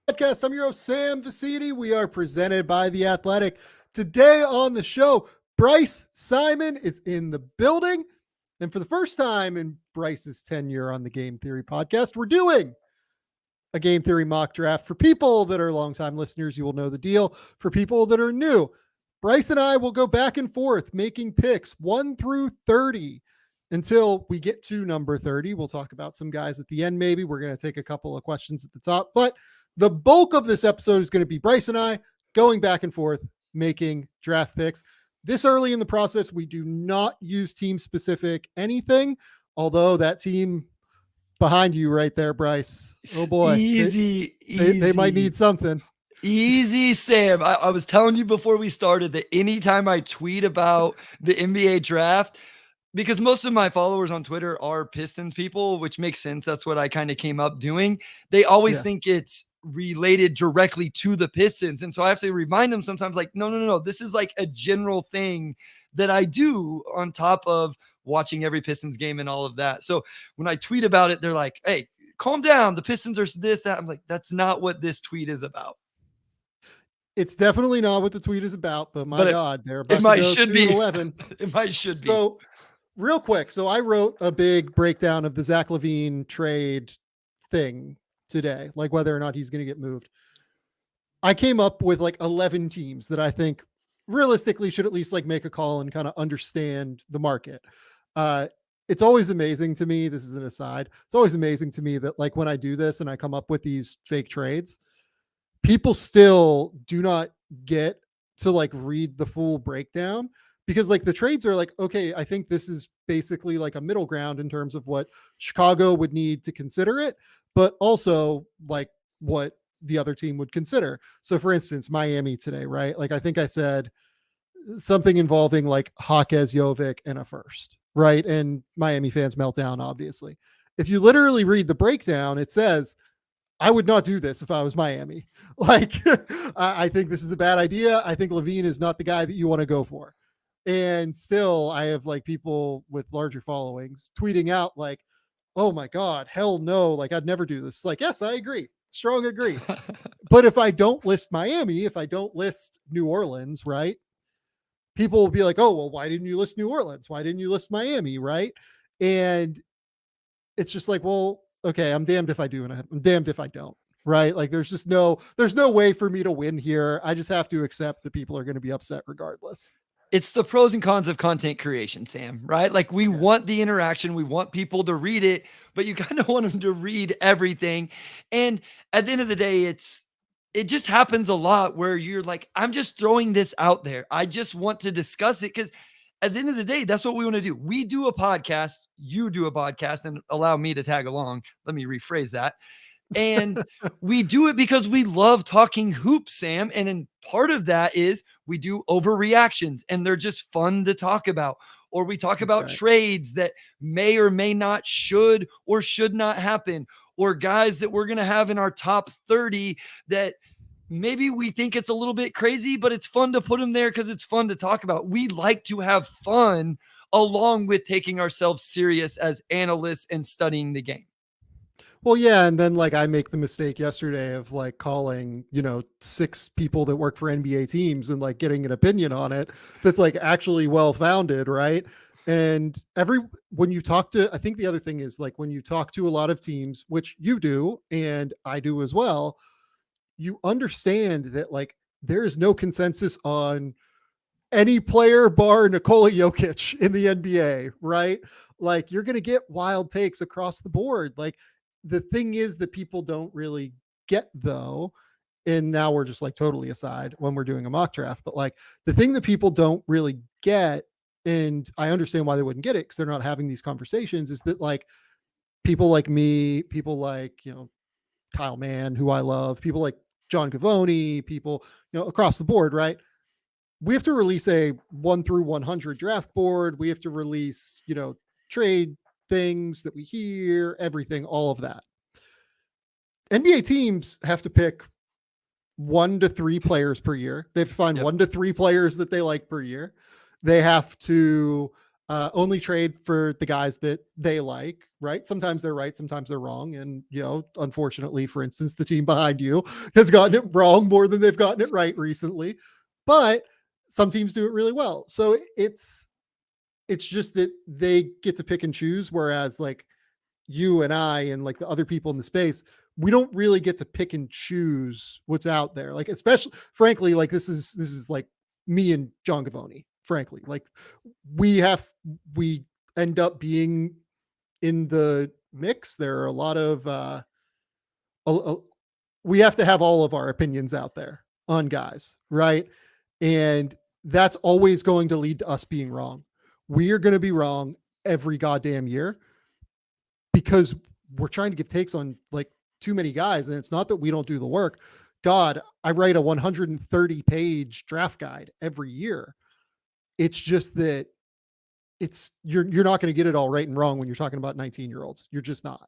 Podcast. I'm your host, Sam Vecenie. We are presented by The Athletic. Today on the show, Bryce Simon is in the building. And for the first time in Bryce's tenure on the Game Theory podcast, we're doing a Game Theory mock draft. For people that are longtime listeners, you will know the deal. For people that are new, Bryce and I will go back and forth making picks 1 through 30 until we get to number 30. We'll talk about some guys at the end, maybe. We're going to take a couple of questions at the top, but the bulk of this episode is going to be Bryce and I going back and forth, making draft picks. This early in the process, we do not use team-specific anything, although that team behind you right there, Bryce, oh boy. Easy. They might need something. Easy, Sam. I was telling you before we started that anytime I tweet about the NBA draft, because most of my followers on Twitter are Pistons people, which makes sense. That's what I kind of came up doing. They always think it's related directly to the Pistons. And so I have to remind them sometimes like, no. This is like a general thing that I do on top of watching every Pistons game and all of that. So when I tweet about it, they're like, hey, calm down. The Pistons are this, that. I'm like, that's not what this tweet is about. It's definitely not what the tweet is about, but God, they're about it might to go should be 11. It might should be. So real quick. So I wrote a big breakdown of the Zach LaVine trade thing today, like whether or not he's going to get moved. I came up with like 11 teams that I think realistically should at least like make a call and kind of understand the market. It's always amazing to me. This is an aside. It's always amazing to me that like when I do this and I come up with these fake trades, people still do not get to like read the full breakdown because like the trades are like, okay, I think this is basically like a middle ground in terms of what Chicago would need to consider it, but also like what the other team would consider. So for instance, Miami today, right? Like I think I said something involving like Jaquez Jovic and a first, right? And Miami fans melt down, obviously. If you literally read the breakdown, it says, I would not do this if I was Miami. Like, I think this is a bad idea. I think LaVine is not the guy that you want to go for. And still, I have like people with larger followings tweeting out like, oh my God, hell no. Like, I'd never do this. Like, yes, I agree. Strong agree. But if I don't list Miami, if I don't list New Orleans, right? People will be like, oh, well, why didn't you list New Orleans? Why didn't you list Miami? Right. And it's just like, well, okay, I'm damned if I do and I'm damned if I don't. Right. Like there's no way for me to win here. I just have to accept that people are going to be upset regardless. It's the pros and cons of content creation, Sam, right? Like we want the interaction. We want people to read it, but you kind of want them to read everything. And at the end of the day, it just happens a lot where you're like, I'm just throwing this out there. I just want to discuss it because at the end of the day, that's what we want to do. We do a podcast, you do a podcast, and allow me to tag along. Let me rephrase that. And we do it because we love talking hoops, Sam. And in part of that is we do overreactions and they're just fun to talk about. Or we talk about trades that may or may not should or should not happen. Or guys that we're going to have in our top 30 that maybe we think it's a little bit crazy, but it's fun to put them there because it's fun to talk about. We like to have fun along with taking ourselves serious as analysts and studying the game. Well, yeah. And then like I make the mistake yesterday of like calling, 6 people that work for NBA teams and like getting an opinion on it that's like actually well-founded. Right. And when you talk to, I think the other thing is like when you talk to a lot of teams, which you do, and I do as well, you understand that like there is no consensus on any player bar Nikola Jokic in the NBA, right? Like you're going to get wild takes across the board. Like the thing is that people don't really get though, and now we're just like totally aside when we're doing a mock draft, but like the thing that people don't really get, and I understand why they wouldn't get it because they're not having these conversations, is that like people like me, people like, Kyle Mann, who I love, people like John Gavoni, people, across the board, right? We have to release a 1 through 100 draft board. We have to release, trade things that we hear, everything, all of that. NBA teams have to pick 1 to 3 players per year. They have to find 1 to 3 players that they like per year. They have to only trade for the guys that they like, right? Sometimes they're right, sometimes they're wrong. And, unfortunately, for instance, the team behind you has gotten it wrong more than they've gotten it right recently. But some teams do it really well. So it's just that they get to pick and choose. Whereas like you and I and like the other people in the space, we don't really get to pick and choose what's out there. Like, especially, frankly, like this is like me and John Gavoni, frankly, like we end up being in the mix. There are a lot of, we have to have all of our opinions out there on guys. Right. And that's always going to lead to us being wrong. We are going to be wrong every goddamn year because we're trying to give takes on like too many guys. And it's not that we don't do the work. God, I write a 130-page draft guide every year. It's just that you're not going to get it all right and wrong when you're talking about 19-year-olds. You're just not.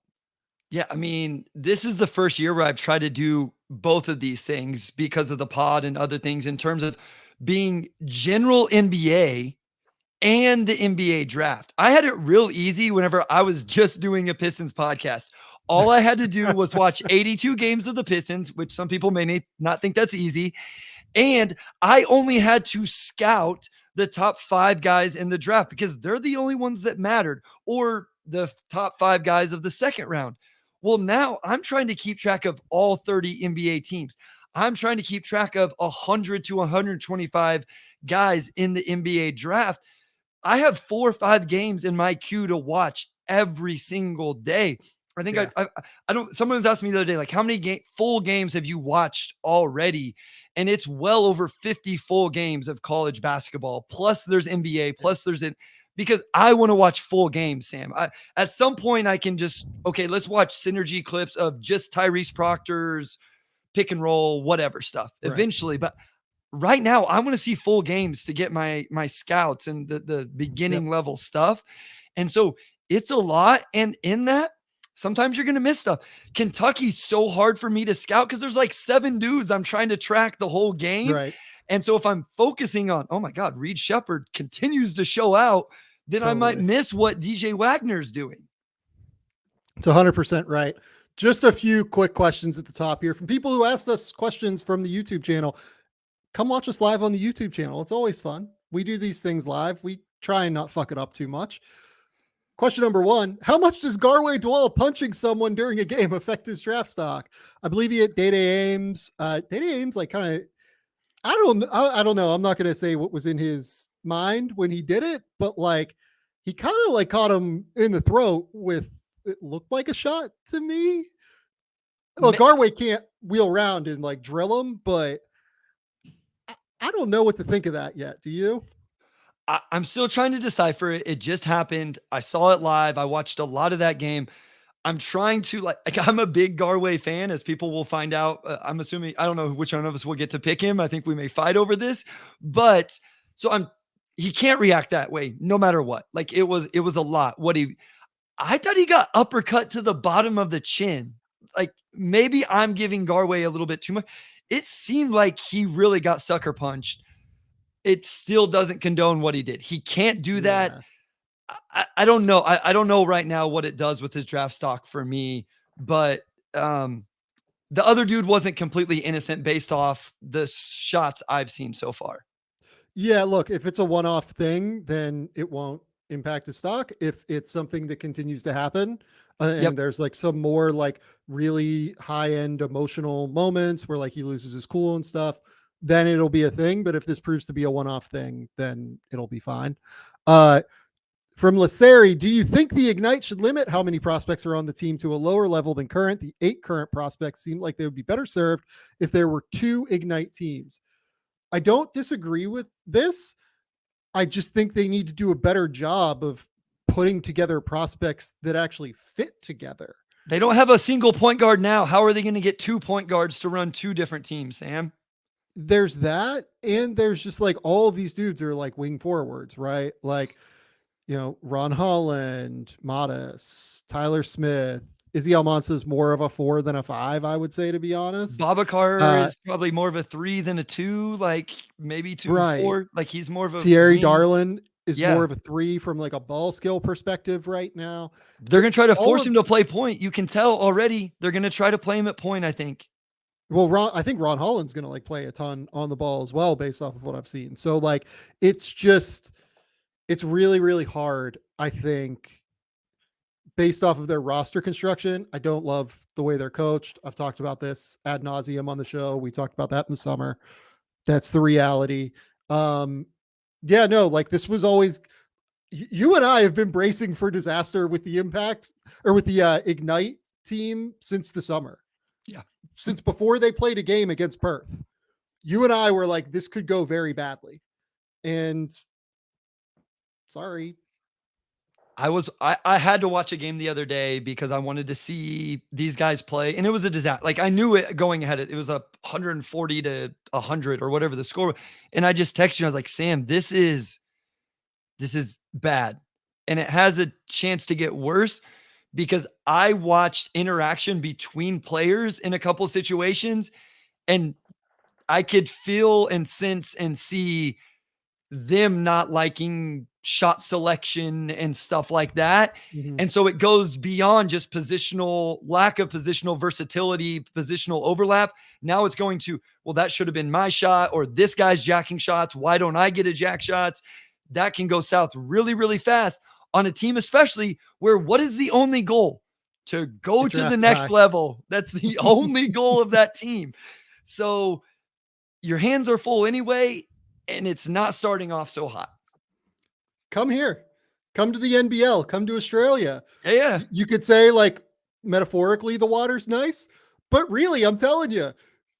Yeah, I mean, this is the first year where I've tried to do both of these things because of the pod and other things in terms of being general NBA and the NBA draft. I had it real easy whenever I was just doing a Pistons podcast. All I had to do was watch 82 games of the Pistons, which some people may not think that's easy. And I only had to scout the top 5 guys in the draft because they're the only ones that mattered, or the top 5 guys of the second round. Well, now I'm trying to keep track of all 30 NBA teams. I'm trying to keep track of 100 to 125 guys in the NBA draft. I have 4 or 5 games in my queue to watch every single day. I think I don't, someone was asking me the other day, like, how many full games have you watched already? And it's well over 50 full games of college basketball. Plus there's NBA, plus there's it, because I want to watch full games, Sam. At some point I can just, okay, let's watch synergy clips of just Tyrese Proctor's pick and roll, whatever stuff eventually. But right now I want to see full games to get my scouts and the beginning level stuff. And so it's a lot. And in that, sometimes you're going to miss stuff. Kentucky's so hard for me to scout because there's like 7 dudes I'm trying to track the whole game. Right. And so if I'm focusing on, oh my God, Reed Sheppard continues to show out, then I might miss what DJ Wagner's doing. It's 100% right. Just a few quick questions at the top here from people who asked us questions from the YouTube channel. Come watch us live on the YouTube channel. It's always fun. We do these things live. We try and not fuck it up too much. Question number 1, how much does Garwey Dual punching someone during a game affect his draft stock? I believe he hit Data Ames. Data Ames, like, kind of, I don't know. I'm not going to say what was in his mind when he did it, but like, he kind of like caught him in the throat with, it looked like a shot to me. Well, Garwey can't wheel around and like drill him, but I don't know what to think of that yet. Do you? I'm still trying to decipher it. It just happened. I saw it live. I watched a lot of that game. I'm trying to like I'm a big Garwey fan, as people will find out. I'm assuming, I don't know which one of us will get to pick him. I think we may fight over this, but so he can't react that way no matter what. Like it was a lot. I thought he got uppercut to the bottom of the chin. Like maybe I'm giving Garwey a little bit too much. It seemed like he really got sucker punched. It still doesn't condone what he did. He can't do that. I don't know. I don't know right now what it does with his draft stock for me, but the other dude wasn't completely innocent based off the shots I've seen so far. Yeah, look, if it's a one-off thing, then it won't impact his stock. If it's something that continues to happen, and there's like some more like really high-end emotional moments where like he loses his cool and stuff, then it'll be a thing. But if this proves to be a one-off thing, then it'll be fine. From Laseri, do you think the Ignite should limit how many prospects are on the team to a lower level than current? The 8 current prospects seem like they would be better served if there were 2 Ignite teams. I don't disagree with this. I just think they need to do a better job of putting together prospects that actually fit together. They don't have a single point guard now. How are they going to get 2 point guards to run 2 different teams, Sam? There's that. And there's just like all of these dudes are like wing forwards, right? Like, you know, Ron Holland, Modest, Tyler Smith. Izan Almansa is more of a 4 than a 5, I would say, to be honest. Babacar is probably more of a 3 than a 2, like maybe 2 or 4. Like he's more of a Thierry Darlin is more of a 3 from like a ball skill perspective right now. They're going to try to force him to play point. You can tell already they're going to try to play him at point, I think. Well, I think Ron Holland's going to like play a ton on the ball as well, based off of what I've seen. So like, it's really, really hard. I think based off of their roster construction, I don't love the way they're coached. I've talked about this ad nauseum on the show. We talked about that in the summer. That's the reality. Yeah, no, like this was always, you and I have been bracing for disaster with the Impact or with the Ignite team since the summer. Yeah. Since before they played a game against Perth, you and I were like, this could go very badly. And sorry. I had to watch a game the other day because I wanted to see these guys play, and it was a disaster. Like I knew it going ahead. It was 140 to 100 or whatever the score. And I just texted you. I was like, Sam, this is bad. And it has a chance to get worse because I watched interaction between players in a couple situations, and I could feel and sense and see them not liking shot selection and stuff like that. Mm-hmm. And so it goes beyond just lack of positional versatility, positional overlap. Now it's going to, well, that should have been my shot, or this guy's jacking shots. Why don't I get a jack shots? That can go south really, really fast on a team, especially where what is the only goal? To go to the next level. That's the only goal of that team. So your hands are full anyway, and it's not starting off so hot. Come here, come to the NBL, come to Australia. Yeah. You could say like metaphorically, the water's nice, but really I'm telling you,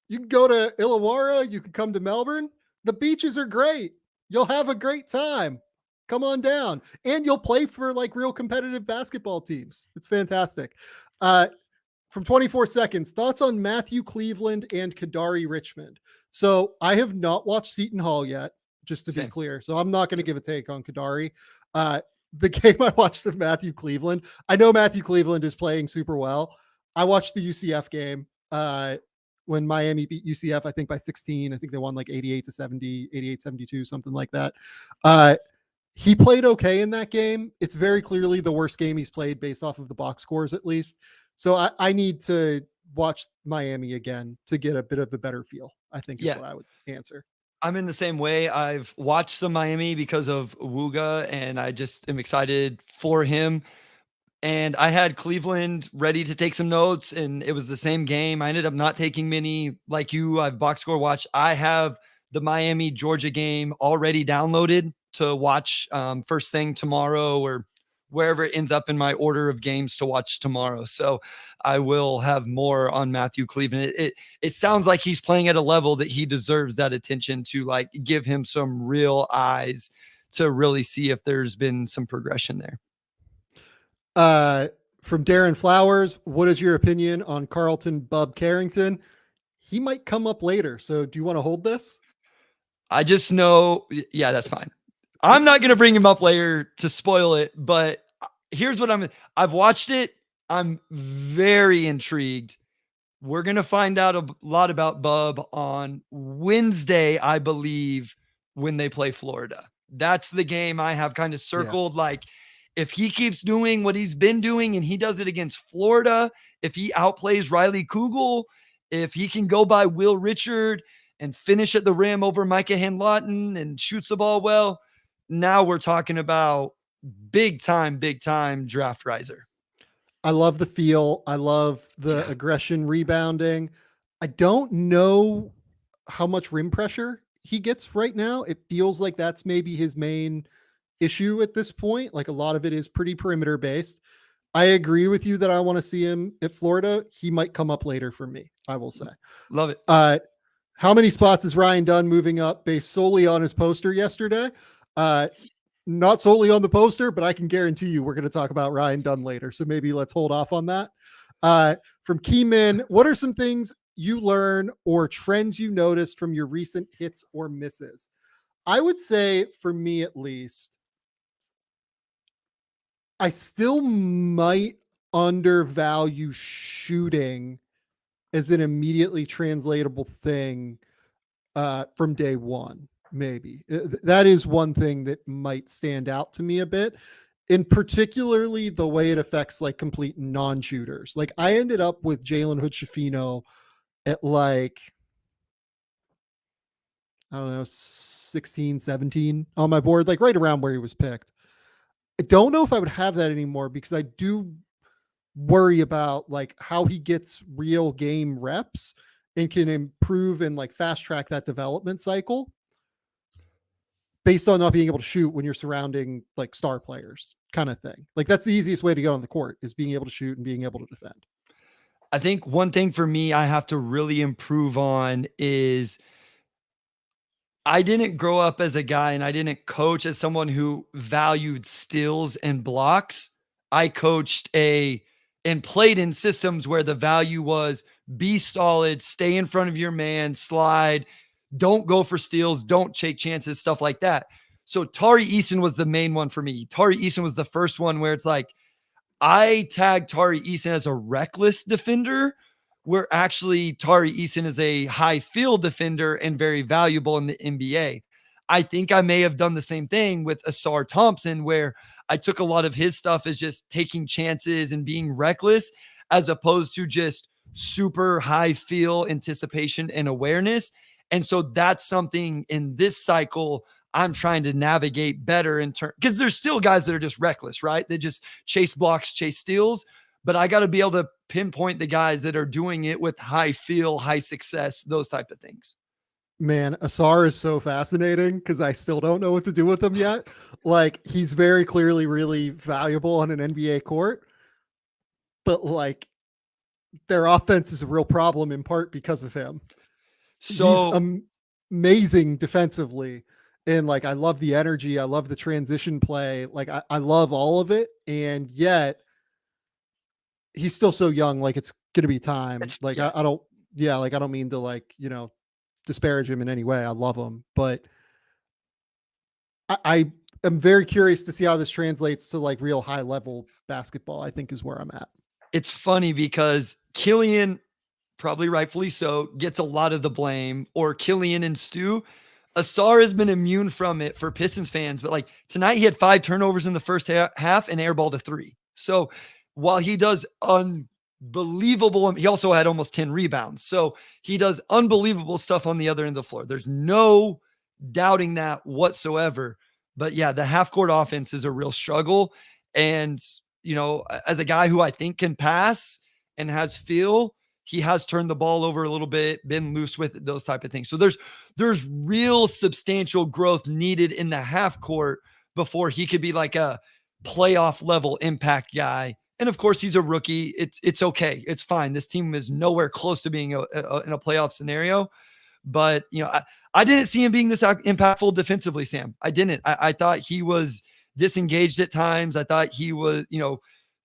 you can go to Illawarra, you can come to Melbourne. The beaches are great. You'll have a great time. Come on down, and you'll play for like real competitive basketball teams. It's fantastic. From 24 seconds, thoughts on Matthew Cleveland and Kadari Richmond. So I have not watched Seton Hall yet, just to be clear. So I'm not going to give a take on Kadari. The game I watched of Matthew Cleveland, I know Matthew Cleveland is playing super well. I watched the UCF game when Miami beat UCF, I think by 16. I think they won like 88-70, 88-72, something like that. He played okay in that game. It's very clearly the worst game he's played based off of the box scores, at least. So I need to watch Miami again to get a bit of a better feel, I think is what I would answer. I'm in the same way. I've watched some Miami because of Wooga, and I just am excited for him. And I had Cleveland ready to take some notes, and it was the same game. I ended up not taking many like you. I've box score watched. I have the Miami Georgia game already downloaded to watch first thing tomorrow, or wherever it ends up in my order of games to watch tomorrow. So I will have more on Matthew Cleveland. It sounds like he's playing at a level that he deserves that attention to, like give him some real eyes to really see if there's been some progression there. From Darren Flowers, what is your opinion on Carlton Bub Carrington? He might come up later. So do you want to hold this? I just know, yeah, that's fine. I'm not going to bring him up later to spoil it, but here's what I've watched it. I'm very intrigued. We're going to find out a lot about Bub on Wednesday, I believe, when they play Florida. That's the game I have kind of circled. Yeah. Like if he keeps doing what he's been doing and he does it against Florida, if he outplays Riley Kugel, if he can go by Will Richard and finish at the rim over Micah Handlotton and shoots the ball well, now we're talking about big time draft riser. I love the feel. I love the aggression rebounding. I don't know how much rim pressure he gets right now. It feels like that's maybe his main issue at this point. Like a lot of it is pretty perimeter based. I agree with you that I want to see him at Florida. He might come up later for me, I will say. Love it. How many spots is Ryan Dunn moving up based solely on his poster yesterday? Not solely on the poster, but I can guarantee you we're going to talk about Ryan Dunn later. So maybe let's hold off on that. From Keyman, what are some things you learn or trends you noticed from your recent hits or misses? I would say for me, at least, I still might undervalue shooting as an immediately translatable thing from day one. maybe. That is one thing that might stand out to me a bit. And particularly the way it affects like complete non-shooters. Like I ended up with Jalen Hood-Schifino at like, I don't know, 16, 17 on my board, like right around where he was picked. I don't know if I would have that anymore because I do worry about like how he gets real game reps and can improve and like fast track that development cycle based on not being able to shoot when you're surrounding like star players kind of thing. Like that's the easiest way to go on the court is being able to shoot and being able to defend. I think one thing for me I have to really improve on is I didn't grow up as a guy and I didn't coach as someone who valued steals and blocks. I coached and played in systems where the value was be solid, stay in front of your man, slide, don't go for steals, don't take chances, stuff like that. So Tari Eason was the main one for me. Tari Eason was the first one where it's like, I tagged Tari Eason as a reckless defender, where actually Tari Eason is a high field defender and very valuable in the NBA. I think I may have done the same thing with Ausar Thompson, where I took a lot of his stuff as just taking chances and being reckless, as opposed to just super high feel anticipation and awareness. And so that's something in this cycle I'm trying to navigate better in turn, because there's still guys that are just reckless, right? They just chase blocks, chase steals. But I got to be able to pinpoint the guys that are doing it with high feel, high success, those type of things. Man, Ausar is so fascinating because I still don't know what to do with him yet. Like he's very clearly really valuable on an NBA court, but like their offense is a real problem in part because of him. So he's amazing defensively. And like, I love the energy. I love the transition play. Like I love all of it. And yet he's still so young. Like it's going to be time. Like I don't mean to like, disparage him in any way. I love him, but I am very curious to see how this translates to like real high level basketball, I think is where I'm at. It's funny because Killian, probably rightfully so, gets a lot of the blame, or Killian and Stu. Ausar has been immune from it for Pistons fans, but like tonight he had 5 turnovers in the first half and airballed a 3. So while he does unbelievable, he also had almost 10 rebounds. So he does unbelievable stuff on the other end of the floor. There's no doubting that whatsoever. But yeah, the half court offense is a real struggle. And, as a guy who I think can pass and has feel, he has turned the ball over a little bit, been loose with it, those type of things. So there's real substantial growth needed in the half court before he could be like a playoff level impact guy. And of course, he's a rookie. It's okay. It's fine. This team is nowhere close to being in a playoff scenario. But, I didn't see him being this impactful defensively, Sam. I didn't. I thought he was disengaged at times. I thought he was,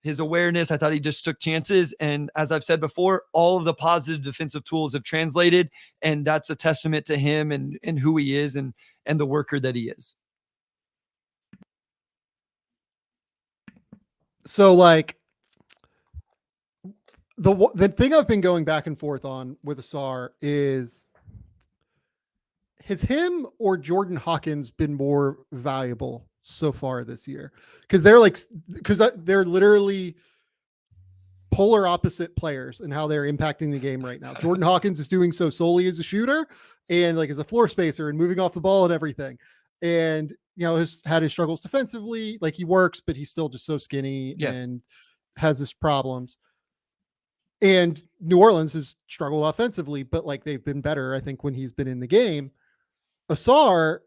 his awareness, I thought he just took chances. And as I've said before, all of the positive defensive tools have translated. And that's a testament to him and who he is and the worker that he is. So like the thing I've been going back and forth on with Ausar is, has him or Jordan Hawkins been more valuable so far this year? Because they're literally polar opposite players and how they're impacting the game right now. Jordan Hawkins is doing so solely as a shooter and like as a floor spacer and moving off the ball and everything. And, has had his struggles defensively. Like he works, but he's still just so skinny and has his problems. And New Orleans has struggled offensively, but like they've been better, I think, when he's been in the game. Ausar,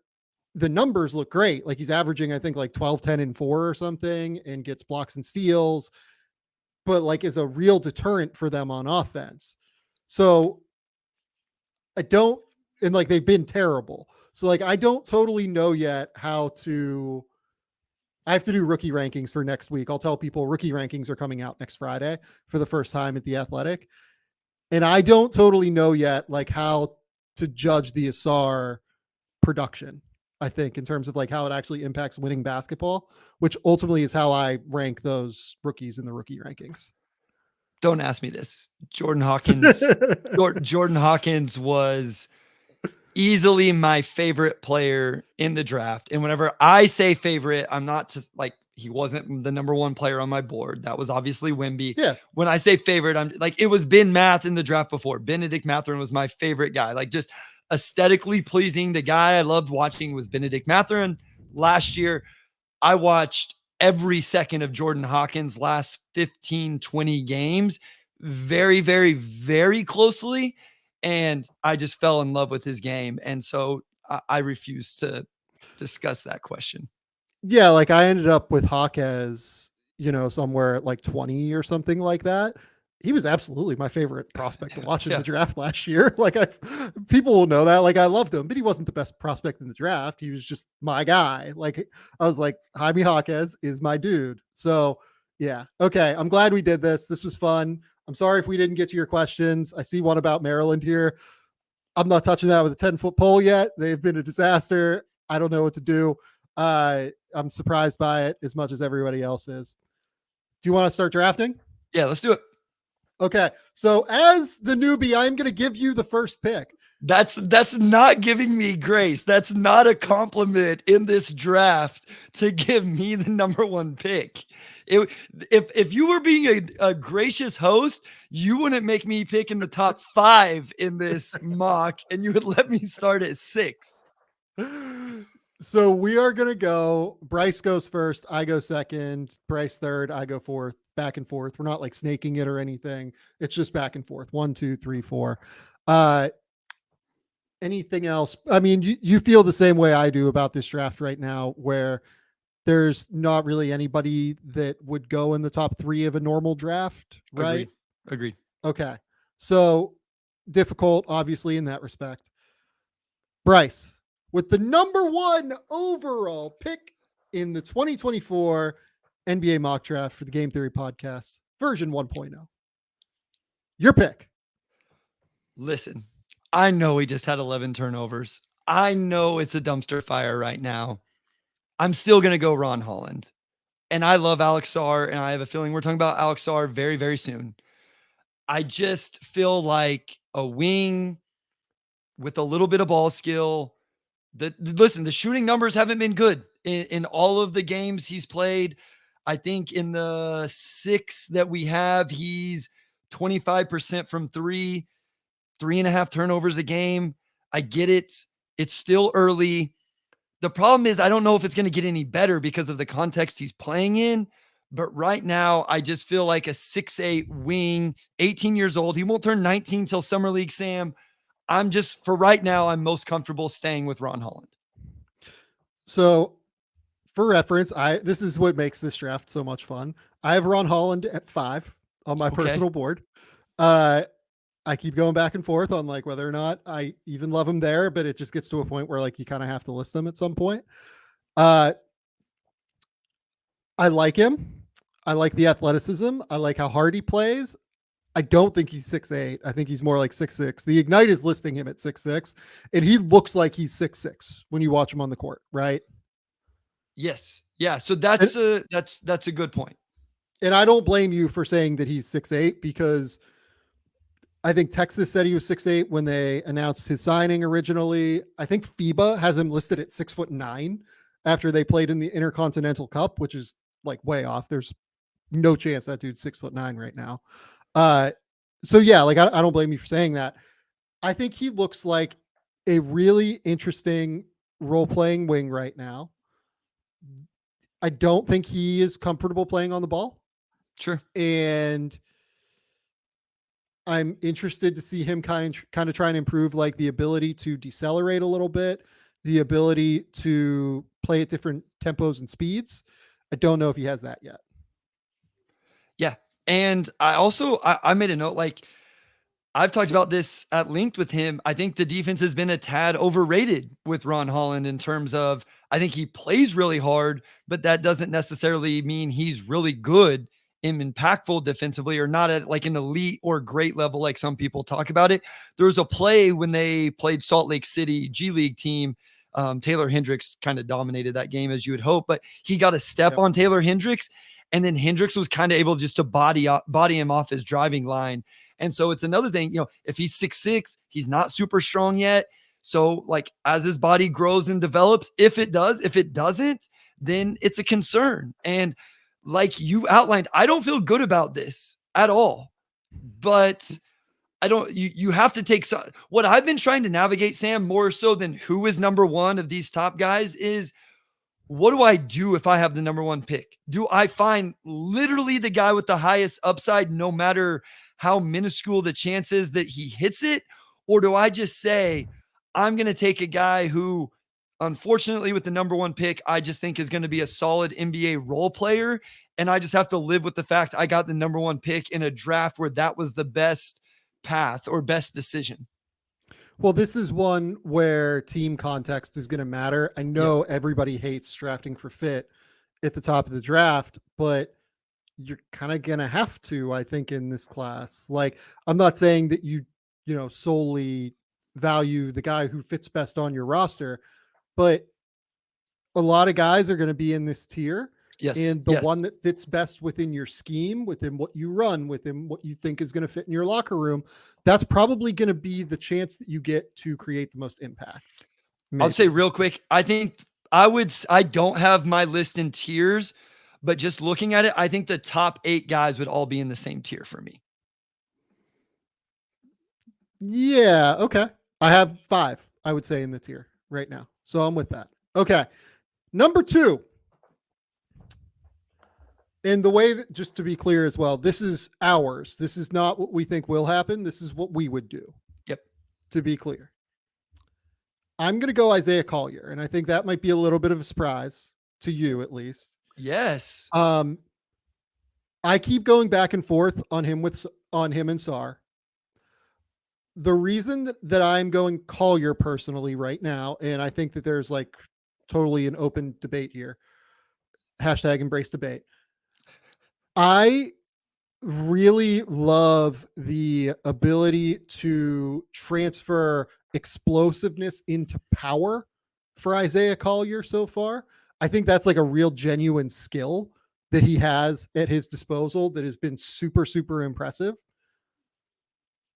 the numbers look great. Like he's averaging, I think, like 12, 10, and 4 or something, and gets blocks and steals, but like is a real deterrent for them on offense. So they've been terrible. So like, I don't totally know yet I have to do rookie rankings for next week. I'll tell people rookie rankings are coming out next Friday for the first time at The Athletic. And I don't totally know yet, like how to judge the Ausar production, I think, in terms of like how it actually impacts winning basketball, which ultimately is how I rank those rookies in the rookie rankings. Don't ask me this. Jordan Hawkins was easily my favorite player in the draft. And whenever I say favorite, I'm not just like, he wasn't the number one player on my board. That was obviously Wemby. Yeah. When I say favorite, I'm like, it was Ben Math in the draft before. Benedict Mathurin was my favorite guy. Like, just aesthetically pleasing. The guy I loved watching was Benedict Mathurin. Last year, I watched every second of Jordan Hawkins' last 15, 20 games very, very, very closely. And I just fell in love with his game. And so I refuse to discuss that question. Yeah, like I ended up with Hawkes, somewhere at like 20 or something like that. He was absolutely my favorite prospect to watch in the draft last year. Like people will know that. Like I loved him, but he wasn't the best prospect in the draft. He was just my guy. Like I was like, Jaime Hawkes is my dude. So yeah. Okay. I'm glad we did this. This was fun. I'm sorry if we didn't get to your questions. I see one about Maryland here. I'm not touching that with a 10-foot pole yet. They've been a disaster. I don't know what to do. I'm surprised by it as much as everybody else is. Do you want to start drafting? Yeah, let's do it. Okay. So as the newbie, I'm going to give you the first pick. That's not giving me grace. That's not a compliment in this draft to give me the number one pick. If you were being a gracious host, you wouldn't make me pick in the top 5 in this mock, and you would let me start at 6. So we are going to go, Bryce goes first, I go second, Bryce third, I go fourth, back and forth. We're not like snaking it or anything. It's just back and forth. 1, 2, 3, 4. Anything else? I mean, you feel the same way I do about this draft right now, where there's not really anybody that would go in the top 3 of a normal draft, right? Agreed. Okay. So difficult, obviously, in that respect. Bryce, with the number 1 overall pick in the 2024 NBA mock draft for the Game Theory podcast, version 1.0. Your pick. Listen, I know he just had 11 turnovers. I know it's a dumpster fire right now. I'm still going to go Ron Holland. And I love Alex Sarr, and I have a feeling we're talking about Alex Sarr very, very soon. I just feel like a wing with a little bit of ball skill. Listen, the shooting numbers haven't been good in all of the games he's played. I think in the 6 that we have, he's 25% from 3, 3.5 turnovers a game. I get it. It's still early. The problem is I don't know if it's going to get any better because of the context he's playing in. But right now, I just feel like a 6'8" wing, 18 years old. He won't turn 19 till Summer League, Sam. For right now, I'm most comfortable staying with Ron Holland. So for reference, this is what makes this draft so much fun. I have Ron Holland at 5 on my personal board. I keep going back and forth on like whether or not I even love him there, but it just gets to a point where like you kind of have to list them at some point. I like him. I like the athleticism. I like how hard he plays. I don't think he's 6'8". I think he's more like 6'6". The Ignite is listing him at 6'6", and he looks like he's 6'6" when you watch him on the court, right? Yes. Yeah. So that's a good point. And I don't blame you for saying that he's 6'8", because I think Texas said he was 6'8" when they announced his signing originally. I think FIBA has him listed at 6'9" after they played in the Intercontinental Cup, which is like way off. There's no chance that dude's 6'9" right now. So yeah, like I don't blame you for saying that. I think he looks like a really interesting role-playing wing right now. I don't think he is comfortable playing on the ball. Sure. And I'm interested to see him kind of try and improve like the ability to decelerate a little bit, the ability to play at different tempos and speeds. I don't know if he has that yet. Yeah. And I made a note, like I've talked about this at length with him. I think the defense has been a tad overrated with Ron Holland in terms of, I think he plays really hard, but that doesn't necessarily mean he's really good and impactful defensively, or not at like an elite or great level like some people talk about it. There was a play when they played Salt Lake City G League team. Taylor Hendricks kind of dominated that game, as you would hope, but he got a step on Taylor Hendricks, and then Hendricks was kind of able just to body him off his driving line. And so it's another thing, if he's 6'6", he's not super strong yet. So like as his body grows and develops, if it doesn't, then it's a concern. And like you outlined, I don't feel good about this at all. But you have to take some, what I've been trying to navigate, Sam, more so than who is number one of these top guys is, what do I do if I have the number one pick? Do I find literally the guy with the highest upside, no matter how minuscule the chances that he hits it? Or do I just say, I'm going to take a guy who, unfortunately, with the number one pick, I just think is going to be a solid NBA role player. And I just have to live with the fact I got the number one pick in a draft where that was the best path or best decision. Well, this is one where team context is going to matter. I know everybody hates drafting for fit at the top of the draft, but you're kind of going to have to, I think, in this class. Like, I'm not saying that you solely value the guy who fits best on your roster, but a lot of guys are going to be in this tier. Yes. And the one that fits best within your scheme, within what you run, within what you think is going to fit in your locker room, that's probably going to be the chance that you get to create the most impact. Maybe. I'll say real quick, I think I don't have my list in tiers, but just looking at it, I think the top 8 guys would all be in the same tier for me. Yeah. Okay. I have 5, I would say, in the tier right now. So I'm with that. Okay. Number 2. And the way that, just to be clear as well, this is ours. This is not what we think will happen. This is what we would do. Yep. To be clear. I'm going to go Isaiah Collier, and I think that might be a little bit of a surprise to you, at least. Yes. I keep going back and forth on him and Sarr. The reason that I'm going Collier personally right now, and I think that there's like totally an open debate here. #embrace debate. I really love the ability to transfer explosiveness into power for Isaiah Collier so far. I think that's like a real genuine skill that he has at his disposal that has been super, super impressive.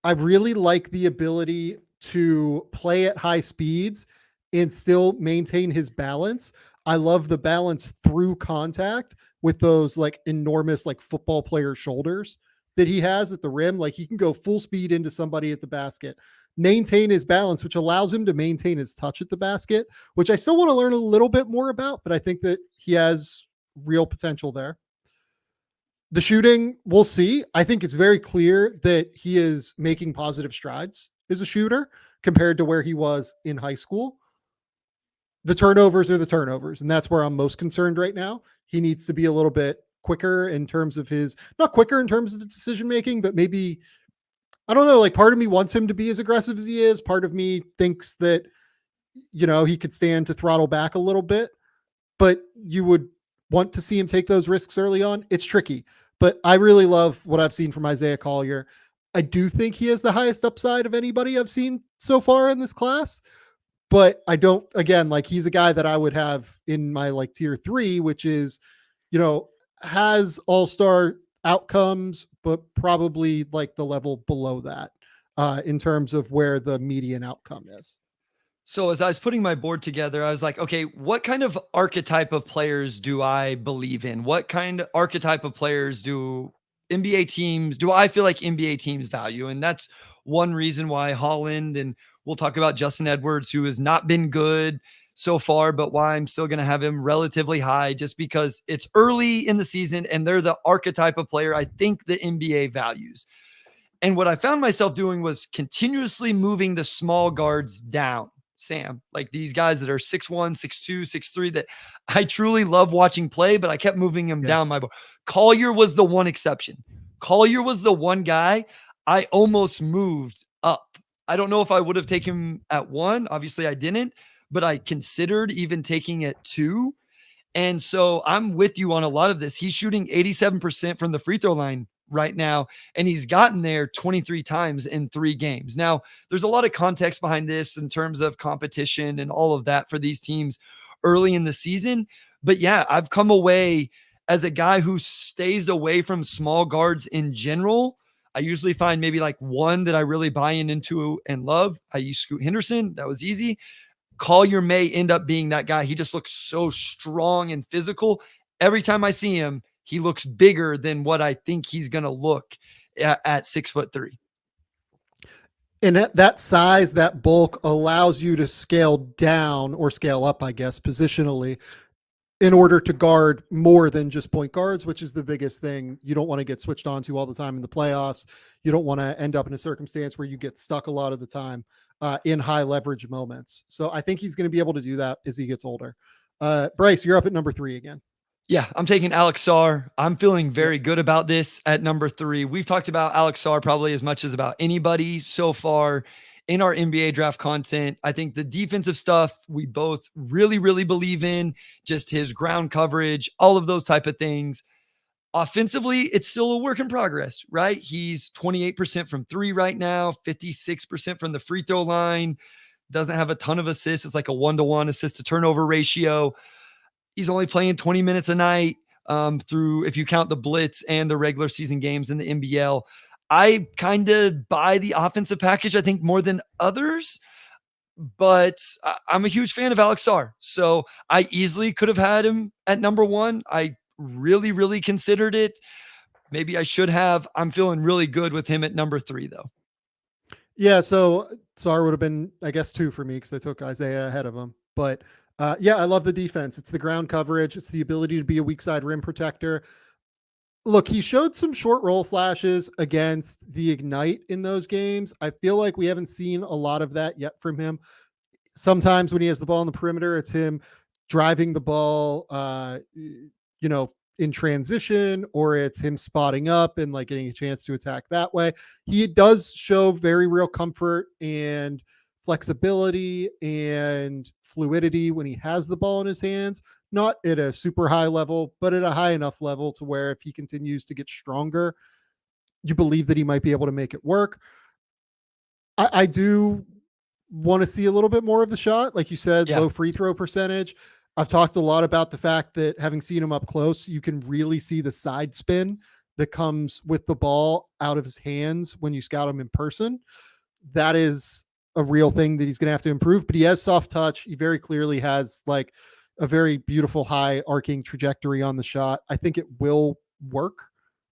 I really like the ability to play at high speeds and still maintain his balance. I love the balance through contact with those like enormous, like football player shoulders that he has at the rim. Like he can go full speed into somebody at the basket, maintain his balance, which allows him to maintain his touch at the basket, which I still want to learn a little bit more about, but I think that he has real potential there. The shooting, we'll see. I think it's very clear that he is making positive strides as a shooter compared to where he was in high school. The turnovers are the turnovers, and that's where I'm most concerned right now. He needs to be a little bit quicker in terms of not quicker in terms of the decision-making, but maybe, I don't know, like part of me wants him to be as aggressive as he is. Part of me thinks that, he could stand to throttle back a little bit, but you would want to see him take those risks early on. It's tricky, but I really love what I've seen from Isaiah Collier. I do think he has the highest upside of anybody I've seen so far in this class. But I don't, again, like he's a guy that I would have in my like tier 3, which is, has all-star outcomes, but probably like the level below that in terms of where the median outcome is. So as I was putting my board together, I was like, okay, what kind of archetype of players do I believe in? What kind of archetype of players do I feel like NBA teams value? And that's one reason why Holland, and we'll talk about Justin Edwards, who has not been good so far, but why I'm still going to have him relatively high just because it's early in the season and they're the archetype of player I think the NBA values. And what I found myself doing was continuously moving the small guards down, Sam, like these guys that are 6'1", 6'2", 6'3", that I truly love watching play, but I kept moving him down my board. Collier was the one exception. Collier was the one guy I almost moved up. I don't know if I would have taken him at 1. Obviously I didn't, but I considered even taking it 2. And so I'm with you on a lot of this. He's shooting 87% from the free throw line right now, and he's gotten there 23 times in 3 games. Now, there's a lot of context behind this in terms of competition and all of that for these teams early in the season. But yeah, I've come away as a guy who stays away from small guards in general. I usually find maybe like one that I really buy into and love. I use Scoot Henderson. That was easy. Collier may end up being that guy. He just looks so strong and physical. Every time I see him, he looks bigger than what I think he's going to look at 6'3". And that size, that bulk allows you to scale down or scale up, I guess, positionally in order to guard more than just point guards, which is the biggest thing. You don't want to get switched on to all the time in the playoffs. You don't want to end up in a circumstance where you get stuck a lot of the time in high leverage moments. So I think he's going to be able to do that as he gets older. Bryce, you're up at number 3 again. Yeah, I'm taking Alex Sarr. I'm feeling very good about this at number 3. We've talked about Alex Sarr probably as much as about anybody so far in our NBA draft content. I think the defensive stuff we both really, really believe in, just his ground coverage, all of those type of things. Offensively, it's still a work in progress, right? He's 28% from 3 right now, 56% from the free throw line, doesn't have a ton of assists. It's like a 1-to-1 assist to turnover ratio. He's only playing 20 minutes a night through, if you count the blitz and the regular season games in the NBL. I kind of buy the offensive package, I think, more than others, but I'm a huge fan of Alex Sarr. So I easily could have had him at number 1. I really, really considered it. Maybe I should have. I'm feeling really good with him at number 3, though. Yeah, so Sarr would have been, I guess, 2 for me because I took Isaiah ahead of him. But yeah, I love the defense. It's the ground coverage. It's the ability to be a weak side rim protector. Look, he showed some short roll flashes against the Ignite in those games. I feel like we haven't seen a lot of that yet from him. Sometimes when he has the ball on the perimeter, it's him driving the ball, in transition, or it's him spotting up and like getting a chance to attack that way. He does show very real comfort and flexibility and fluidity when he has the ball in his hands, not at a super high level, but at a high enough level to where if he continues to get stronger, you believe that he might be able to make it work. I do want to see a little bit more of the shot. Like you said, low free throw percentage. I've talked a lot about the fact that having seen him up close, you can really see the side spin that comes with the ball out of his hands when you scout him in person. That is a real thing that he's going to have to improve, but he has soft touch. He very clearly has like a very beautiful high arcing trajectory on the shot. I think it will work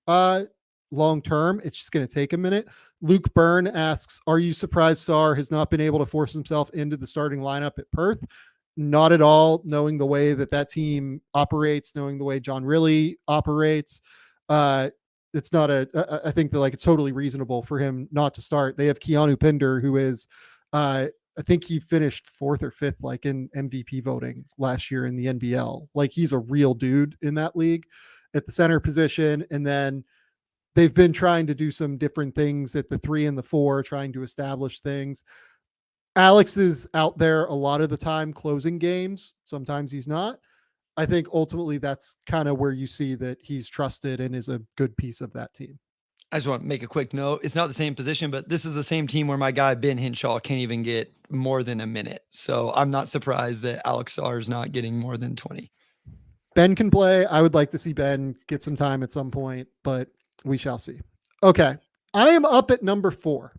long term. It's just going to take a minute. Luke Byrne asks, are you surprised Sarr has not been able to force himself into the starting lineup at Perth? Not at all, knowing the way that team operates, knowing the way John Riley operates. It's not I think that like it's totally reasonable for him not to start. They have Keanu Pinder, who is, I think he finished 4th or 5th, like in MVP voting last year in the NBL. Like he's a real dude in that league at the center position. And then they've been trying to do some different things at the 3 and the 4, trying to establish things. Alex is out there a lot of the time closing games. Sometimes he's not. I think ultimately that's kind of where you see that he's trusted and is a good piece of that team. I just want to make a quick note. It's not the same position, but this is the same team where my guy Ben Hinshaw can't even get more than a minute. So I'm not surprised that Alex Sarr is not getting more than 20. Ben can play. I would like to see Ben get some time at some point, but we shall see. Okay. I am up at number 4.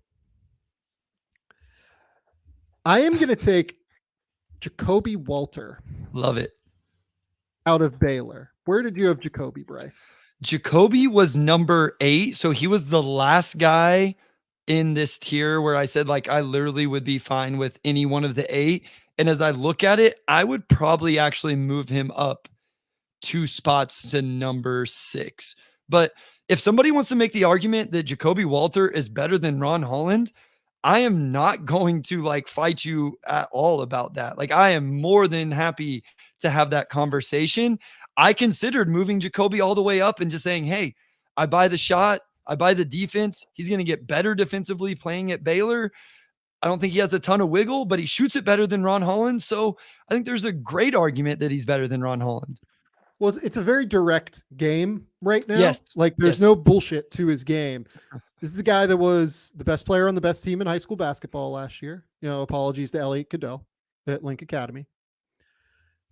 I am going to take Jacoby Walter. Love it. Out of Baylor. Where did you have Jacoby, Bryce? Jacoby was number 8. So he was the last guy in this tier where I said, like, I literally would be fine with any one of the 8. And as I look at it, I would probably actually move him up 2 spots to number 6. But if somebody wants to make the argument that Jacoby Walter is better than Ron Holland, I am not going to like fight you at all about that. Like I am more than happy to have that conversation. I considered moving Jacoby all the way up and just saying, hey, I buy the shot. I buy the defense. He's going to get better defensively playing at Baylor. I don't think he has a ton of wiggle, but he shoots it better than Ron Holland. So I think there's a great argument that he's better than Ron Holland. Well, it's a very direct game right now. Yes. Like there's no bullshit to his game. This is a guy that was the best player on the best team in high school basketball last year. Apologies to Elliot Cadeau at Link Academy.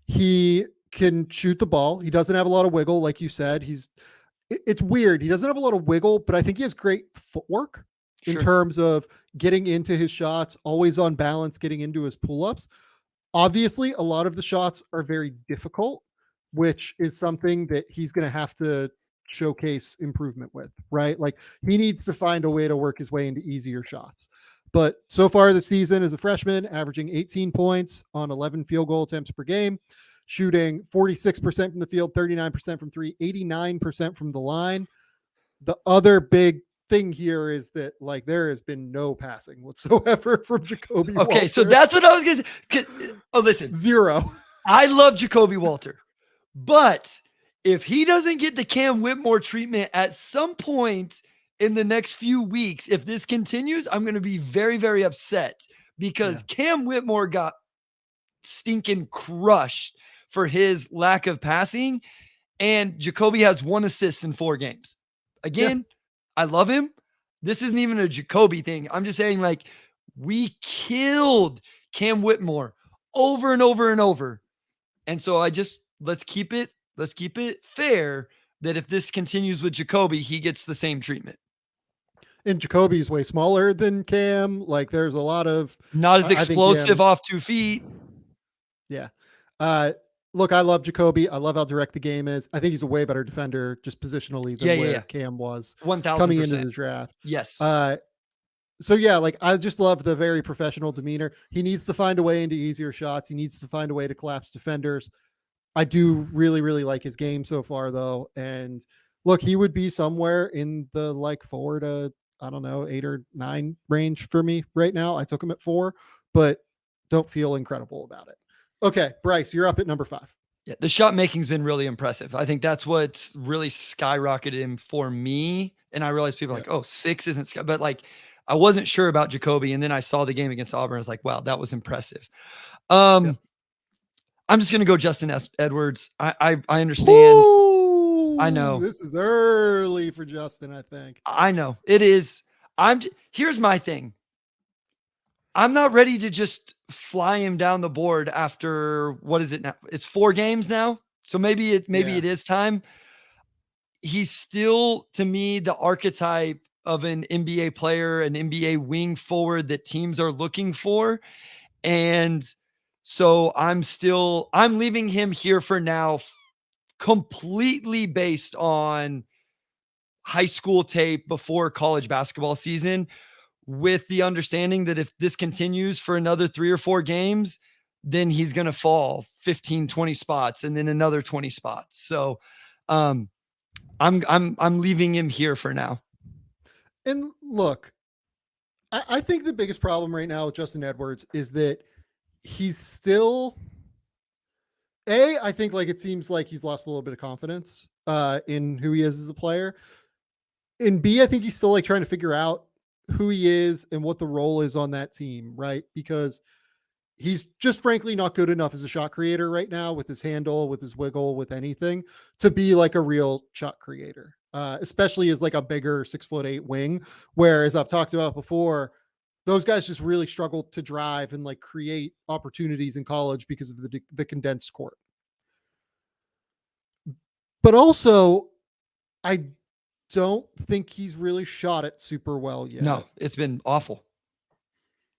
He can shoot the ball. He doesn't have a lot of wiggle. Like you said, it's weird. He doesn't have a lot of wiggle, but I think he has great footwork in terms of getting into his shots, always on balance, getting into his pull-ups. Obviously, a lot of the shots are very difficult, which is something that he's going to have to showcase improvement with, right? Like he needs to find a way to work his way into easier shots. But so far this season as a freshman, averaging 18 points on 11 field goal attempts per game, shooting 46% from the field, 39% from three, 89% from the line. The other big thing here is that like there has been no passing whatsoever from Jacoby Walter. So that's what I was going to say. Oh, listen. 0. I love Jacoby Walter, but if he doesn't get the Cam Whitmore treatment at some point in the next few weeks, if this continues, I'm going to be very, very upset because Cam Whitmore got stinking crushed for his lack of passing, and Jacoby has 1 assist in 4 games. Again, I love him. This isn't even a Jacoby thing. I'm just saying, like, we killed Cam Whitmore over and over and over. And so let's keep it fair that if this continues with Jacoby, he gets the same treatment. And Jacoby's way smaller than Cam. Like there's a lot of not as explosive off 2 feet. Yeah. Look, I love Jacoby. I love how direct the game is. I think he's a way better defender just positionally than where Cam was 1,000% coming into the draft. Yes. So yeah, like I just love the very professional demeanor. He needs to find a way into easier shots. He needs to find a way to collapse defenders. I do really, really like his game so far though. And look, he would be somewhere in the like 4 to, I don't know, 8 or 9 range for me right now. I took him at 4, but don't feel incredible about it. Okay, Bryce, you're up at number 5. Yeah, the shot making's been really impressive. I think that's what's really skyrocketed him for me. And I realized people are like, oh, 6 isn't, but like, I wasn't sure about Jacoby. And then I saw the game against Auburn. I was like, wow, that was impressive. I'm just going to go Justin Edwards. I understand. Ooh, I know this is early for Justin. I think I know it is. Here's my thing. I'm not ready to just fly him down the board after what is it now? It's 4 games now. So maybe it is time. He's still, to me, the archetype of an NBA player, an NBA wing forward that teams are looking for. And so I'm leaving him here for now, completely based on high school tape before college basketball season, with the understanding that if this continues for another 3 or 4 games, then he's going to fall 15, 20 spots and then another 20 spots. So I'm leaving him here for now. And look, I think the biggest problem right now with Justin Edwards is that he's still I think like it seems like he's lost a little bit of confidence in who he is as a player. And B, I think he's still like trying to figure out who he is and what the role is on that team, right? Because he's just frankly not good enough as a shot creator right now with his handle, with his wiggle, with anything to be like a real shot creator, especially as like a bigger 6'8" wing. Whereas I've talked about before, those guys just really struggle to drive and like create opportunities in college because of the condensed court. But also, I don't think he's really shot it super well yet. No, it's been awful.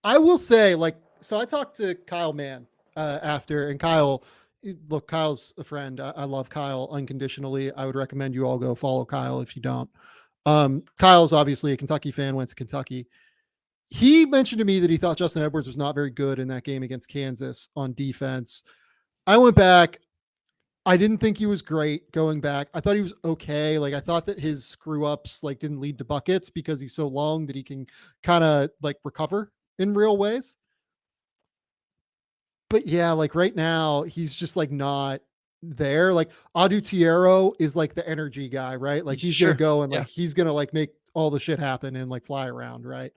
I will say, like, so I talked to Kyle Mann after, and Kyle's a friend. I love Kyle unconditionally. I would recommend you all go follow Kyle if you don't. Kyle's obviously a Kentucky fan, went to Kentucky. He mentioned to me that he thought Justin Edwards was not very good in that game against Kansas on defense. I went back. I didn't think he was great going back. I thought he was okay. Like I thought that his screw ups like didn't lead to buckets because he's so long that he can kind of like recover in real ways. But yeah, like right now he's just like not there. Like Adu Tiero is like the energy guy, right? Like he's gonna go and like he's gonna like make all the shit happen and like fly around, right?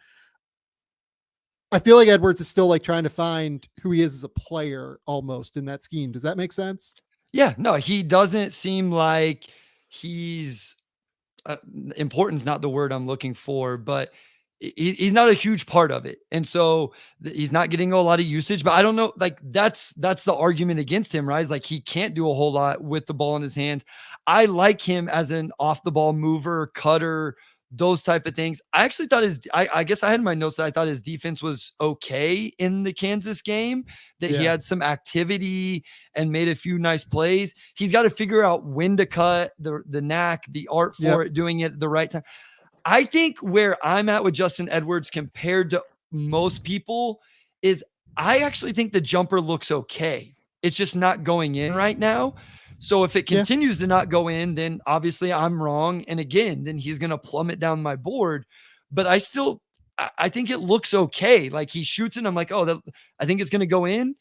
I feel like Edwards is still like trying to find who he is as a player almost in that scheme. Does that make sense? Yeah, no, he doesn't seem like he's important's not the word I'm looking for, but he's not a huge part of it. And so he's not getting a lot of usage, but I don't know, like that's the argument against him, right? It's like he can't do a whole lot with the ball in his hands. I like him as an off the ball mover, cutter, those type of things. I actually thought I guess I had in my notes that I thought his defense was okay in the Kansas game, that he had some activity and made a few nice plays. He's got to figure out when to cut, the knack, the art for it, doing it at the right time. I think where I'm at with Justin Edwards compared to most people is I actually think the jumper looks okay. It's just not going in right now. So if it continues to not go in, then obviously I'm wrong. And again, then he's going to plummet down my board. But I think it looks okay. Like he shoots it. I'm like, I think it's going to go in.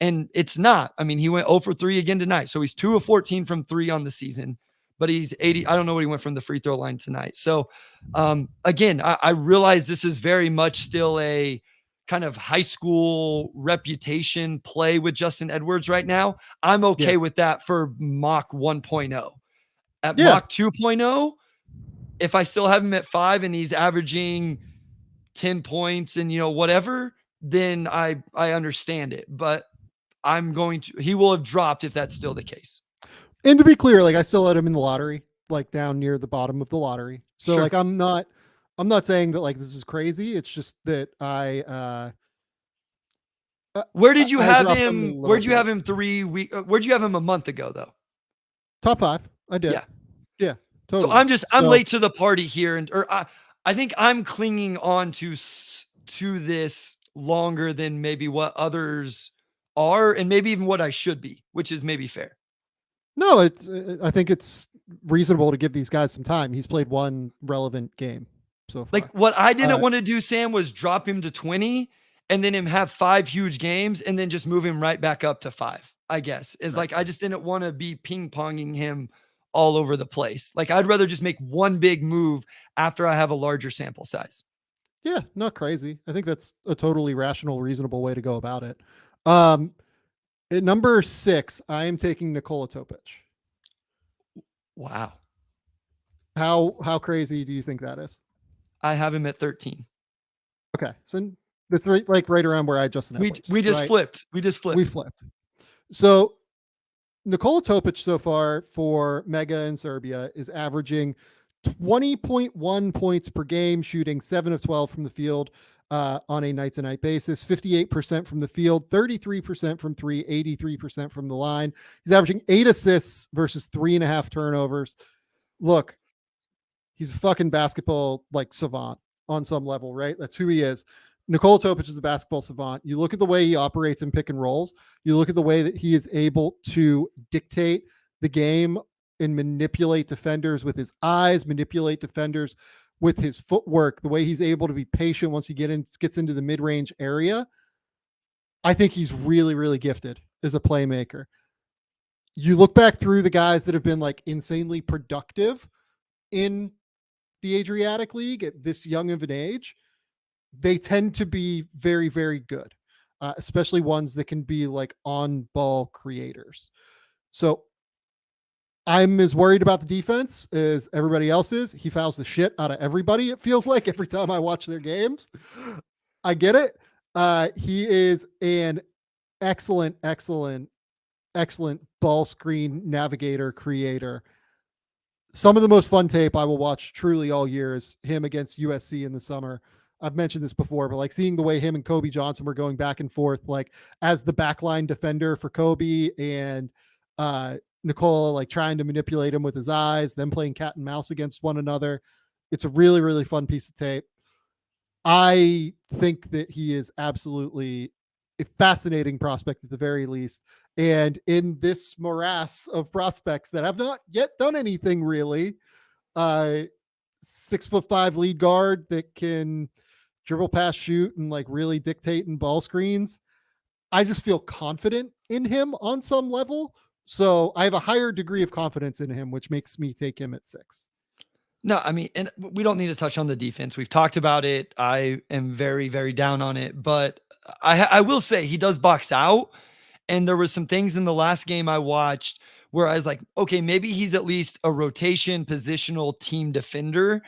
And it's not. I mean, he went 0 for 3 again tonight. So he's 2 of 14 from 3 on the season. But he's 80. I don't know what he went from the free throw line tonight. So again, I realize this is very much still a kind of high school reputation play with Justin Edwards right now. I'm okay with that for mock 1.0. At mock 2.0, if I still have him at 5 and he's averaging 10 points and, whatever, then I understand it. But he will have dropped if that's still the case. And to be clear, like I still had him in the lottery, like down near the bottom of the lottery. So like I'm not saying that like this is crazy. It's just that where did you have him? Where'd you have him 3 weeks? Where'd you have him a month ago though? Top 5. I did. Yeah. Totally. So I'm late to the party here, I think I'm clinging on to this longer than maybe what others are, and maybe even what I should be, which is maybe fair. No, I think it's reasonable to give these guys some time. He's played one relevant game so far. Like what I didn't want to do, Sam, was drop him to 20 and then him have 5 huge games and then just move him right back up to 5, I guess. Is like, I just didn't want to be ping-ponging him all over the place. Like I'd rather just make one big move after I have a larger sample size. Yeah, not crazy. I think that's a totally rational, reasonable way to go about it. At number 6, I am taking Nikola Topic. Wow. How crazy do you think that is? I have him at 13. Okay. So that's right around where I just flipped. We just flipped. We flipped. So Nikola Topic so far for Mega in Serbia is averaging 20.1 points per game, shooting 7 of 12 from the field on a night-to-night basis, 58% from the field, 33% from 3, 83% from the line. He's averaging 8 assists versus 3.5 turnovers. Look, he's a fucking basketball like savant on some level, right? That's who he is. Nikola Topic is a basketball savant. You look at the way he operates in pick and rolls. You look at the way that he is able to dictate the game and manipulate defenders with his eyes, manipulate defenders with his footwork, the way he's able to be patient once he gets into the mid-range area. I think he's really, really gifted as a playmaker. You look back through the guys that have been like insanely productive in the Adriatic League at this young of an age, they tend to be very, very good, especially ones that can be like on-ball creators. So I'm as worried about the defense as everybody else is. He fouls the shit out of everybody, it feels like, every time I watch their games. I get it. He is an excellent ball screen navigator, creator. Some of the most fun tape I will watch truly all year is him against USC in the summer. I've mentioned this before, but like seeing the way him and Kobe Johnson were going back and forth, like as the backline defender for Kobe, and Nikola like trying to manipulate him with his eyes, then playing cat and mouse against one another. It's a really, really fun piece of tape. I think that he is absolutely a fascinating prospect at the very least. And in this morass of prospects that have not yet done anything really, 6'5" lead guard that can dribble, pass, shoot, and like really dictate in ball screens. I just feel confident in him on some level. So I have a higher degree of confidence in him, which makes me take him at 6. No, I mean, and we don't need to touch on the defense. We've talked about it. I am very, very down on it, but I will say he does box out. And there was some things in the last game I watched where I was like, okay, maybe he's at least a rotation positional team defender.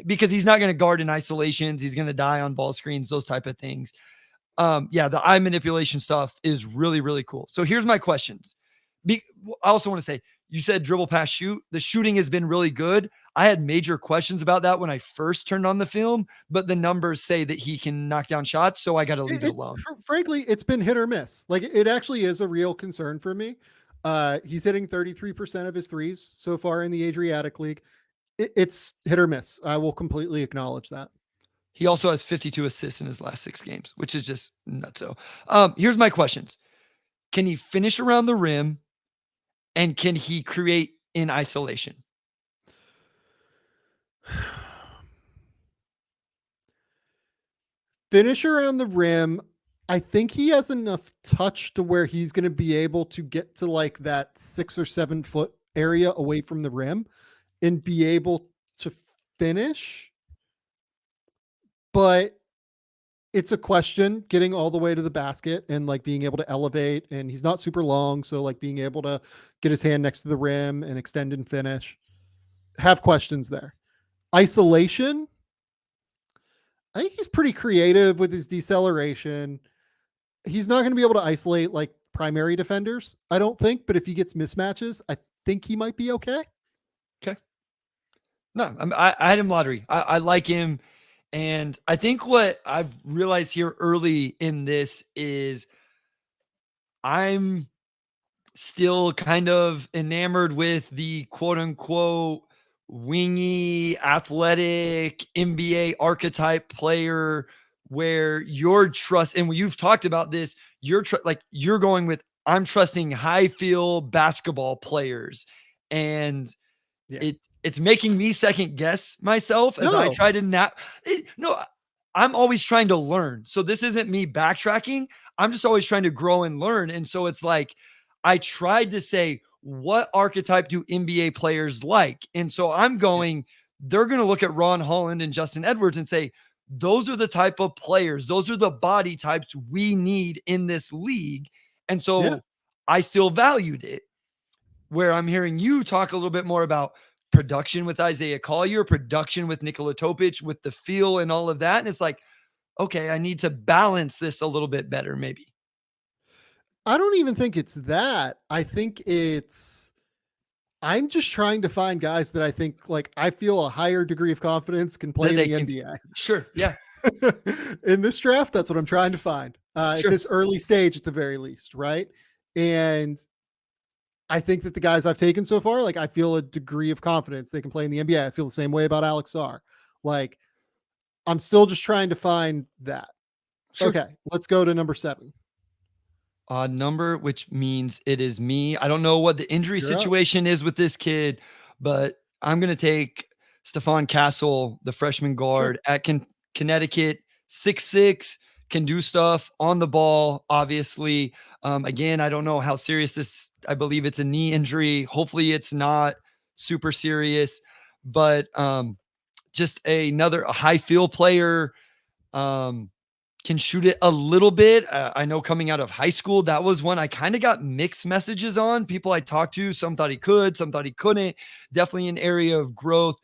because he's not going to guard in isolations. He's going to die on ball screens, those type of things. The eye manipulation stuff is really, really cool. So here's my questions. I also want to say, you said dribble, pass, shoot. The shooting has been really good. I had major questions about that when I first turned on the film, but the numbers say that he can knock down shots, so I got to leave it alone. Frankly, it's been hit or miss. Like, it actually is a real concern for me. He's hitting 33% of his threes so far in the Adriatic League. It's hit or miss. I will completely acknowledge that. He also has 52 assists in his last 6 games, which is just nutso. Here's my questions. Can he finish around the rim? And can he create in isolation? Finish around the rim. I think he has enough touch to where he's going to be able to get to like that 6 or 7 foot area away from the rim and be able to finish. But it's a question getting all the way to the basket and like being able to elevate, and he's not super long. So like being able to get his hand next to the rim and extend and finish, have questions there. Isolation. I think he's pretty creative with his deceleration. He's not going to be able to isolate like primary defenders, I don't think, but if he gets mismatches, I think he might be okay. Okay. No, I had him lottery. I like him. And I think what I've realized here early in this is I'm still kind of enamored with the quote unquote wingy, athletic NBA archetype player where you're and you've talked about this, you're going with, I'm trusting high feel basketball players. And it's making me second guess myself as I try to I'm always trying to learn. So this isn't me backtracking. I'm just always trying to grow and learn. And so it's like, I tried to say, what archetype do NBA players like? And so I'm going, they're going to look at Ron Holland and Justin Edwards and say, those are the type of players. Those are the body types we need in this league. And so I still valued it, where I'm hearing you talk a little bit more about production with Isaiah Collier, production with Nikola Topic, with the feel and all of that. And it's like, okay, I need to balance this a little bit better, maybe. I don't even think it's that. I think I'm just trying to find guys that I think like I feel a higher degree of confidence can play in the NBA. Sure. Yeah. In this draft, that's what I'm trying to find at this early stage at the very least. Right. And I think that the guys I've taken so far, like I feel a degree of confidence they can play in the NBA. I feel the same way about Alex Sarr. Like I'm still just trying to find that. Sure. Okay, let's go to number 7. Odd number, which means it is me. I don't know what the injury situation is with this kid, but I'm going to take Stephon Castle, the freshman guard at Connecticut, 6'6", can do stuff on the ball, obviously. Again, I don't know how serious this, I believe it's a knee injury. Hopefully it's not super serious, but just a high field player, can shoot it a little bit. I know coming out of high school, that was one I kind of got mixed messages on. People I talked to, some thought he could, some thought he couldn't. Definitely an area of growth.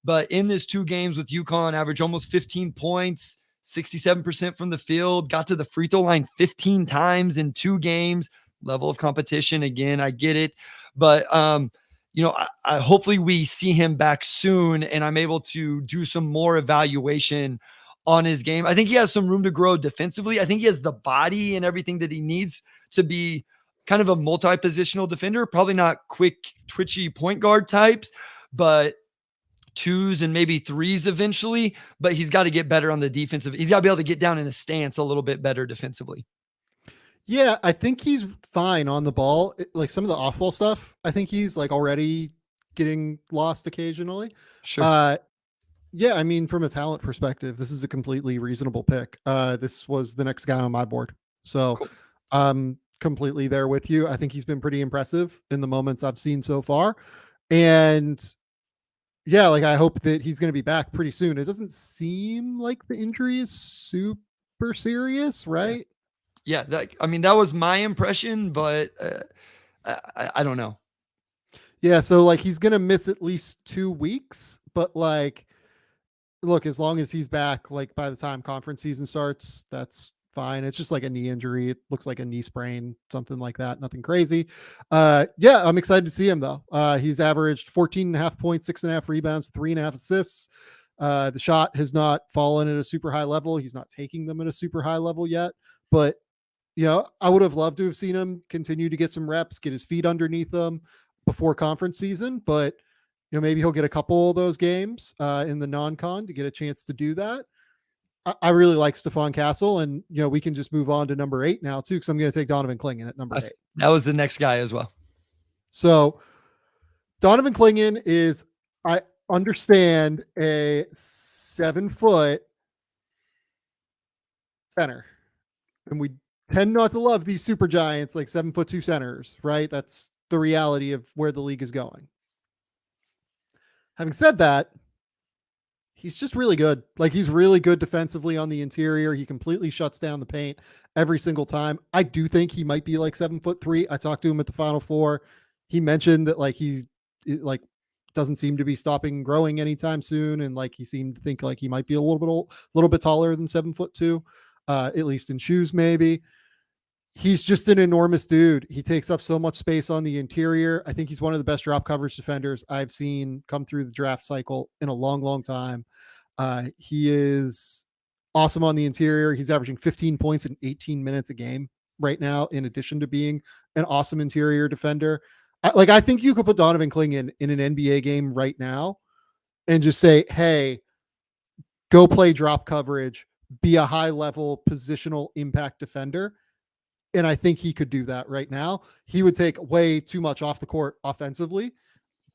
But in this 2 games with UConn, averaged almost 15 points, 67% from the field, got to the free throw line 15 times in 2 games. Level of competition, again, I get it. But, I hopefully we see him back soon and I'm able to do some more evaluation on his game. I think he has some room to grow defensively. I think he has the body and everything that he needs to be kind of a multi-positional defender, probably not quick, twitchy point guard types, but 2s and maybe 3s eventually, but he's got to get better on the defensive. He's got to be able to get down in a stance a little bit better defensively. Yeah, I think he's fine on the ball. Like some of the off-ball stuff, I think he's like already getting lost occasionally. Sure. Yeah, I mean, from a talent perspective, this is a completely reasonable pick. This was the next guy on my board. So cool. I'm completely there with you. I think he's been pretty impressive in the moments I've seen so far. And yeah, like I hope that he's going to be back pretty soon. It doesn't seem like the injury is super serious, right? Yeah, that was my impression, but I don't know. Yeah, so like he's going to miss at least 2 weeks, but like look, as long as he's back, like by the time conference season starts, that's fine. It's just like a knee injury. It looks like a knee sprain, something like that. Nothing crazy. Yeah, I'm excited to see him though. He's averaged 14.5 points, 6.5 rebounds, 3.5 assists. The shot has not fallen at a super high level. He's not taking them at a super high level yet, but I would have loved to have seen him continue to get some reps, get his feet underneath him before conference season, but maybe he'll get a couple of those games in the non-con to get a chance to do that. I really like Stephon Castle, and we can just move on to number 8 now too, because I'm going to take Donovan Clingan at number 8. That was the next guy as well. So Donovan Clingan is, I understand, a 7-foot center, and we tend not to love these super giants like 7'2" centers, right? That's the reality of where the league is going. Having said that, he's just really good. Like, he's really good defensively on the interior. He completely shuts down the paint every single time. I do think he might be like 7'3". I talked to him at the Final Four. He mentioned that he doesn't seem to be stopping growing anytime soon, and he seemed to think he might be a little bit taller than 7'2", at least in shoes maybe. He's just an enormous dude. He takes up so much space on the interior. I think he's one of the best drop coverage defenders I've seen come through the draft cycle in a long, long time. He is awesome on the interior. He's averaging 15 points in 18 minutes a game right now, in addition to being an awesome interior defender. I think you could put Donovan Clingan in an NBA game right now and just say, hey, go play drop coverage, be a high level positional impact defender. And I think he could do that right now. He would take way too much off the court offensively.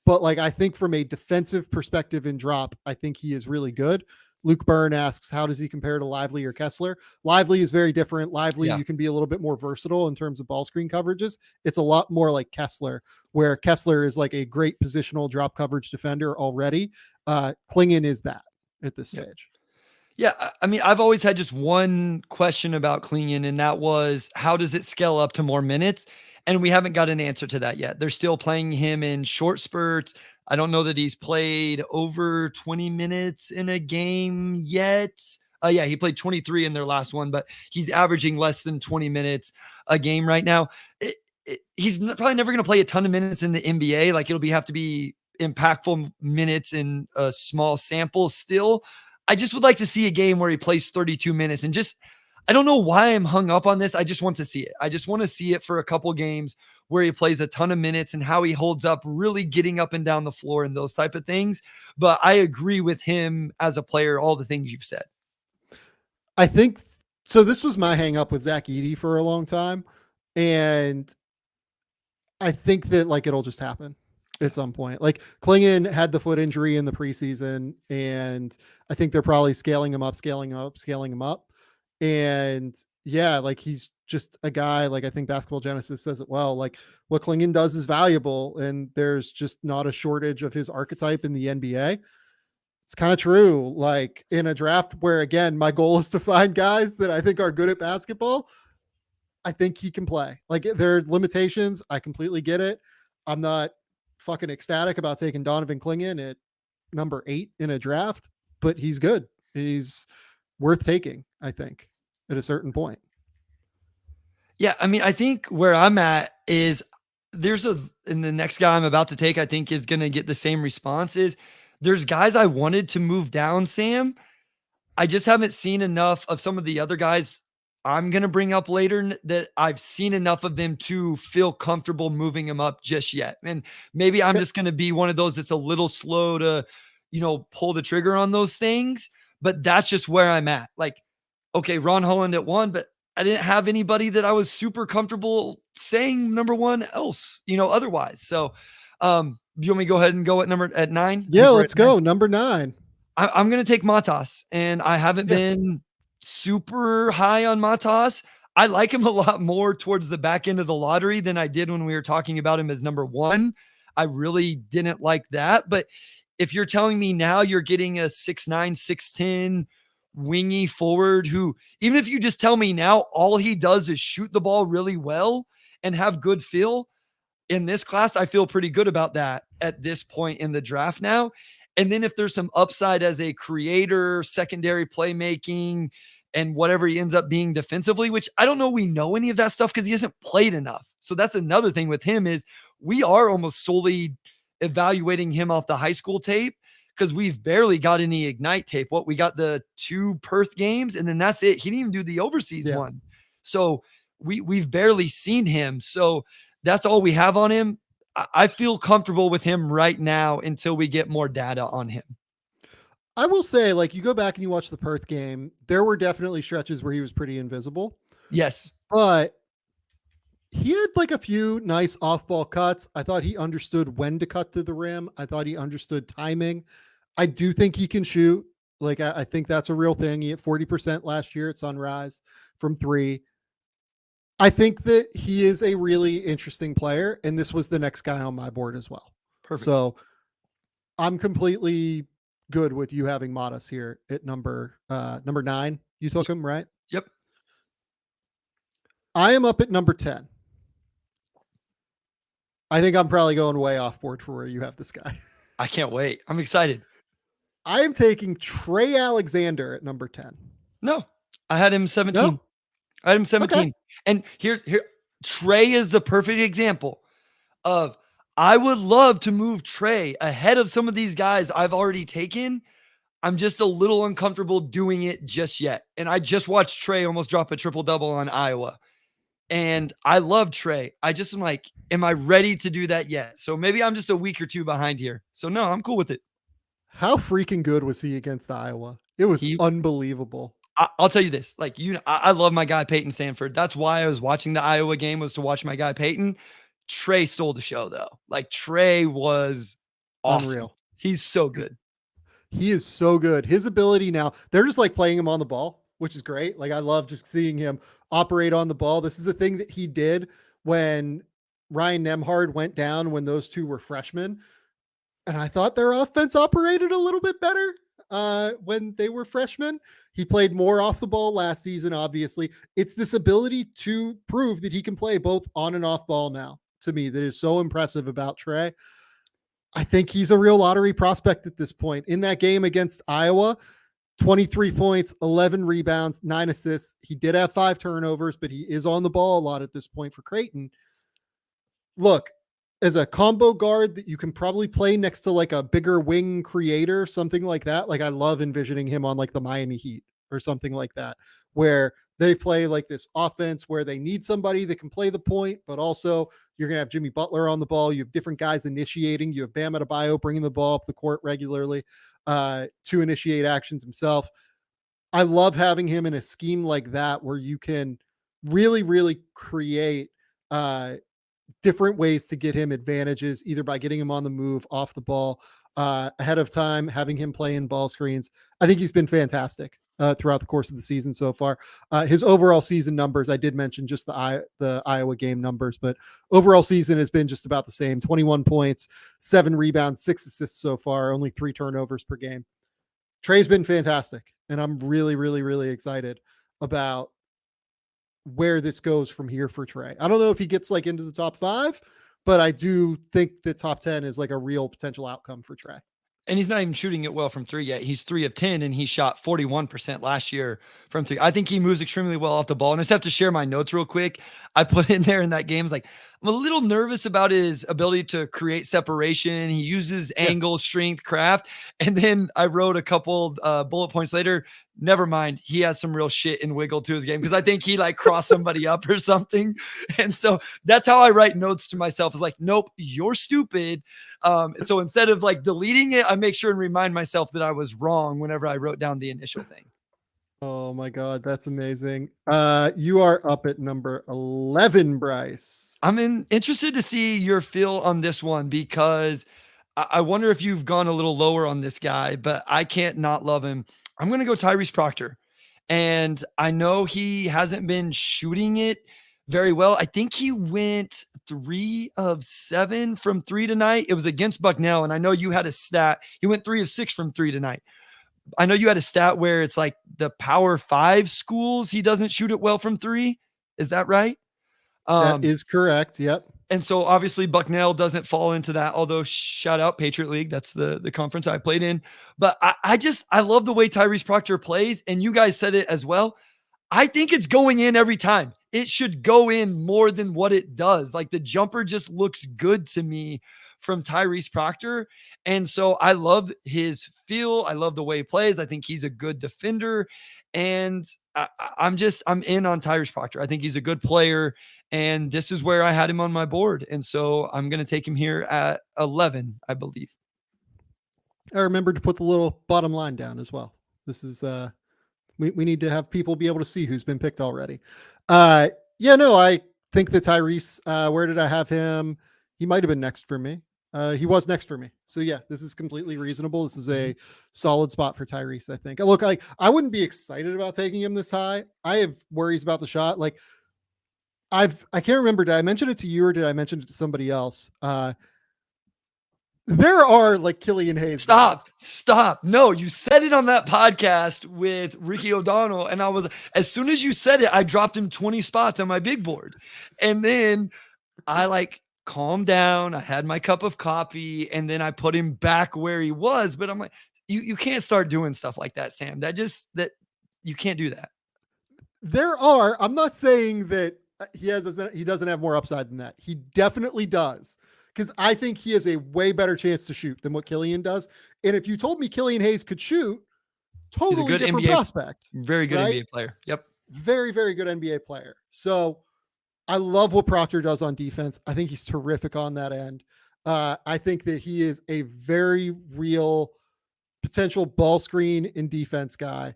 But I think from a defensive perspective in drop, I think he is really good. Luke Byrne asks, how does he compare to Lively or Kessler? Lively is very different. Lively, you can be a little bit more versatile in terms of ball screen coverages. It's a lot more like Kessler, where Kessler is a great positional drop coverage defender already. Clingan is that at this stage. Yeah, I mean, I've always had just one question about Clingan, and that was, how does it scale up to more minutes? And we haven't got an answer to that yet. They're still playing him in short spurts. I don't know that he's played over 20 minutes in a game yet. Yeah, he played 23 in their last one, but he's averaging less than 20 minutes a game right now. He's probably never going to play a ton of minutes in the NBA. It'll have to be impactful minutes in a small sample still. I just would like to see a game where he plays 32 minutes and I don't know why I'm hung up on this. I just want to see it. I just want to see it for a couple games where he plays a ton of minutes and how he holds up, really getting up and down the floor and those type of things. But I agree with him as a player, all the things you've said. I think so. This was my hang up with Zach Edey for a long time. And I think that it'll just happen at some point. Clingan had the foot injury in the preseason, and I think they're probably scaling him up. And yeah, he's just a guy, I think Basketball Genesis says it well, what Clingan does is valuable, and there's just not a shortage of his archetype in the NBA. It's kind of true. In a draft where, again, my goal is to find guys that I think are good at basketball, I think he can play. There are limitations. I completely get it. I'm not fucking ecstatic about taking Donovan Clingan at number 8 in a draft, but he's good. He's worth taking, I think, at a certain point. Yeah, I mean, I think where I'm at is and the next guy I'm about to take, I think is going to get the same responses. There's guys I wanted to move down, Sam. I just haven't seen enough of some of the other guys I'm going to bring up later that I've seen enough of them to feel comfortable moving them up just yet. And maybe I'm just going to be one of those that's a little slow to, pull the trigger on those things, but that's just where I'm at. Okay, Ron Holland at 1, but I didn't have anybody that I was super comfortable saying number 1 else, otherwise. So, you want me to go ahead and go at 9? Yeah, let's go. Number 9. I'm going to take Matas, and I haven't been super high on Matas. I like him a lot more towards the back end of the lottery than I did when we were talking about him as number 1. I really didn't like that. But if you're telling me now you're getting a 6'9", 6'10", wingy forward who, even if you just tell me now all he does is shoot the ball really well and have good feel in this class, I feel pretty good about that at this point in the draft now. And then if there's some upside as a creator, secondary playmaking, and whatever he ends up being defensively, which I don't know we know any of that stuff because he hasn't played enough. So that's another thing with him is we are almost solely evaluating him off the high school tape because we've barely got any Ignite tape. What we got the 2 Perth games, and then that's it. He didn't even do the overseas one. So we've barely seen him. So that's all we have on him. I feel comfortable with him right now until we get more data on him. I will say, like, you go back and you watch the Perth game, there were definitely stretches where he was pretty invisible. Yes. But he had like a few nice off-ball cuts. I thought he understood when to cut to the rim. I thought he understood timing. I do think he can shoot. Like, I think that's a real thing. He hit 40% last year at Sunrise from 3. I think that he is a really interesting player, and this was the next guy on my board as well. Perfect. So I'm completely good with you having Modest here at number 9. You took him, right? Yep. I am up at number 10. I think I'm probably going way off board for where you have this guy. I can't wait. I'm excited. I am taking Trey Alexander at number 10. No, I had him 17. No? I had him 17. Okay. And here, Trey is the perfect example of I would love to move Trey ahead of some of these guys I've already taken. I'm just a little uncomfortable doing it just yet. And I just watched Trey almost drop a triple-double on Iowa. And I love Trey. I just am like, am I ready to do that yet? So maybe I'm just a week or 2 behind here. So no, I'm cool with it. How freaking good was he against Iowa? It was unbelievable. I'll tell you this, like, I love my guy, Peyton Sandford. That's why I was watching the Iowa game, was to watch my guy, Peyton. Trey stole the show though. Like, Trey was awesome. Unreal. He's so good. He is so good. His ability now, they're just like playing him on the ball, which is great. Like, I love just seeing him operate on the ball. This is a thing that he did when Ryan Nembhard went down when those two were freshmen. And I thought their offense operated a little bit better when they were freshmen. He played more off the ball last season, obviously. It's this ability to prove that he can play both on and off ball now, to me, that is so impressive about Trey. I think he's a real lottery prospect at this point. In that game against Iowa, 23 points, 11 rebounds, 9 assists. He did have 5 turnovers, but he is on the ball a lot at this point for Creighton. Look, as a combo guard that you can probably play next to like a bigger wing creator, something like that. Like, I love envisioning him on like the Miami Heat or something like that, where they play like this offense where they need somebody that can play the point, but also you're going to have Jimmy Butler on the ball. You have different guys initiating. You have Bam Adebayo bringing the ball up the court regularly to initiate actions himself. I love having him in a scheme like that where you can really, really create different ways to get him advantages, either by getting him on the move, off the ball, ahead of time, having him play in ball screens. I think he's been fantastic throughout the course of the season so far. His overall season numbers, I did mention just the Iowa game numbers, but overall season has been just about the same. 21 points, 7 rebounds, 6 assists so far, only 3 turnovers per game. Trey's been fantastic, and I'm really, really, really excited about where this goes from here for Trey. I don't know if he gets like into the top 5, but I do think the top 10 is like a real potential outcome for Trey. And he's not even shooting it well from 3 yet. He's 3 of 10, and he shot 41% last year from 3. I think he moves extremely well off the ball. And I just have to share my notes real quick. I put in there in that game, like, I'm a little nervous about his ability to create separation. He uses angle, strength, craft. And then I wrote a couple bullet points later. Never mind. He has some real shit and wiggle to his game because I think he like crossed somebody up or something. And so that's how I write notes to myself. Is like, nope, you're stupid. So instead of like deleting it, I make sure and remind myself that I was wrong whenever I wrote down the initial thing. Oh my God, that's amazing. You are up at number 11, Bryce. I'm interested to see your feel on this one because I wonder if you've gone a little lower on this guy, but I can't not love him. I'm going to go Tyrese Proctor. And I know he hasn't been shooting it very well. I think he went 3 of 7 from 3 tonight. It was against Bucknell. And I know you had a stat. He went 3 of 6 from 3 tonight. I know you had a stat where it's like the Power 5 schools, he doesn't shoot it well from 3. Is that right? That is correct. Yep. And so obviously Bucknell doesn't fall into that, although shout out Patriot League. That's the conference I played in. But I love the way Tyrese Proctor plays. And you guys said it as well. I think it's going in every time. It should go in more than what it does. Like the jumper just looks good to me from Tyrese Proctor. And so I love his feel. I love the way he plays. I think he's a good defender. And I'm in on Tyrese Proctor. I think he's a good player. And this is where I had him on my board. And so I'm going to take him here at 11, I believe. I remembered to put the little bottom line down as well. This is, we need to have people be able to see who's been picked already. I think that Tyrese, where did I have him? He might've been next for me. He was next for me. So yeah, this is completely reasonable. This is a solid spot for Tyrese, I think. Look, I wouldn't be excited about taking him this high. I have worries about the shot. Like I can't remember. Did I mention it to you or did I mention it to somebody else? There are like Killian Hayes. Stop. No, you said it on that podcast with Ricky O'Donnell. And as soon as you said it, I dropped him 20 spots on my big board. And then I calmed down. I had my cup of coffee and then I put him back where he was. But I'm like, you can't start doing stuff like that, Sam. That you can't do that. I'm not saying that he doesn't have more upside than that. He definitely does. Because I think he has a way better chance to shoot than what Killian does. And if you told me Killian Hayes could shoot, totally good different NBA, prospect. Very good NBA player. Yep. Very, very good NBA player. So I love what Proctor does on defense. I think he's terrific on that end. I think that he is a very real potential ball screen in defense guy.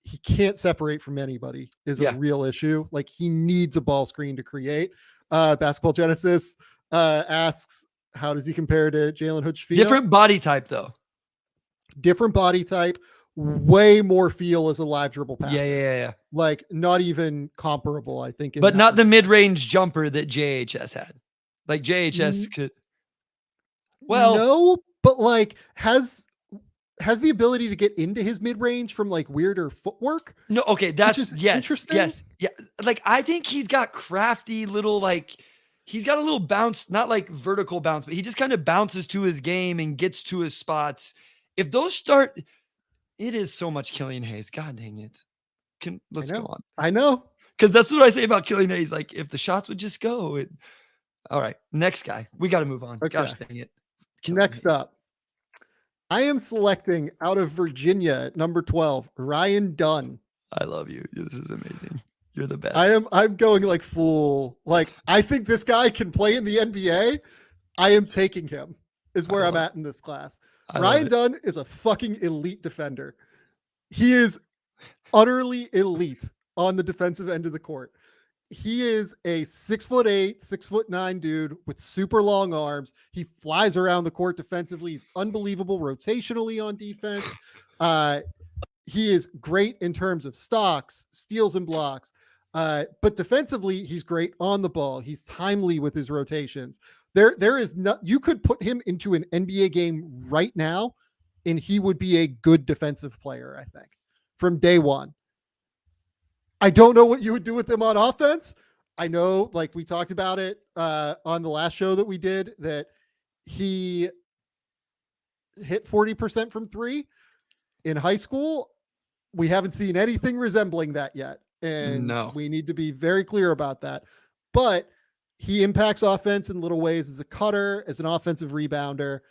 He can't separate from anybody is a real issue. Like he needs a ball screen to create. Basketball Genesis asks, how does he compare to Jalen Hood-Schifino? Different body type, though. Different body type, way more feel as a live dribble passer. Yeah. Like not even comparable, I think. But not the mid-range jumper that JHS had. Like JHS could. Well, no, but like has the ability to get into his mid-range from like weirder footwork. No, okay, that's interesting. Yes. Yeah. Like I think he's got crafty little he's got a little bounce, not like vertical bounce, but he just kind of bounces to his game and gets to his spots. If those start, it is so much Killian Hayes. God dang it. Let's go on. I know. Because that's what I say about Killian Hayes. Like if the shots would just go. All right. Next guy. We got to move on. Okay. Gosh dang it. Next up, I am selecting out of Virginia at number 12, Ryan Dunn. I love you. This is amazing. You're the best. I'm going like full. Like I think this guy can play in the NBA. I am taking him is where I'm at in this class. Ryan Dunn is a fucking elite defender. He is utterly elite on the defensive end of the court. He is a 6'8", 6'9" dude with super long arms. He flies around the court defensively. He's unbelievable rotationally on defense. He is great in terms of stocks, steals and blocks. But defensively, he's great on the ball. He's timely with his rotations. There is no, you could put him into an NBA game right now and he would be a good defensive player, I think, from day one. I don't know what you would do with him on offense. I know, like we talked about it on the last show that we did, that he hit 40% from three in high school. We haven't seen anything resembling that yet. And we need to be very clear about that. But he impacts offense in little ways as a cutter, as an offensive rebounder.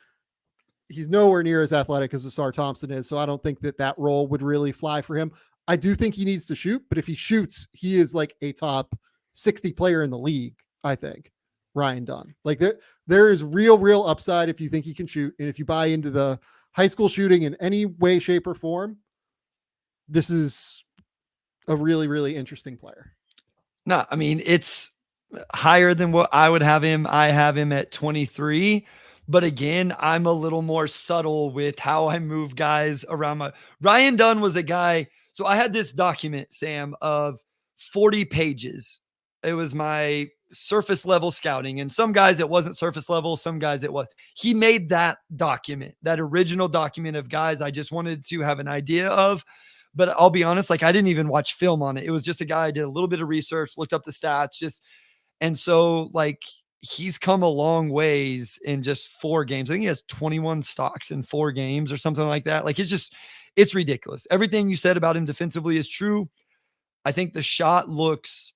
He's nowhere near as athletic as Ausar Thompson is. So I don't think that role would really fly for him. I do think he needs to shoot, but if he shoots, he is like a top 60 player in the league, I think. Ryan Dunn. Like there is real upside if you think he can shoot. And if you buy into the high school shooting in any way, shape, or form, this is a really interesting player. No, I mean, it's higher than what I would have him. I have him at 23. But again, I'm a little more subtle with how I move guys around. Ryan Dunn was a guy. So I had this document, Sam, of 40 pages. It was my surface level scouting. And some guys, it wasn't surface level. Some guys it was. He made that document, that original document of guys I just wanted to have an idea of. But I'll be honest, like I didn't even watch film on it. It was just a guy, I did a little bit of research, looked up the stats, and so like he's come a long ways in just 4 games. I think he has 21 stocks in 4 games or something like that. Like it's ridiculous. Everything you said about him defensively is true. I think the shot looks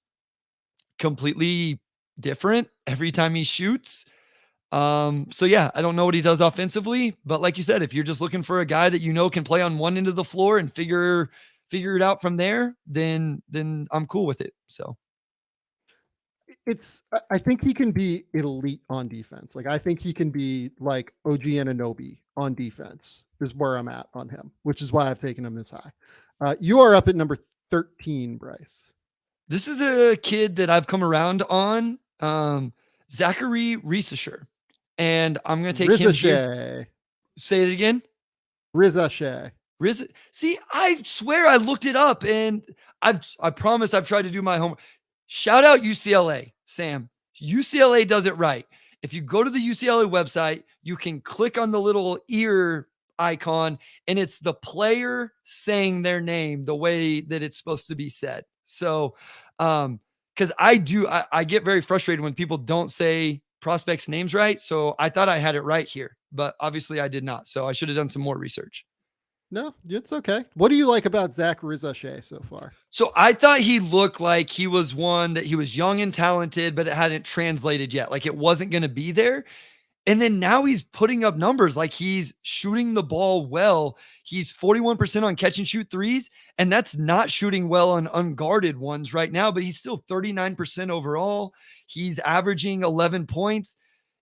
completely different every time he shoots. So yeah, I don't know what he does offensively, but like you said, if you're just looking for a guy that can play on one end of the floor and figure it out from there, then I'm cool with it. So I think he can be elite on defense. Like I think he can be like OG Anunoby on defense is where I'm at on him, which is why I've taken him this high. You are up at number 13, Bryce. This is a kid that I've come around on, Zaccharie Risacher, and I'm going to take him here. Say it again. Risacher. See, I swear I looked it up, and I promise I've tried to do my homework. Shout out UCLA, Sam. UCLA does it right. If you go to the UCLA website, you can click on the little ear icon, and it's the player saying their name the way that it's supposed to be said. So, because I get very frustrated when people don't say prospects' names right. So I thought I had it right here, but obviously I did not. So I should have done some more research. No, it's okay. What do you like about Zach Risacher so far? So I thought he looked like he was one that he was young and talented, but it hadn't translated yet. Like it wasn't going to be there. And then now he's putting up numbers like he's shooting the ball well. He's 41% on catch and shoot threes, and that's not shooting well on unguarded ones right now, but he's still 39% overall. He's averaging 11 points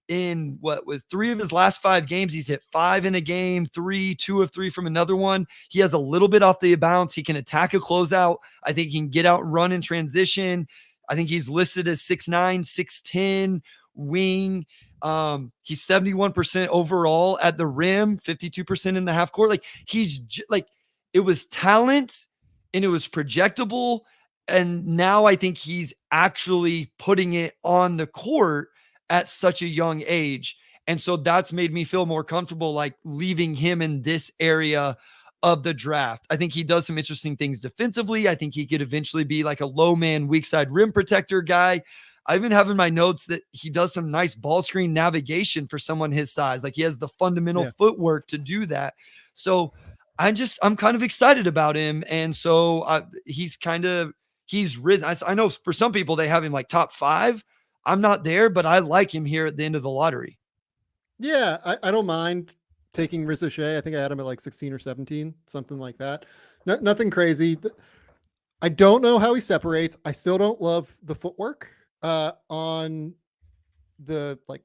in what was 3 of his last 5 games. He's hit 5 in a game, 2 of 3 from another one. He has a little bit off the bounce. He can attack a closeout. I think he can get out, run in transition. I think he's listed as 6'9", 6'10", wing. He's 71% overall at the rim, 52% in the half court. Like it was talent and it was projectable. And now I think he's actually putting it on the court at such a young age. And so that's made me feel more comfortable, like leaving him in this area of the draft. I think he does some interesting things defensively. I think he could eventually be like a low man, weak side rim protector guy. I even have in my notes that he does some nice ball screen navigation for someone his size. Like he has the fundamental footwork to do that. So I'm kind of excited about him. And so he's risen. I know for some people they have him like top 5. I'm not there, but I like him here at the end of the lottery. Yeah, I don't mind taking Risacher. I think I had him at like 16 or 17, something like that. Nothing crazy. I don't know how he separates. I still don't love the footwork on the like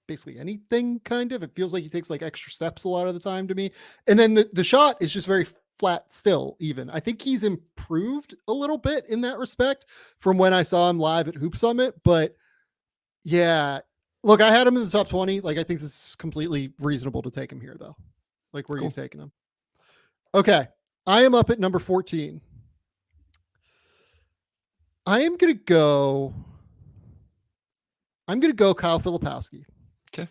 basically anything kind of. It feels like he takes like extra steps a lot of the time to me. And then the shot is just very flat still even. I think he's improved a little bit in that respect from when I saw him live at Hoop Summit, but yeah, look, I had him in the top 20. Like, I think this is completely reasonable to take him here, though. Like, where you've taken him. Okay. I am up at number 14. I'm going to go Kyle Filipowski. Okay.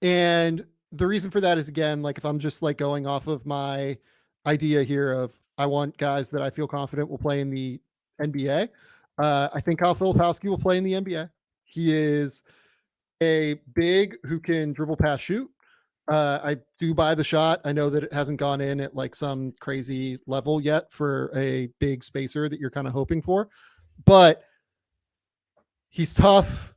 And the reason for that is, again, like, if I'm just like going off of my idea here of I want guys that I feel confident will play in the NBA, I think Kyle Filipowski will play in the NBA. He is a big who can dribble, pass, shoot. I do buy the shot. I know that it hasn't gone in at like some crazy level yet for a big spacer that you're kind of hoping for, but he's tough.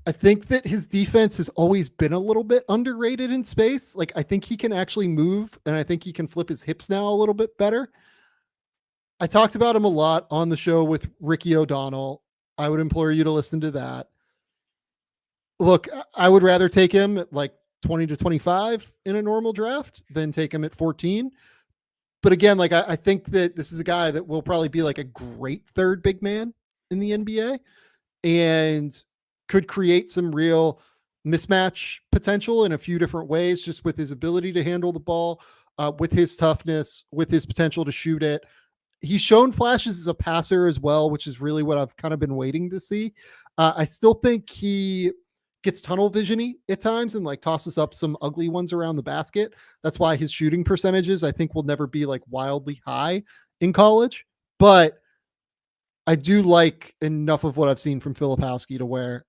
I think that his defense has always been a little bit underrated in space. Like I think he can actually move, and I think he can flip his hips now a little bit better. I talked about him a lot on the show with Ricky O'Donnell. I would implore you to listen to that. Look, I would rather take him at like 20 to 25 in a normal draft than take him at 14. But again, like I think that this is a guy that will probably be like a great third big man in the NBA and could create some real mismatch potential in a few different ways, just with his ability to handle the ball, with his toughness, with his potential to shoot it. He's shown flashes as a passer as well, which is really what I've kind of been waiting to see. I still think he gets tunnel vision-y at times and like tosses up some ugly ones around the basket. That's why his shooting percentages, I think, will never be like wildly high in college. But I do like enough of what I've seen from Filipowski to where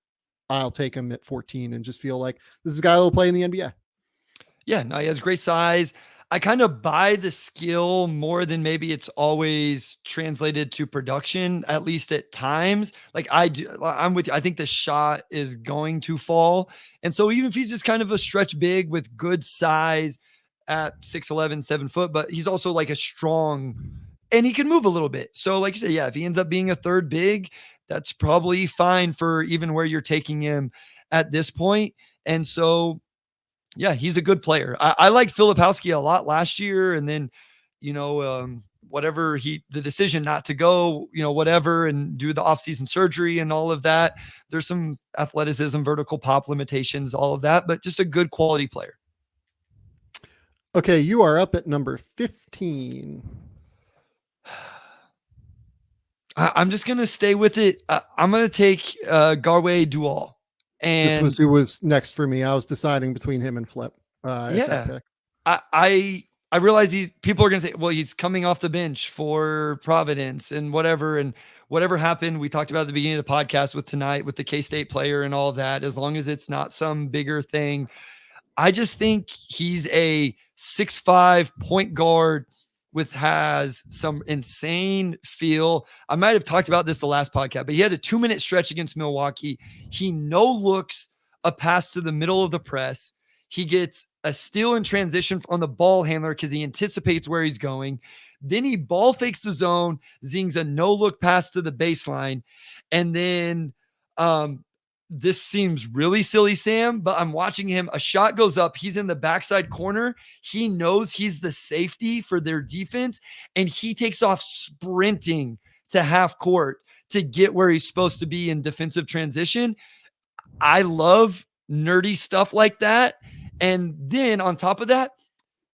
I'll take him at 14 and just feel like this is a guy who will play in the NBA. Yeah, no, he has great size. I kind of buy the skill more than maybe it's always translated to production, at least at times. Like I do, I'm with you. I think the shot is going to fall. And so even if he's just kind of a stretch big with good size at 6'11", 7 foot, but he's also like a strong and he can move a little bit. So like you said, yeah, if he ends up being a third big, that's probably fine for even where you're taking him at this point. And so yeah, he's a good player. I liked Filipowski a lot last year. And then, whatever the decision not to go, whatever, and do the offseason surgery and all of that. There's some athleticism, vertical pop limitations, all of that, but just a good quality player. Okay, you are up at number 15. I'm just going to stay with it. I'm going to take Garwey Dual. And this was who was next for me. I was deciding between him and Flip. Yeah, I realize people are going to say, well, he's coming off the bench for Providence and whatever happened. We talked about at the beginning of the podcast with tonight with the K-State player and all of that, as long as it's not some bigger thing. I just think he's a 6'5" point guard has some insane feel. I might have talked about this the last podcast, but he had a 2-minute stretch against Milwaukee. He looks a pass to the middle of the press. He gets a steal in transition on the ball handler because he anticipates where he's going. Then he ball fakes the zone, zings a no-look pass to the baseline. And then this seems really silly, Sam, but I'm watching him. A shot goes up. He's in the backside corner. He knows he's the safety for their defense, and he takes off sprinting to half court to get where he's supposed to be in defensive transition. I love nerdy stuff like that. And then on top of that,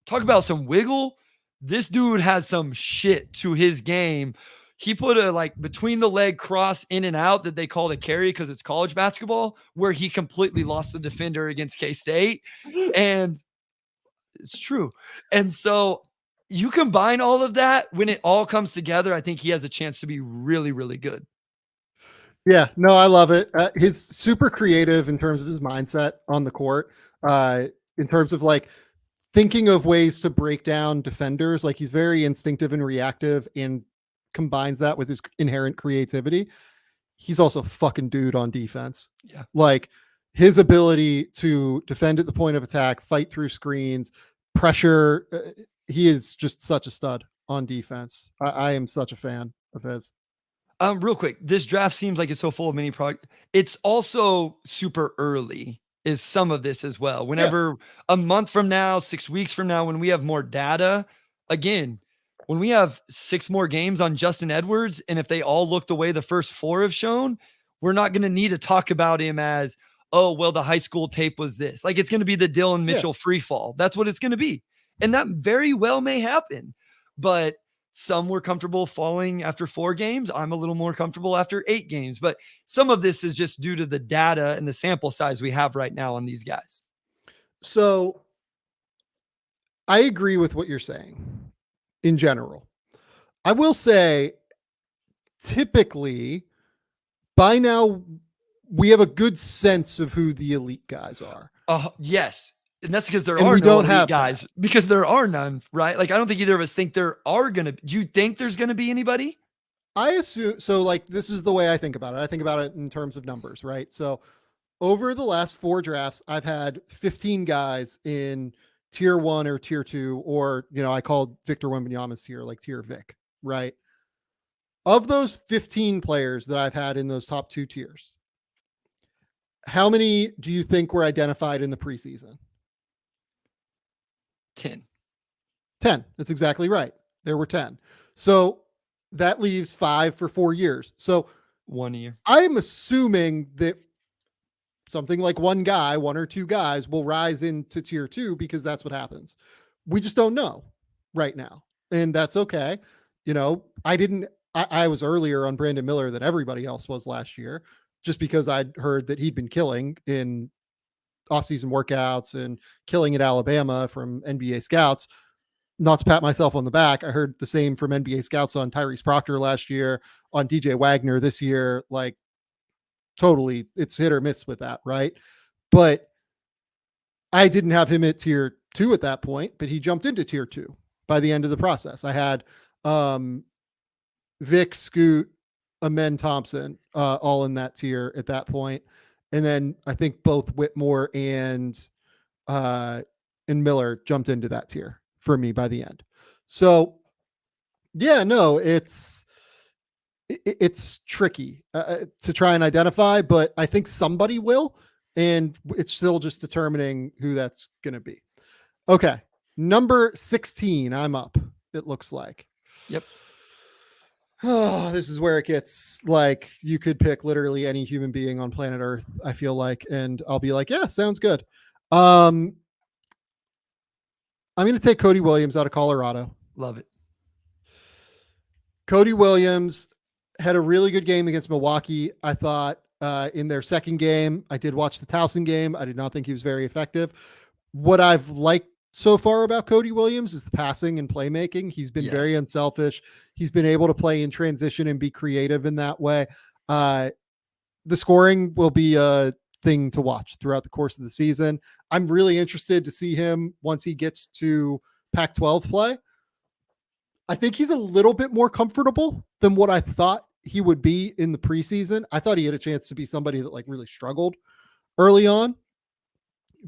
talk about some wiggle. This dude has some shit to his game. He put a between the leg cross in and out that they called a carry because it's college basketball, where he completely lost the defender against K-State. And it's true. And so you combine all of that, when it all comes together, I think he has a chance to be really, really good. Yeah, no, I love it. He's super creative in terms of his mindset on the court, in terms of thinking of ways to break down defenders. Like he's very instinctive and reactive and combines that with his inherent creativity. He's also fucking dude on defense. Yeah. Like his ability to defend at the point of attack, fight through screens, pressure. He is just such a stud on defense. I am such a fan of his. Real quick, this draft seems like it's so full of mini product. It's also super early is some of this as well. Whenever a month from now, 6 weeks from now, when we have more data, again, when we have 6 more games on Justin Edwards, and if they all look the way the first 4 have shown, we're not going to need to talk about him as, oh, well, the high school tape was this. Like it's going to be the Dylan Mitchell free fall. That's what it's going to be. And that very well may happen. But some were comfortable falling after 4 games. I'm a little more comfortable after 8 games. But some of this is just due to the data and the sample size we have right now on these guys. So I agree with what you're saying. In general, I will say typically by now we have a good sense of who the elite guys are. Yes. And that's because there are no elite guys because there are none, right? Like, I don't think either of us think there are going to, do you think there's going to be anybody? I assume so. This is the way I think about it. I think about it in terms of numbers, right? So over the last 4 drafts, I've had 15 guys in tier 1 or tier 2, or, I called Victor Wembanyama's tier, like tier Vic, right? Of those 15 players that I've had in those top 2 tiers, how many do you think were identified in the preseason? 10. 10. That's exactly right. There were 10. So that leaves 5 for 4 years. So 1 year. I'm assuming that something like 1 or 2 guys will rise into tier 2 because that's what happens. We just don't know right now. And that's okay. I was earlier on Brandon Miller than everybody else was last year, just because I'd heard that he'd been killing in offseason workouts and killing at Alabama from NBA scouts. Not to pat myself on the back. I heard the same from NBA scouts on Tyrese Proctor last year, on DJ Wagner this year. totally, it's hit or miss with that, right? But I didn't have him at tier 2 at that point, but he jumped into tier 2 by the end of the process. I had Vic, Scoot, Amen Thompson, all in that tier at that point. And then I think both Whitmore and Miller jumped into that tier for me by the end. So yeah, no, it's tricky to try and identify, but I think somebody will, and it's still just determining who that's going to be. Okay. Number 16, I'm up. It looks like. Yep. Oh, this is where it gets like you could pick literally any human being on planet Earth, I feel like, and I'll be like, yeah, sounds good. I'm going to take Cody Williams out of Colorado. Love it. Cody Williams had a really good game against Milwaukee. I thought in their second game, I did watch the Towson game. I did not think he was very effective. What I've liked so far about Cody Williams is the passing and playmaking. He's been very unselfish. He's been able to play in transition and be creative in that way. The scoring will be a thing to watch throughout the course of the season. I'm really interested to see him once he gets to Pac-12 play. I think he's a little bit more comfortable than what I thought he would be in the preseason. I thought he had a chance to be somebody that like really struggled early on,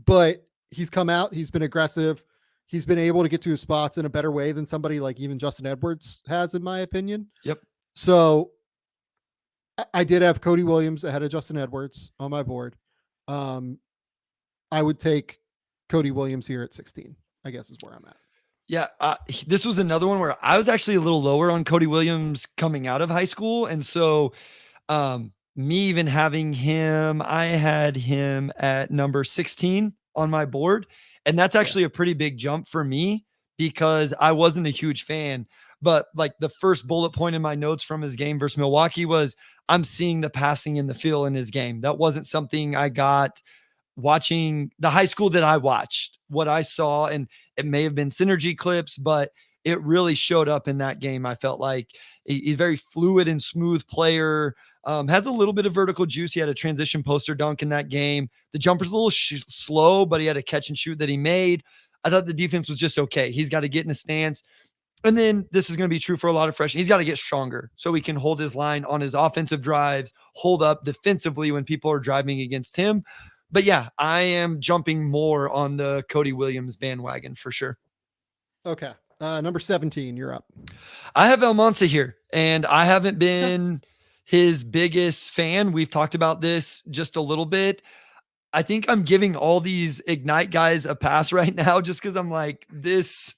but he's come out, he's been aggressive. He's been able to get to his spots in a better way than somebody like even Justin Edwards has, in my opinion. Yep. So I did have Cody Williams ahead of Justin Edwards on my board. I would take Cody Williams here at 16, I guess is where I'm at. Yeah, this was another one where I was actually a little lower on Cody Williams coming out of high school. And so me even having him, I had him at number 16 on my board. And that's actually a pretty big jump for me because I wasn't a huge fan. But like the first bullet point in my notes from his game versus Milwaukee was I'm seeing the passing and the feel in his game. That wasn't something I got watching the high school that I watched. What I saw, and it may have been synergy clips, but it really showed up in that game. I felt like he's a very fluid and smooth player. Has a little bit of vertical juice. He had a transition poster dunk in that game. The jumper's a little slow, but he had a catch and shoot that he made. I thought the defense was just okay. He's got to get in a stance. And then this is going to be true for a lot of freshmen. He's got to get stronger so he can hold his line on his offensive drives, hold up defensively when people are driving against him. But yeah, I am jumping more on the Cody Williams bandwagon for sure. Okay. Number 17, you're up. I have Almansa here, and I haven't been his biggest fan. We've talked about this just a little bit. I think I'm giving all these Ignite guys a pass right now just because I'm like, this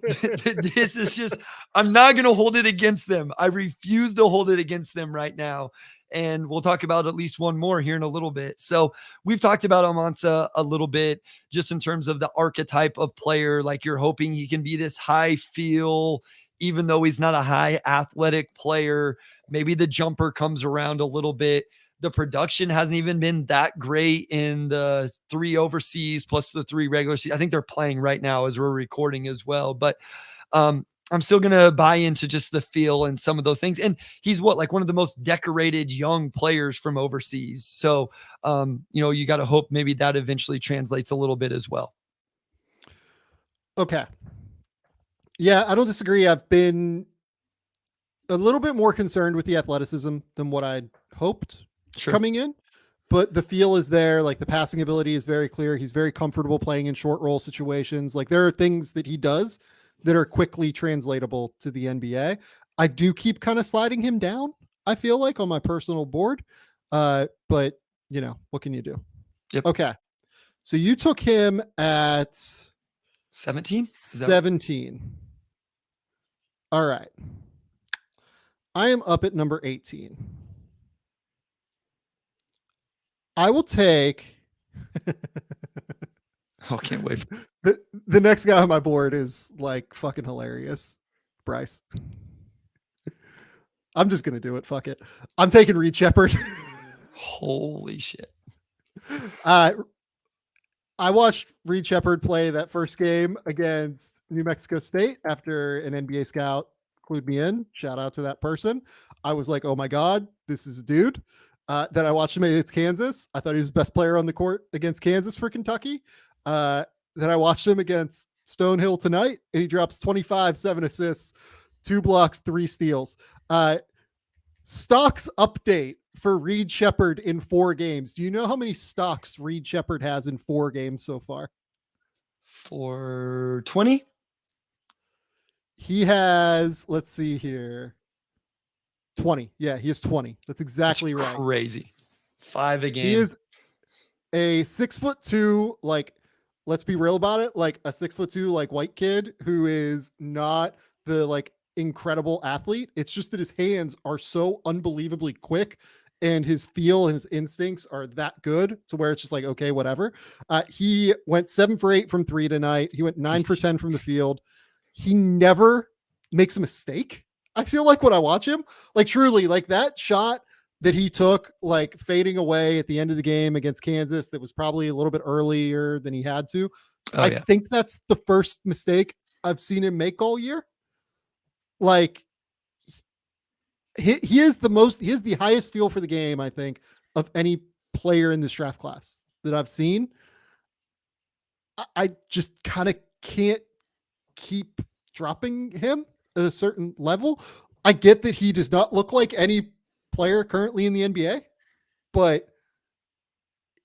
is just, I'm not going to hold it against them. I refuse to hold it against them right now. And we'll talk about at least one more here in a little bit. So we've talked about Almansa a little bit just in terms of the archetype of player. Like you're hoping he can be this high feel, even though he's not a high athletic player. Maybe the jumper comes around a little bit. The production hasn't even been that great in the 3 overseas plus the 3 regular season. I think they're playing right now as we're recording as well. But I'm still going to buy into just the feel and some of those things. And he's like one of the most decorated young players from overseas. So, you got to hope maybe that eventually translates a little bit as well. Okay. Yeah, I don't disagree. I've been a little bit more concerned with the athleticism than what I'd hoped coming in, but the feel is there. Like the passing ability is very clear. He's very comfortable playing in short roll situations. Like there are things that he does that are quickly translatable to the NBA. I do keep kind of sliding him down, I feel like, on my personal board. But what can you do? Yep. Okay. So you took him at 17? 17. All right. I am up at number 18. I will take Oh, can't wait. The next guy on my board is like fucking hilarious. Bryce. I'm just going to do it. Fuck it. I'm taking Reed Sheppard. Holy shit. I watched Reed Sheppard play that first game against New Mexico State after an NBA scout clued me in. Shout out to that person. I was like, oh my God, this is a dude. Then I watched him against Kansas. I thought he was the best player on the court against Kansas for Kentucky. Then I watched him against Stonehill tonight, and he drops 25, 7 assists, 2 blocks, 3 steals. Stocks update for Reed Sheppard in 4 games. Do you know how many stocks Reed Sheppard has in 4 games so far? 420? He has, let's see here, 20. Yeah, he has 20. That's exactly right. Crazy. 5 a game. He is a 6'2", like, let's be real about it, like a 6'2", like white kid who is not the like incredible athlete. It's just that his hands are so unbelievably quick and his feel and his instincts are that good to where it's just like, okay, whatever. He went 7 for 8 from 3 tonight. He went 9 for 10 from the field. He never makes a mistake. I feel like when I watch him, like truly, like that shot that he took, like fading away at the end of the game against Kansas, that was probably a little bit earlier than he had to. I think that's the first mistake I've seen him make all year. Like he is the highest feel for the game, I think, of any player in this draft class that I've seen. I just kind of can't keep dropping him at a certain level. I get that he does not look like any player currently in the NBA, but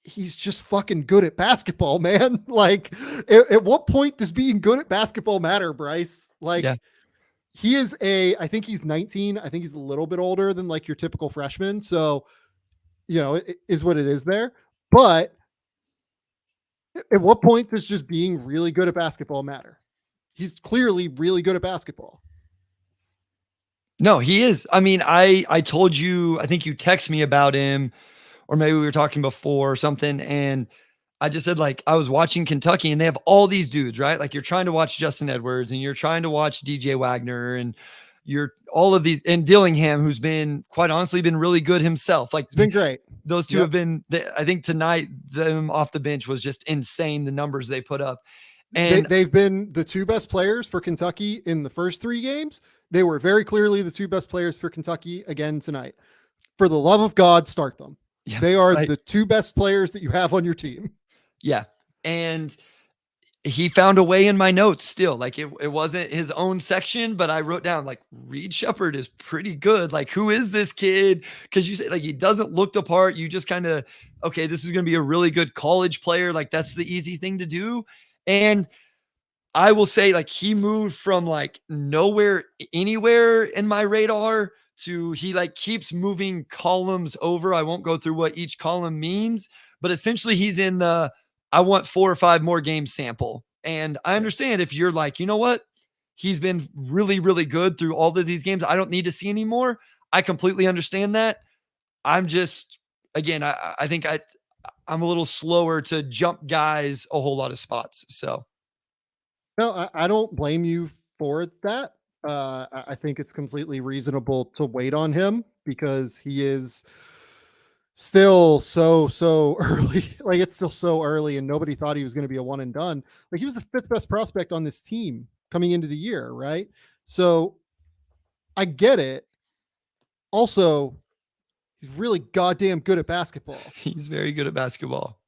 he's just fucking good at basketball, man. Like at what point does being good at basketball matter, Bryce? Like he is I think he's 19. I think he's a little bit older than like your typical freshman. So, you know, it is what it is there. But at what point does just being really good at basketball matter? He's clearly really good at basketball. No, he is. I mean, I told you, I think you text me about him, or maybe we were talking before or something. And I just said, like, I was watching Kentucky and they have all these dudes, right? Like you're trying to watch Justin Edwards and you're trying to watch DJ Wagner and you're all of these, and Dillingham, who's been quite honestly been really good himself. Like it's been great. Those two have been, I think tonight, them off the bench was just insane. The numbers they put up. And they've been the 2 best players for Kentucky in the first 3 games. They were very clearly the 2 best players for Kentucky again tonight. For the love of God, start them. Yeah, they are the 2 best players that you have on your team. Yeah. And he found a way in my notes still. Like it wasn't his own section, but I wrote down like Reed Sheppard is pretty good. Like, who is this kid? Because you say like he doesn't look the part. You just kind of, okay, this is going to be a really good college player. Like that's the easy thing to do. And I will say, like, he moved from like nowhere, anywhere in my radar to he like keeps moving columns over. I won't go through what each column means, but essentially he's in the, I want 4 or 5 more games sample. And I understand if you're like, you know what? He's been really, really good through all of these games. I don't need to see anymore. I completely understand that. I'm just, again, I think I'm a little slower to jump guys a whole lot of spots. So no, I don't blame you for that. I think it's completely reasonable to wait on him because he is still so early. Like it's still so early and nobody thought he was going to be a one and done. Like he was the 5th best prospect on this team coming into the year. Right. So I get it. Also, he's really goddamn good at basketball. He's very good at basketball.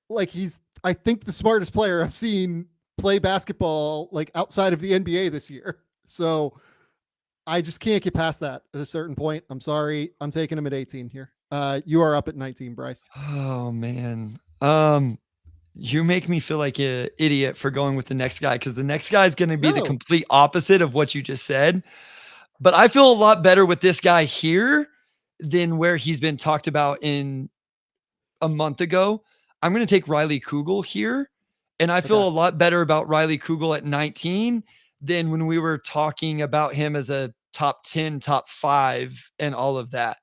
Like he's, I think, the smartest player I've seen play basketball like outside of the NBA this year. So I just can't get past that at a certain point. I'm sorry. I'm taking him at 18 here. You are up at 19, Bryce. Oh man. You make me feel like an idiot for going with the next guy, because the next guy is going to be the complete opposite of what you just said. But I feel a lot better with this guy here than where he's been talked about in a month ago. I'm going to take Riley Kugel here. And I feel a lot better about Riley Kugel at 19 than when we were talking about him as a top 10, top 5 and all of that.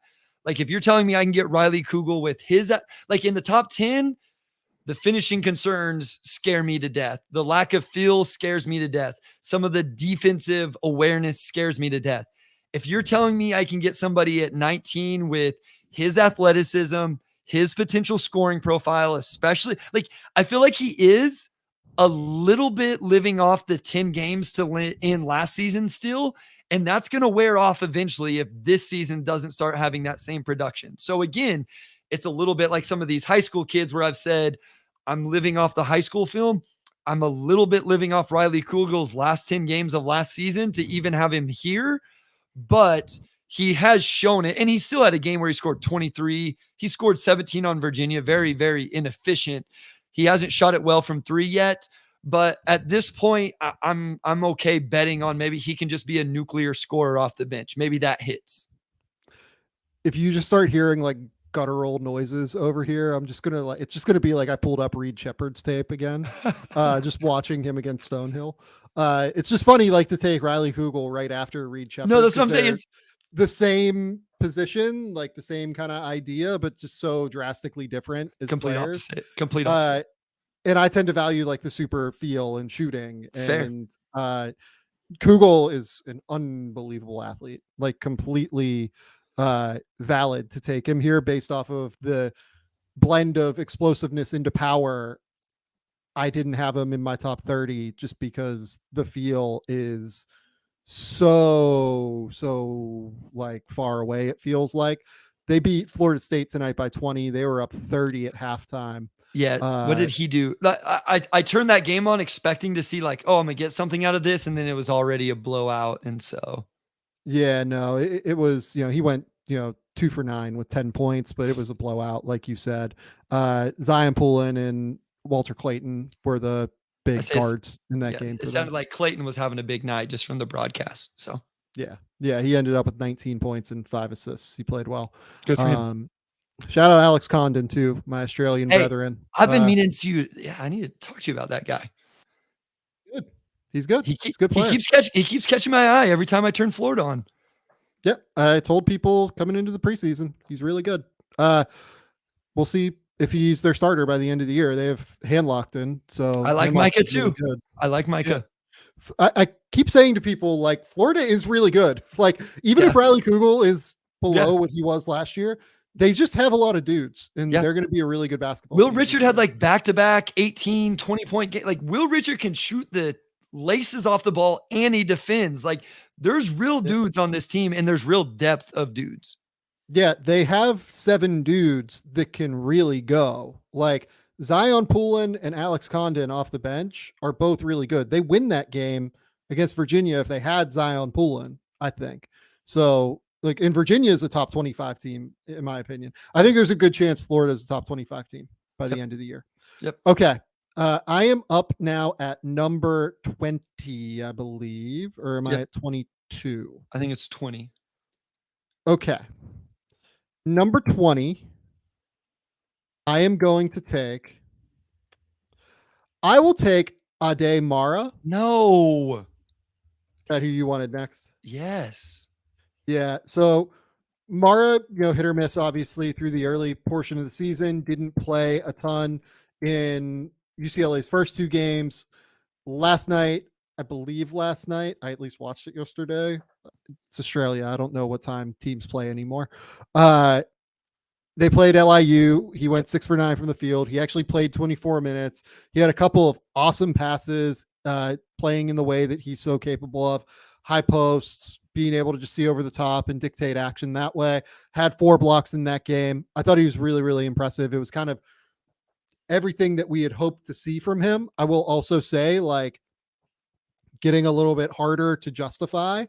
Like if you're telling me I can get Riley Kugel with his, like in the top 10, the finishing concerns scare me to death. The lack of feel scares me to death. Some of the defensive awareness scares me to death. If you're telling me I can get somebody at 19 with his athleticism, his potential scoring profile, especially, like I feel like he is a little bit living off the 10 games to in last season still. And that's going to wear off eventually if this season doesn't start having that same production. So again, it's a little bit like some of these high school kids where I've said, I'm living off the high school film. I'm a little bit living off Riley Kugel's last 10 games of last season to even have him here, but he has shown it. And he still had a game where he scored 23. He scored 17 on Virginia. Very, very inefficient. He hasn't shot it well from 3 yet, but at this point, I'm okay betting on maybe he can just be a nuclear scorer off the bench. Maybe that hits. If you just start hearing like guttural noises over here, I'm just gonna it's just gonna be like I pulled up Reed Sheppard's tape again, just watching him against Stonehill. It's just funny like to take Riley Kugel right after Reed Sheppard. No, that's what I'm saying. It's the same position, like the same kind of idea, but just so drastically different as complete players. opposite. Complete opposite. And I tend to value like the super feel and shooting. Fair. And Kugel is an unbelievable athlete, like completely valid to take him here based off of the blend of explosiveness into power. I didn't have him in my top 30 just because the feel is so like far away. It feels like they beat Florida State tonight by 20. They were up 30 at halftime. Yeah. What did he do? I turned that game on expecting to see like, oh, I'm gonna get something out of this. And then it was already a blowout. And so, yeah, no, it was, he went, 2 for 9 with 10 points, but it was a blowout. Like you said, Zion Poulin and Walter Clayton were the big guards in that game. It sounded like Clayton was having a big night just from the broadcast. So yeah. He ended up with 19 points and 5 assists. He played well. Good for him. Shout out Alex Condon too, my Australian brethren. I've been meaning to. Yeah, I need to talk to you about that guy. Good. He's good. He's a good player. He keeps catching my eye every time I turn Florida on. Yep. I told people coming into the preseason, he's really good. We'll see if he's their starter by the end of the year. They have Handlocked in. So I like Micah too. Really I like Micah. Yeah. I keep saying to people like Florida is really good. Like even if Riley Kugel is below what he was last year, they just have a lot of dudes and they're going to be a really good basketball Will team. Richard had like back-to-back 18, 20-point game. Like Will Richard can shoot the laces off the ball and he defends. Like there's real dudes on this team and there's real depth of dudes. Yeah, they have 7 dudes that can really go. Like Zion Poulin and Alex Condon off the bench are both really good. They win that game against Virginia if they had Zion Poulin, I think. So like in Virginia is a top 25 team, in my opinion. I think there's a good chance Florida is a top 25 team by the end of the year. Yep. Okay. I am up now at number 20, I believe, or am I at 22? I think it's 20. Okay. Number 20, I am going to take. I will take Aday Mara. No. Is that who you wanted next? Yes. Yeah. So Mara, hit or miss, obviously, through the early portion of the season. Didn't play a ton in UCLA's first 2 games. Last night, I at least watched it yesterday. It's Australia. I don't know what time teams play anymore. They played LIU. He went 6 for 9 from the field. He actually played 24 minutes. He had a couple of awesome passes, playing in the way that he's so capable of. High posts, being able to just see over the top and dictate action that way. Had 4 blocks in that game. I thought he was really, really impressive. It was kind of everything that we had hoped to see from him. I will also say, like, getting a little bit harder to justify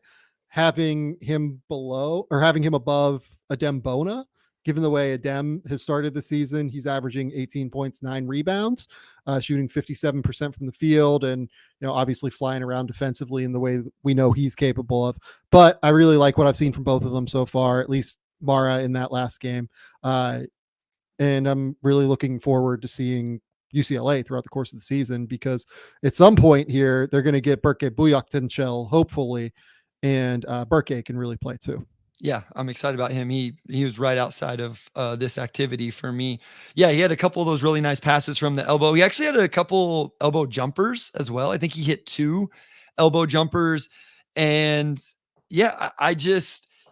having him below or having him above Adem Bona, given the way Adem has started the season. He's averaging 18 points, 9 rebounds, shooting 57% from the field, and obviously flying around defensively in the way that we know he's capable of. But I really like what I've seen from both of them so far, at least Mara in that last game. And I'm really looking forward to seeing UCLA throughout the course of the season, because at some point here, they're going to get Berke Buyaktenchel, hopefully, and Berke can really play too. Yeah, I'm excited about him. He was right outside of this activity for me. Yeah, he had a couple of those really nice passes from the elbow. He actually had a couple elbow jumpers as well. I think he hit 2 elbow jumpers. And yeah,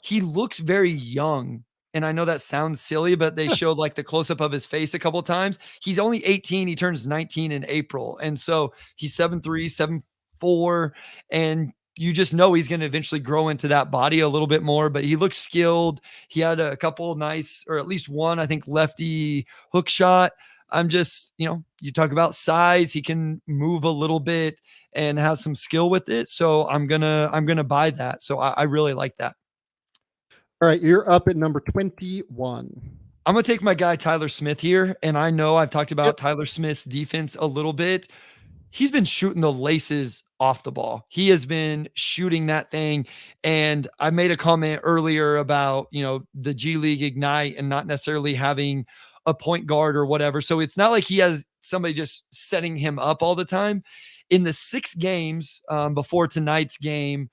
he looks very young and I know that sounds silly, but they showed like the close up of his face a couple of times. He's only 18. He turns 19 in April. And so he's 7'3", 7'4", and you just know he's going to eventually grow into that body a little bit more, but he looks skilled. He had a couple nice, or at least one, I think, lefty hook shot. I'm just, you talk about size, he can move a little bit and has some skill with it. So I'm going to buy that. So I really like that. All right. You're up at number 21. I'm going to take my guy, Tyler Smith here. And I know I've talked about Tyler Smith's defense a little bit. He's been shooting the laces off the ball. He has been shooting that thing. And I made a comment earlier about, the G League Ignite and not necessarily having a point guard or whatever. So it's not like he has somebody just setting him up all the time. In the 6 games before tonight's game,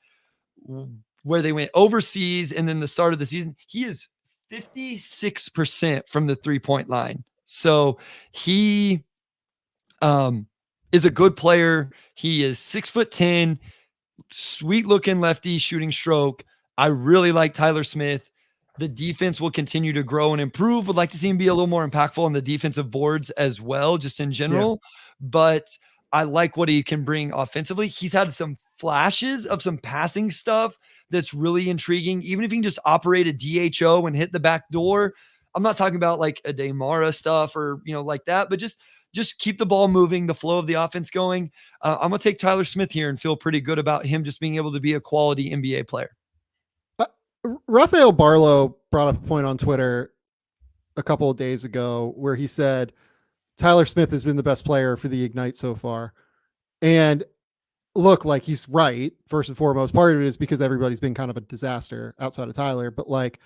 where they went overseas and then the start of the season, he is 56% from the 3-point line. So he is a good player. He is 6'10", sweet looking lefty shooting stroke. I really like Tyler Smith. The defense will continue to grow and improve. Would like to see him be a little more impactful on the defensive boards as well, just in general. But I like what he can bring offensively. He's had some flashes of some passing stuff that's really intriguing. Even if he can just operate a DHO and hit the back door. I'm not talking about like Aday Mara stuff or, like that, but just keep the ball moving, the flow of the offense going. I'm going to take Tyler Smith here and feel pretty good about him just being able to be a quality NBA player. Rafael Barlow brought up a point on Twitter a couple of days ago where he said Tyler Smith has been the best player for the Ignite so far. And look, like, he's right. First and foremost, part of it is because everybody's been kind of a disaster outside of Tyler, but like,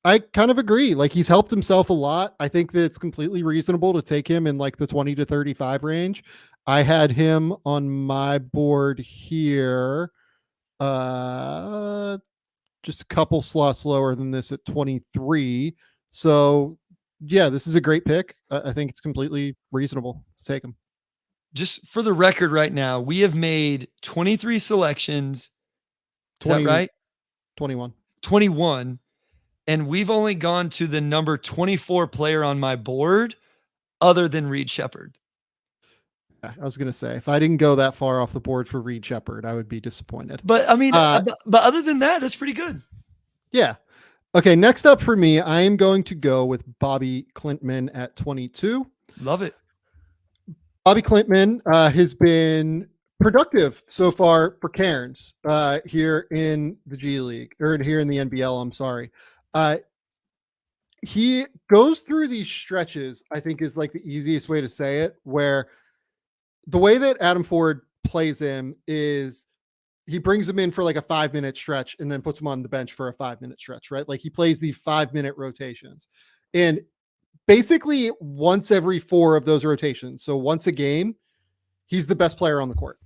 I kind of agree. Like, he's helped himself a lot. I think that it's completely reasonable to take him in like the 20 to 35 range. I had him on my board here. Just a couple slots lower than this at 23. So yeah, this is a great pick. I think it's completely reasonable to take him. Just for the record right now, we have made 23 selections. 20, is that right? 21. 21. And we've only gone to the number 24 player on my board other than Reed Sheppard. I was going to say, if I didn't go that far off the board for Reed Sheppard, I would be disappointed. But I mean, but other than that, that's pretty good. Yeah. Okay. Next up for me, I am going to go with Bobi Klintman at 22. Love it. Bobi Klintman has been productive so far for Cairns here in the G League, or here in the NBL. I'm sorry. He goes through these stretches, I think is like the easiest way to say it, where the way that Adam Ford plays him is he brings him in for like a 5-minute stretch and then puts him on the bench for a 5-minute stretch, right? Like, he plays the 5-minute rotations, and basically once every 4 of those rotations, so once a game, he's the best player on the court,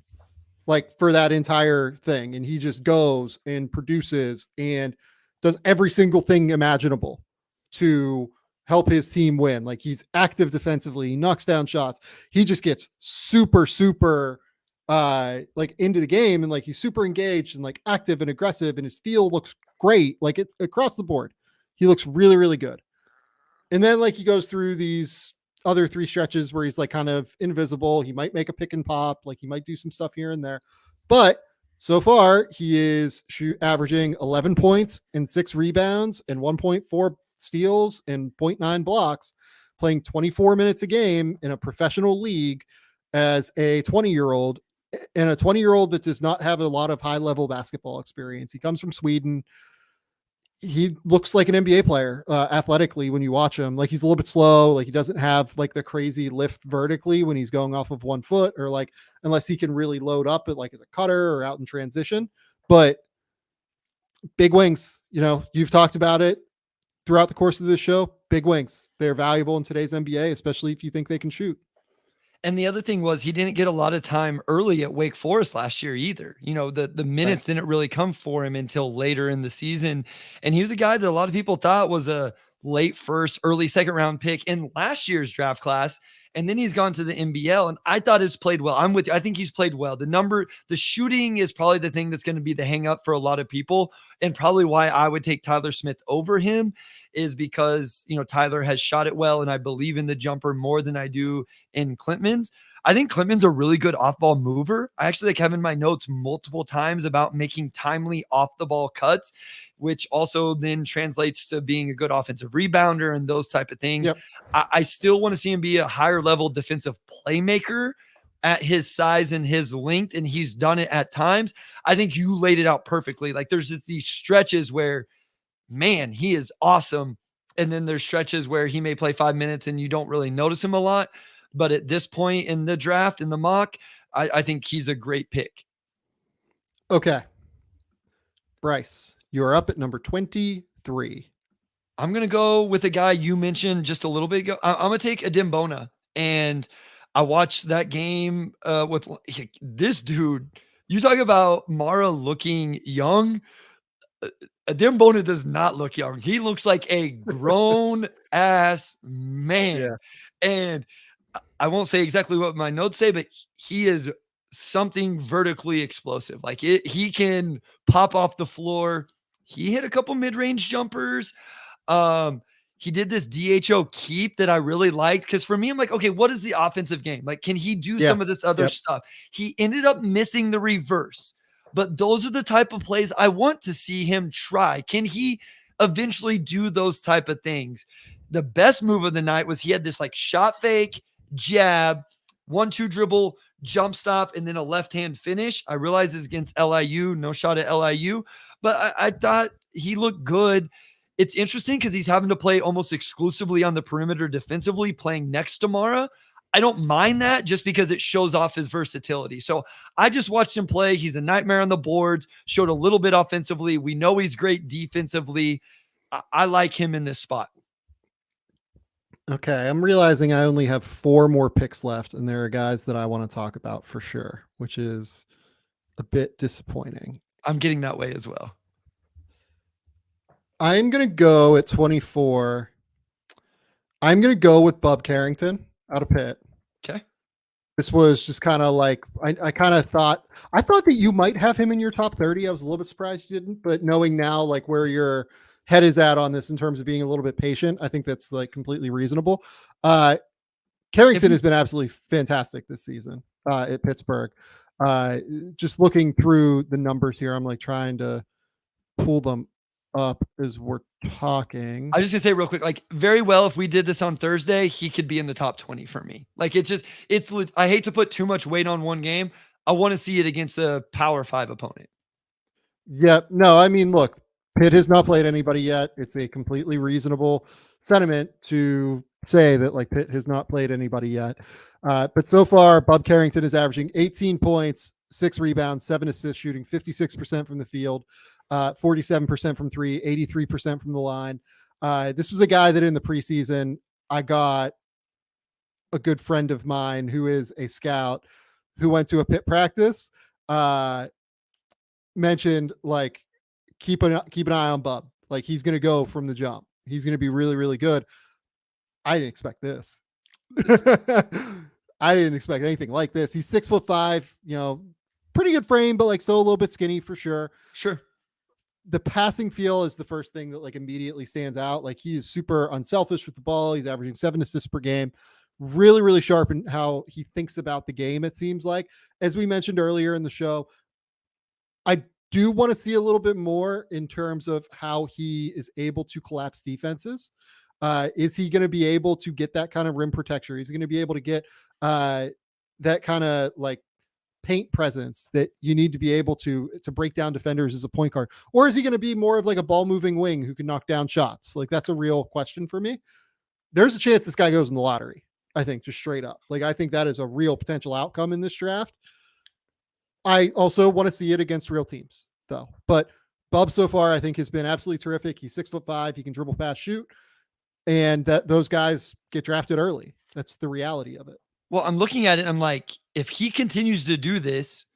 like, for that entire thing. And he just goes and produces and does every single thing imaginable to help his team win. Like, he's active defensively, he knocks down shots, he just gets super like into the game, and like, he's super engaged and like active and aggressive, and his feel looks great. Like, it's across the board, he looks really, really good. And then like, he goes through these other 3 stretches where he's like kind of invisible. He might make a pick and pop, like he might do some stuff here and there, but so far he is averaging 11 points and 6 rebounds and 1.4 steals and 0.9 blocks, playing 24 minutes a game in a professional league as a 20-year-old, and a 20-year-old that does not have a lot of high-level basketball experience. He comes from Sweden. He looks like an NBA player athletically when you watch him. Like, he's a little bit slow. Like, he doesn't have like the crazy lift vertically when he's going off of 1 foot, or like, unless he can really load up it like as a cutter or out in transition. But big wings, you've talked about it throughout the course of this show. Big wings, they're valuable in today's NBA, especially if you think they can shoot. And the other thing was, he didn't get a lot of time early at Wake Forest last year either. The minutes didn't really come for him until later in the season. And he was a guy that a lot of people thought was a late first, early second round pick in last year's draft class. And then he's gone to the NBL, and I thought he's played well. I'm with you. I think he's played well. The shooting is probably the thing that's going to be the hang up for a lot of people, and probably why I would take Tyler Smith over him is because, Tyler has shot it well, and I believe in the jumper more than I do in Klintman's. I think Klintman's a really good off-ball mover. I actually have in my notes multiple times about making timely off-the-ball cuts, which also then translates to being a good offensive rebounder and those type of things. Yep. I still want to see him be a higher-level defensive playmaker at his size and his length, and he's done it at times. I think you laid it out perfectly. Like, there's just these stretches where, man, he is awesome. And then there's stretches where he may play 5 minutes and you don't really notice him a lot. But at this point in the draft, in the mock, I think he's a great pick. Okay. Bryce, you're up at number 23. I'm going to go with a guy you mentioned just a little bit ago. I'm going to take Adem Bona. And I watched that game with this dude. You talk about Mara looking young. Adem Bona does not look young. He looks like a grown ass man. Yeah. And I won't say exactly what my notes say, but he is something vertically explosive. Like, he can pop off the floor. He hit a couple mid-range jumpers. He did this DHO keep that I really liked, because for me, I'm like, okay, what is the offensive game? Like, can he do some of this other stuff? He ended up missing the reverse, but those are the type of plays I want to see him try. Can he eventually do those type of things? The best move of the night was he had this like shot fake, jab, 1-2 dribble, jump stop, and then a left-hand finish. I realize it's against LIU, no shot at LIU, but I thought he looked good. It's interesting because he's having to play almost exclusively on the perimeter defensively, playing next to Mara. I don't mind that just because it shows off his versatility. So I just watched him play. He's a nightmare on the boards, showed a little bit offensively. We know he's great defensively. I like him in this spot. Okay, I'm realizing I only have 4 more picks left, and there are guys that I want to talk about for sure, which is a bit disappointing. I'm getting that way as well. I'm going to go at 24. I'm going to go with Bub Carrington out of Pitt. Okay. This was just kind of like, I kind of thought that you might have him in your top 30. I was a little bit surprised you didn't, but knowing now like where your head is at on this in terms of being a little bit patient, I think that's like completely reasonable. Carrington has been absolutely fantastic this season at Pittsburgh. Just looking through the numbers here, I'm like trying to pull them up as we're talking. I was just gonna say real quick, like very well, if we did this on Thursday, he could be in the top 20 for me. Like I hate to put too much weight on one game. I want to see it against a Power 5 opponent. Yep. No, I mean, look, Pitt has not played anybody yet. It's a completely reasonable sentiment to say that like Pitt has not played anybody yet. But so far, Bub Carrington is averaging 18 points, 6 rebounds, 7 assists, shooting 56% from the field, 47% from 3, 83% from the line. This was a guy that in the preseason, I got a good friend of mine who is a scout who went to a Pitt practice, mentioned like, keep an eye on Bub. Like he's going to go from the jump. He's going to be really, really good. I didn't expect this. I didn't expect anything like this. He's 6'5", pretty good frame, but like so a little bit skinny for sure. Sure. The passing feel is the first thing that like immediately stands out. Like he is super unselfish with the ball. He's averaging 7 assists per game. Really, really sharp in how he thinks about the game. It seems like, as we mentioned earlier in the show, I do want to see a little bit more in terms of how he is able to collapse defenses. Is he going to be able to get that kind of rim protection? He's going to be able to get that kind of like paint presence that you need to be able to break down defenders as a point guard, or is he going to be more of like a ball moving wing who can knock down shots? Like that's a real question for me. There's a chance this guy goes in the lottery. I think just straight up. Like I think that is a real potential outcome in this draft. I also want to see it against real teams though, but Bub so far I think has been absolutely terrific. He's 6'5". He can dribble, pass, shoot. And that those guys get drafted early. That's the reality of it. Well, I'm looking at it. I'm like, if he continues to do this,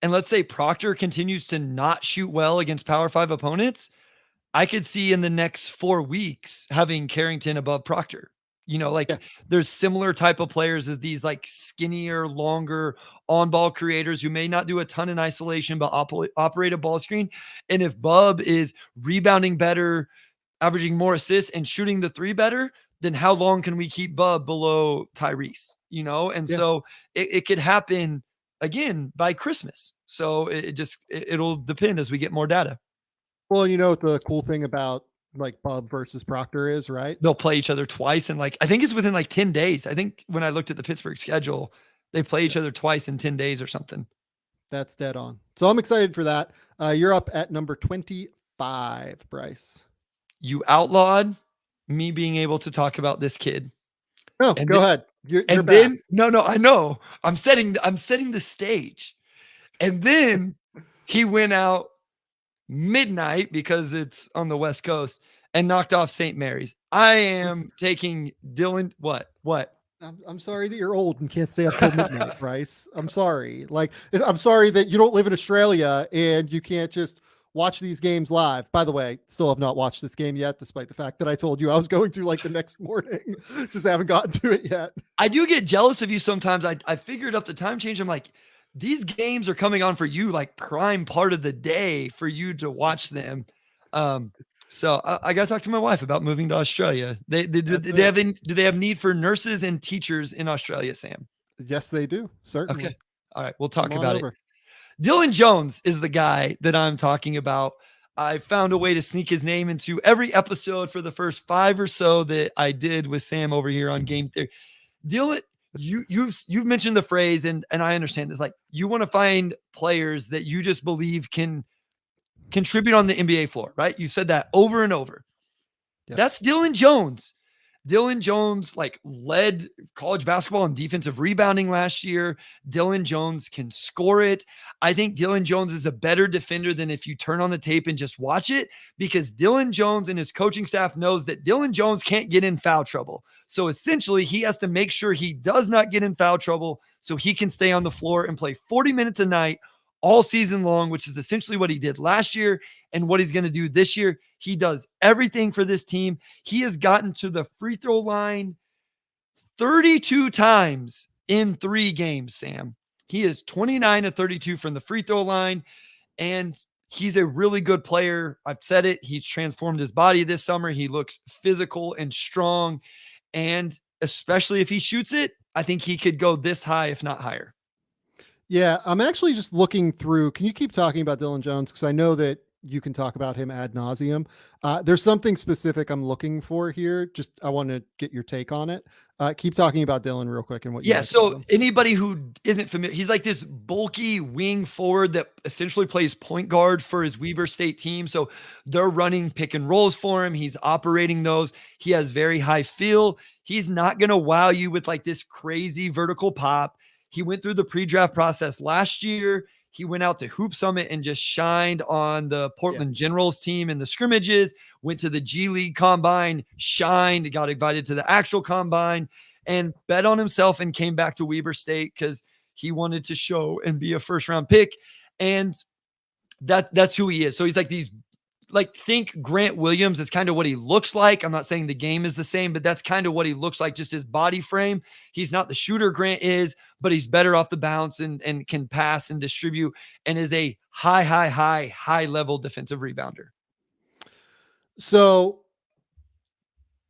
and let's say Proctor continues to not shoot well against Power 5 opponents, I could see in the next 4 weeks having Carrington above Proctor. There's similar type of players as these like skinnier, longer on-ball creators who may not do a ton in isolation, but operate a ball screen. And if Bub is rebounding better, averaging more assists and shooting the three better, then how long can we keep Bub below Tyrese? And so it could happen again by Christmas. So it'll depend as we get more data. Well, you know what the cool thing about like Bub versus Proctor is, right? They'll play each other twice. And I think it's within 10 days. I think when I looked at the Pittsburgh schedule, they play each other twice in 10 days or something. That's dead on. So I'm excited for that. You're up at number 25, Bryce. You outlawed me being able to talk about this kid. No, go ahead. You're back. No, I know. I'm setting the stage. And then he went out midnight because it's on the West Coast and knocked off St. Mary's. I am taking Dillon. What? I'm sorry that you're old and can't stay up till midnight, Bryce. I'm sorry. I'm sorry that you don't live in Australia and you can't just watch these games live. By the way, still have not watched this game yet, despite the fact that I told you I was going to the next morning. Just haven't gotten to it yet. I do get jealous of you sometimes. I figured up the time change. I'm like, these games are coming on for you prime part of the day for you to watch them. So I got to talk to my wife about moving to Australia. Do they have need for nurses and teachers in Australia, Sam? Yes, they do. Certainly. Okay. All right. We'll talk about it. Dillon Jones is the guy that I'm talking about. I found a way to sneak his name into every episode for the first 5 or so that I did with Sam over here on Game Theory. Dillon, you've mentioned the phrase, and I understand this. You want to find players that you just believe can contribute on the NBA floor, right? You've said that over and over. Yep. That's Dillon Jones. Dillon Jones led college basketball in defensive rebounding last year. Dillon Jones can score it. I think Dillon Jones is a better defender than if you turn on the tape and just watch it, because Dillon Jones and his coaching staff knows that Dillon Jones can't get in foul trouble. So essentially he has to make sure he does not get in foul trouble so he can stay on the floor and play 40 minutes a night all season long, which is essentially what he did last year and what he's going to do this year. He does everything for this team. He has gotten to the free throw line 32 times in 3 games, Sam. He is 29 of 32 from the free throw line, and he's a really good player. I've said it. He's transformed his body this summer. He looks physical and strong, and especially if he shoots it, I think he could go this high, if not higher. Yeah, I'm actually just looking through. Can you keep talking about Dillon Jones? Because I know that you can talk about him ad nauseum. There's something specific I'm looking for here. Just I want to get your take on it. Keep talking about Dillon real quick and what. Yeah. So anybody who isn't familiar, he's this bulky wing forward that essentially plays point guard for his Weber State team. So they're running pick and rolls for him. He's operating those. He has very high feel. He's not going to wow you with this crazy vertical pop. He went through the pre-draft process last year. He went out to Hoop Summit and just shined on the Portland Generals team in the scrimmages, went to the G League Combine, shined, got invited to the actual Combine, and bet on himself and came back to Weber State because he wanted to show and be a first-round pick. And that's who he is. So he's these think Grant Williams is kind of what he looks like. I'm not saying the game is the same, but that's kind of what he looks like, just his body frame. He's not the shooter Grant is, but he's better off the bounce and can pass and distribute and is a high level defensive rebounder. So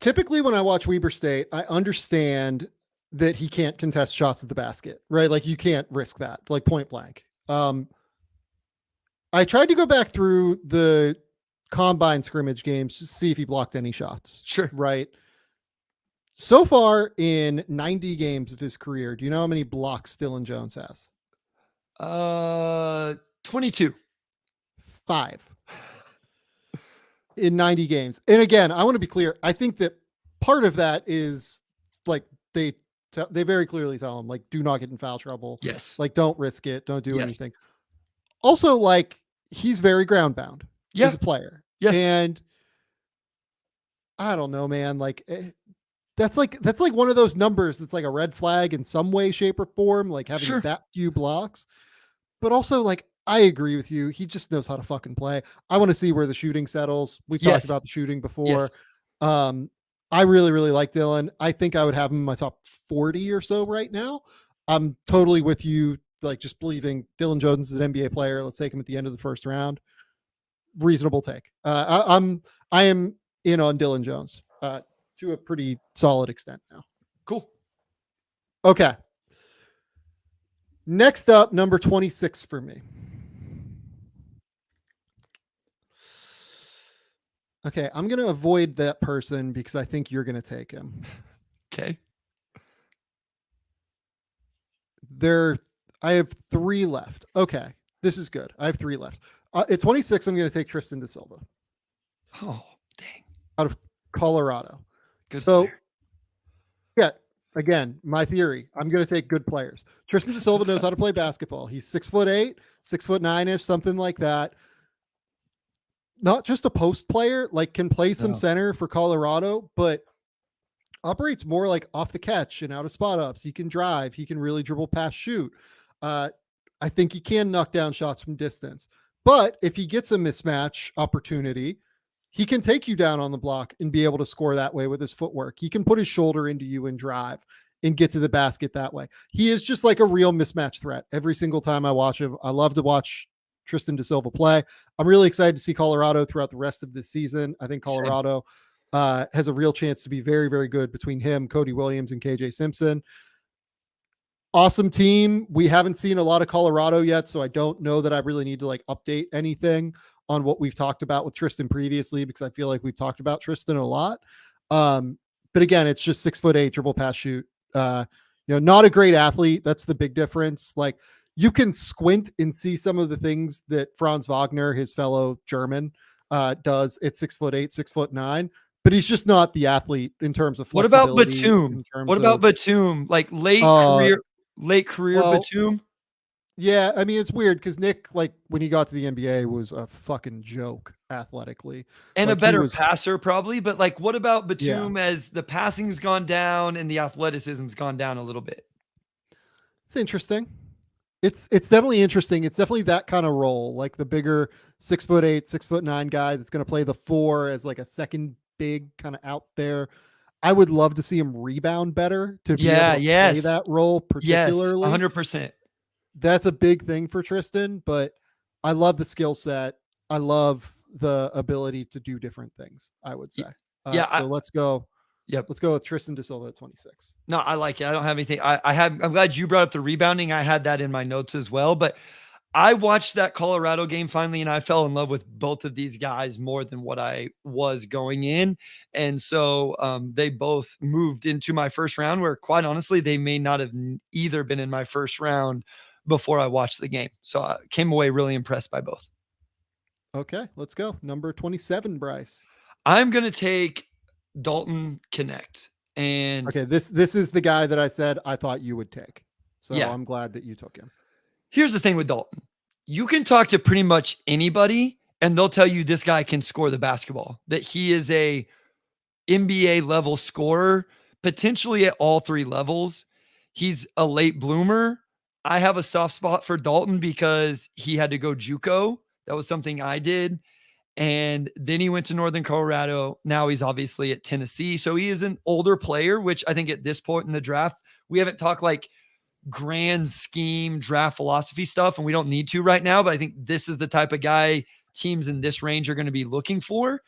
typically when I watch Weber State, I understand that he can't contest shots at the basket, right? You can't risk that, point blank. I tried to go back through the Combine scrimmage games to see if he blocked any shots. Sure. Right. So far in 90 games of his career, do you know how many blocks Dillon Jones has? 22. 5 in 90 games. And again, I want to be clear. I think that part of that is they very clearly tell him do not get in foul trouble. Yes. Don't risk it. Don't do anything. Also, he's very ground bound. As a player. Yes. And I don't know, man. That's one of those numbers that's a red flag in some way, shape, or form, having that few blocks. But also, I agree with you. He just knows how to fucking play. I want to see where the shooting settles. We've talked about the shooting before. Yes. I really, really like Dillon. I think I would have him in my top 40 or so right now. I'm totally with you. Just believing Dillon Jones is an NBA player. Let's take him at the end of the first round. Reasonable take. I am in on Dillon Jones to a pretty solid extent now. Cool. Okay. Next up, number 26 for me. Okay, I'm going to avoid that person because I think you're going to take him. Okay. I have 3 left. Okay, this is good. I have 3 left. At 26, I'm going to take Tristan da Silva. Oh, dang. Out of Colorado. Good So, player. yeah, again, my theory, I'm going to take good players. Tristan da Silva knows how to play basketball. He's 6'8", 6'9" something like that. Not just a post player, like can play some center for Colorado, but operates more like off the catch and out of spot ups. He can drive. He can really dribble, pass, shoot. I think he can knock down shots from distance. But if he gets a mismatch opportunity, he can take you down on the block and be able to score that way with his footwork. He can put his shoulder into you and drive and get to the basket that way. He is just like a real mismatch threat every single time I watch him. I love to watch Tristan da Silva play. I'm really excited to see Colorado throughout the rest of this season. I think Colorado has a real chance to be very, very good between him, Cody Williams, and KJ Simpson. Awesome team. We haven't seen a lot of Colorado yet, so I don't know that I really need to like update anything on what we've talked about with Tristan previously, because I feel like we've talked about Tristan a lot. But again, it's just 6'8", dribble, pass, shoot. Not a great athlete. That's the big difference. Like, you can squint and see some of the things that Franz Wagner, his fellow German, does at 6'8", 6'9", but he's just not the athlete in terms of flexibility. What about Batum? What about Batum? Like late career Batum? Yeah, I mean, it's weird because Nick, like when he got to the NBA, was a fucking joke athletically. And like, a better passer probably, but like what about Batum as the passing's gone down and the athleticism's gone down a little bit? It's interesting. It's definitely interesting. It's definitely that kind of role, like the bigger 6'8", 6'9" guy that's going to play the 4 as like a second big kind of out there. I would love to see him rebound better to be able to play that role particularly. 100%. That's a big thing for Tristan, but I love the skill set. I love the ability to do different things, I would say. So let's go. Yep. Let's go with Tristan da Silva at 26. No, I like it. I don't have anything. I'm glad you brought up the rebounding. I had that in my notes as well, but I watched that Colorado game finally, and I fell in love with both of these guys more than what I was going in. And so they both moved into my first round, where quite honestly, they may not have either been in my first round before I watched the game. So I came away really impressed by both. Okay, let's go. Number 27, Bryce. I'm going to take Dalton Knecht. And okay, this is the guy that I said I thought you would take. So yeah. I'm glad that you took him. Here's the thing with Dalton. You can talk to pretty much anybody and they'll tell you this guy can score the basketball, that he is a NBA level scorer, potentially at all 3 levels. He's a late bloomer. I have a soft spot for Dalton because he had to go JUCO. That was something I did. And then he went to Northern Colorado. Now he's obviously at Tennessee. So he is an older player, which I think at this point in the draft, we haven't talked like grand scheme draft philosophy stuff, and we don't need to right now. But I think this is the type of guy teams in this range are going to be looking for.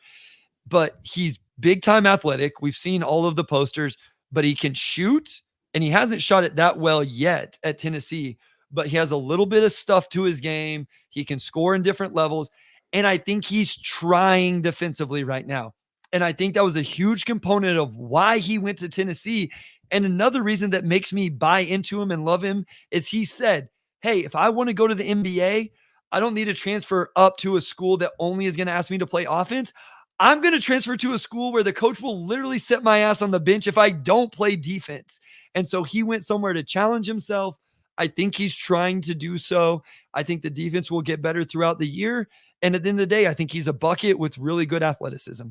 But he's big time athletic. We've seen all of the posters, but he can shoot, and he hasn't shot it that well yet at Tennessee, but he has a little bit of stuff to his game. He can score in different levels. And I think he's trying defensively right now. And I think that was a huge component of why he went to Tennessee. And another reason that makes me buy into him and love him is he said, hey, if I want to go to the NBA, I don't need to transfer up to a school that only is going to ask me to play offense. I'm going to transfer to a school where the coach will literally set my ass on the bench if I don't play defense. And so he went somewhere to challenge himself. I think he's trying to do so. I think the defense will get better throughout the year. And at the end of the day, I think he's a bucket with really good athleticism.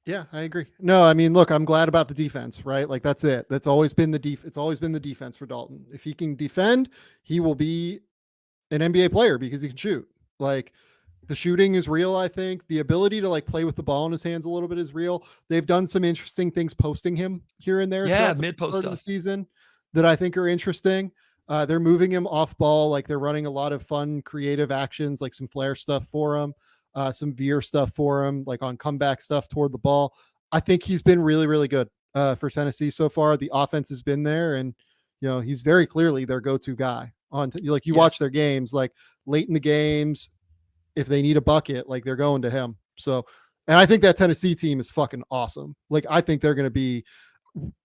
Yeah, I agree. No, I mean, look, I'm glad about the defense, right? Like that's it. That's always been it's always been the defense for Dalton. If he can defend, he will be an NBA player because he can shoot. Like the shooting is real. I think the ability to like play with the ball in his hands a little bit is real. They've done some interesting things posting him here and there. Yeah, mid-post of the season that I think are interesting. They're moving him off ball. Like they're running a lot of fun, creative actions, like some flare stuff for him. some veer stuff for him, like on comeback stuff toward the ball. I think he's been really, really good for Tennessee so far. The offense has been there, and he's very clearly their go-to guy. You watch their games, like late in the games, if they need a bucket, like they're going to him. So, and I think that Tennessee team is fucking awesome. Like I think they're going to be.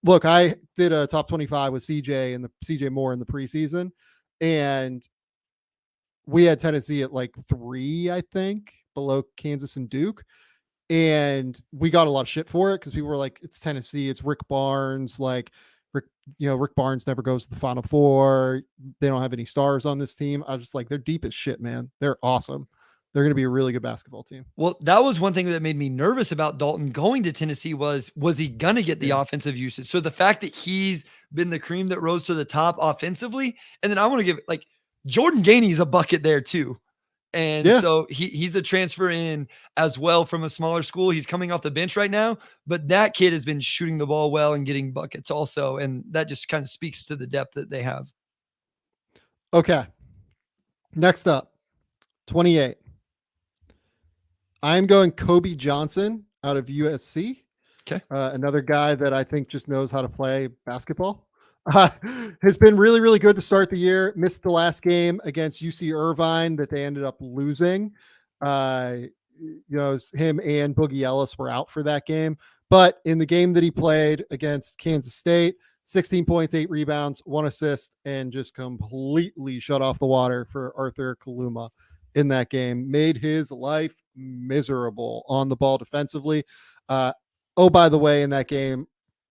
Look, I did a top 25 with CJ and the CJ Moore in the preseason, and we had Tennessee at like 3, I think, below Kansas and Duke. And we got a lot of shit for it because people were like, it's Tennessee, it's Rick Barnes. Like, Rick Barnes never goes to the Final Four. They don't have any stars on this team. I was just like, they're deep as shit, man. They're awesome. They're going to be a really good basketball team. Well, that was one thing that made me nervous about Dalton going to Tennessee was he going to get the offensive usage? So the fact that he's been the cream that rose to the top offensively, and then I want to give like Jordan Gainey's a bucket there too. And so he's a transfer in as well from a smaller school. He's coming off the bench right now, but that kid has been shooting the ball well and getting buckets also. And that just kind of speaks to the depth that they have. Okay. Next up, 28. I'm going Kobe Johnson out of USC. Okay. Another guy that I think just knows how to play basketball. Has been really, really good to start the year. Missed the last game against UC Irvine that they ended up losing. Him and Boogie Ellis were out for that game. But in the game that he played against Kansas State, 16 points, 8 rebounds, 1 assist, and just completely shut off the water for Arthur Kaluma in that game. Made his life miserable on the ball defensively. By the way, in that game,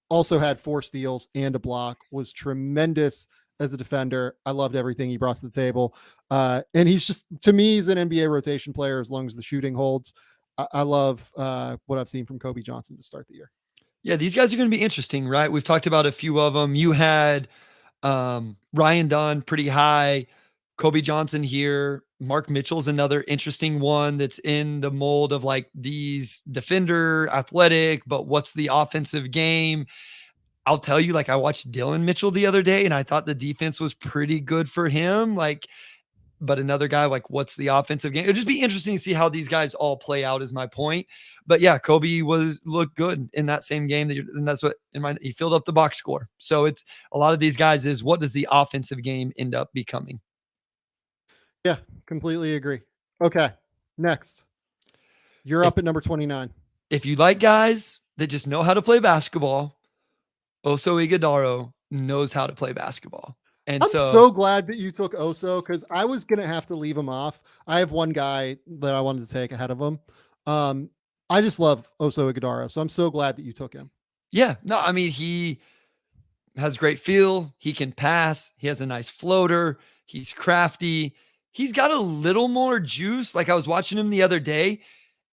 also had 4 steals and a block, was tremendous as a defender. I loved everything he brought to the table. And he's just, to me, he's an NBA rotation player as long as the shooting holds. I love what I've seen from Kobe Johnson to start the year. Yeah, these guys are going to be interesting, right? We've talked about a few of them. You had Ryan Dunn pretty high, Kobe Johnson here. Mark Mitchell's another interesting one that's in the mold of like these defender, athletic, but what's the offensive game? I'll tell you, like I watched Dillon Mitchell the other day and I thought the defense was pretty good for him. But another guy, like what's the offensive game? It'll just be interesting to see how these guys all play out is my point. But yeah, Kobe looked good in that same game. And that's what he filled up the box score. So it's a lot of these guys is what does the offensive game end up becoming? Yeah, completely agree. Okay, next. You're up at number 29. If you like guys that just know how to play basketball, Oso Ighodaro knows how to play basketball. And I'm so glad that you took Oso because I was going to have to leave him off. I have one guy that I wanted to take ahead of him. I just love Oso Ighodaro, so I'm so glad that you took him. Yeah, no, I mean, he has great feel. He can pass. He has a nice floater. He's crafty. He's got a little more juice. Like I was watching him the other day,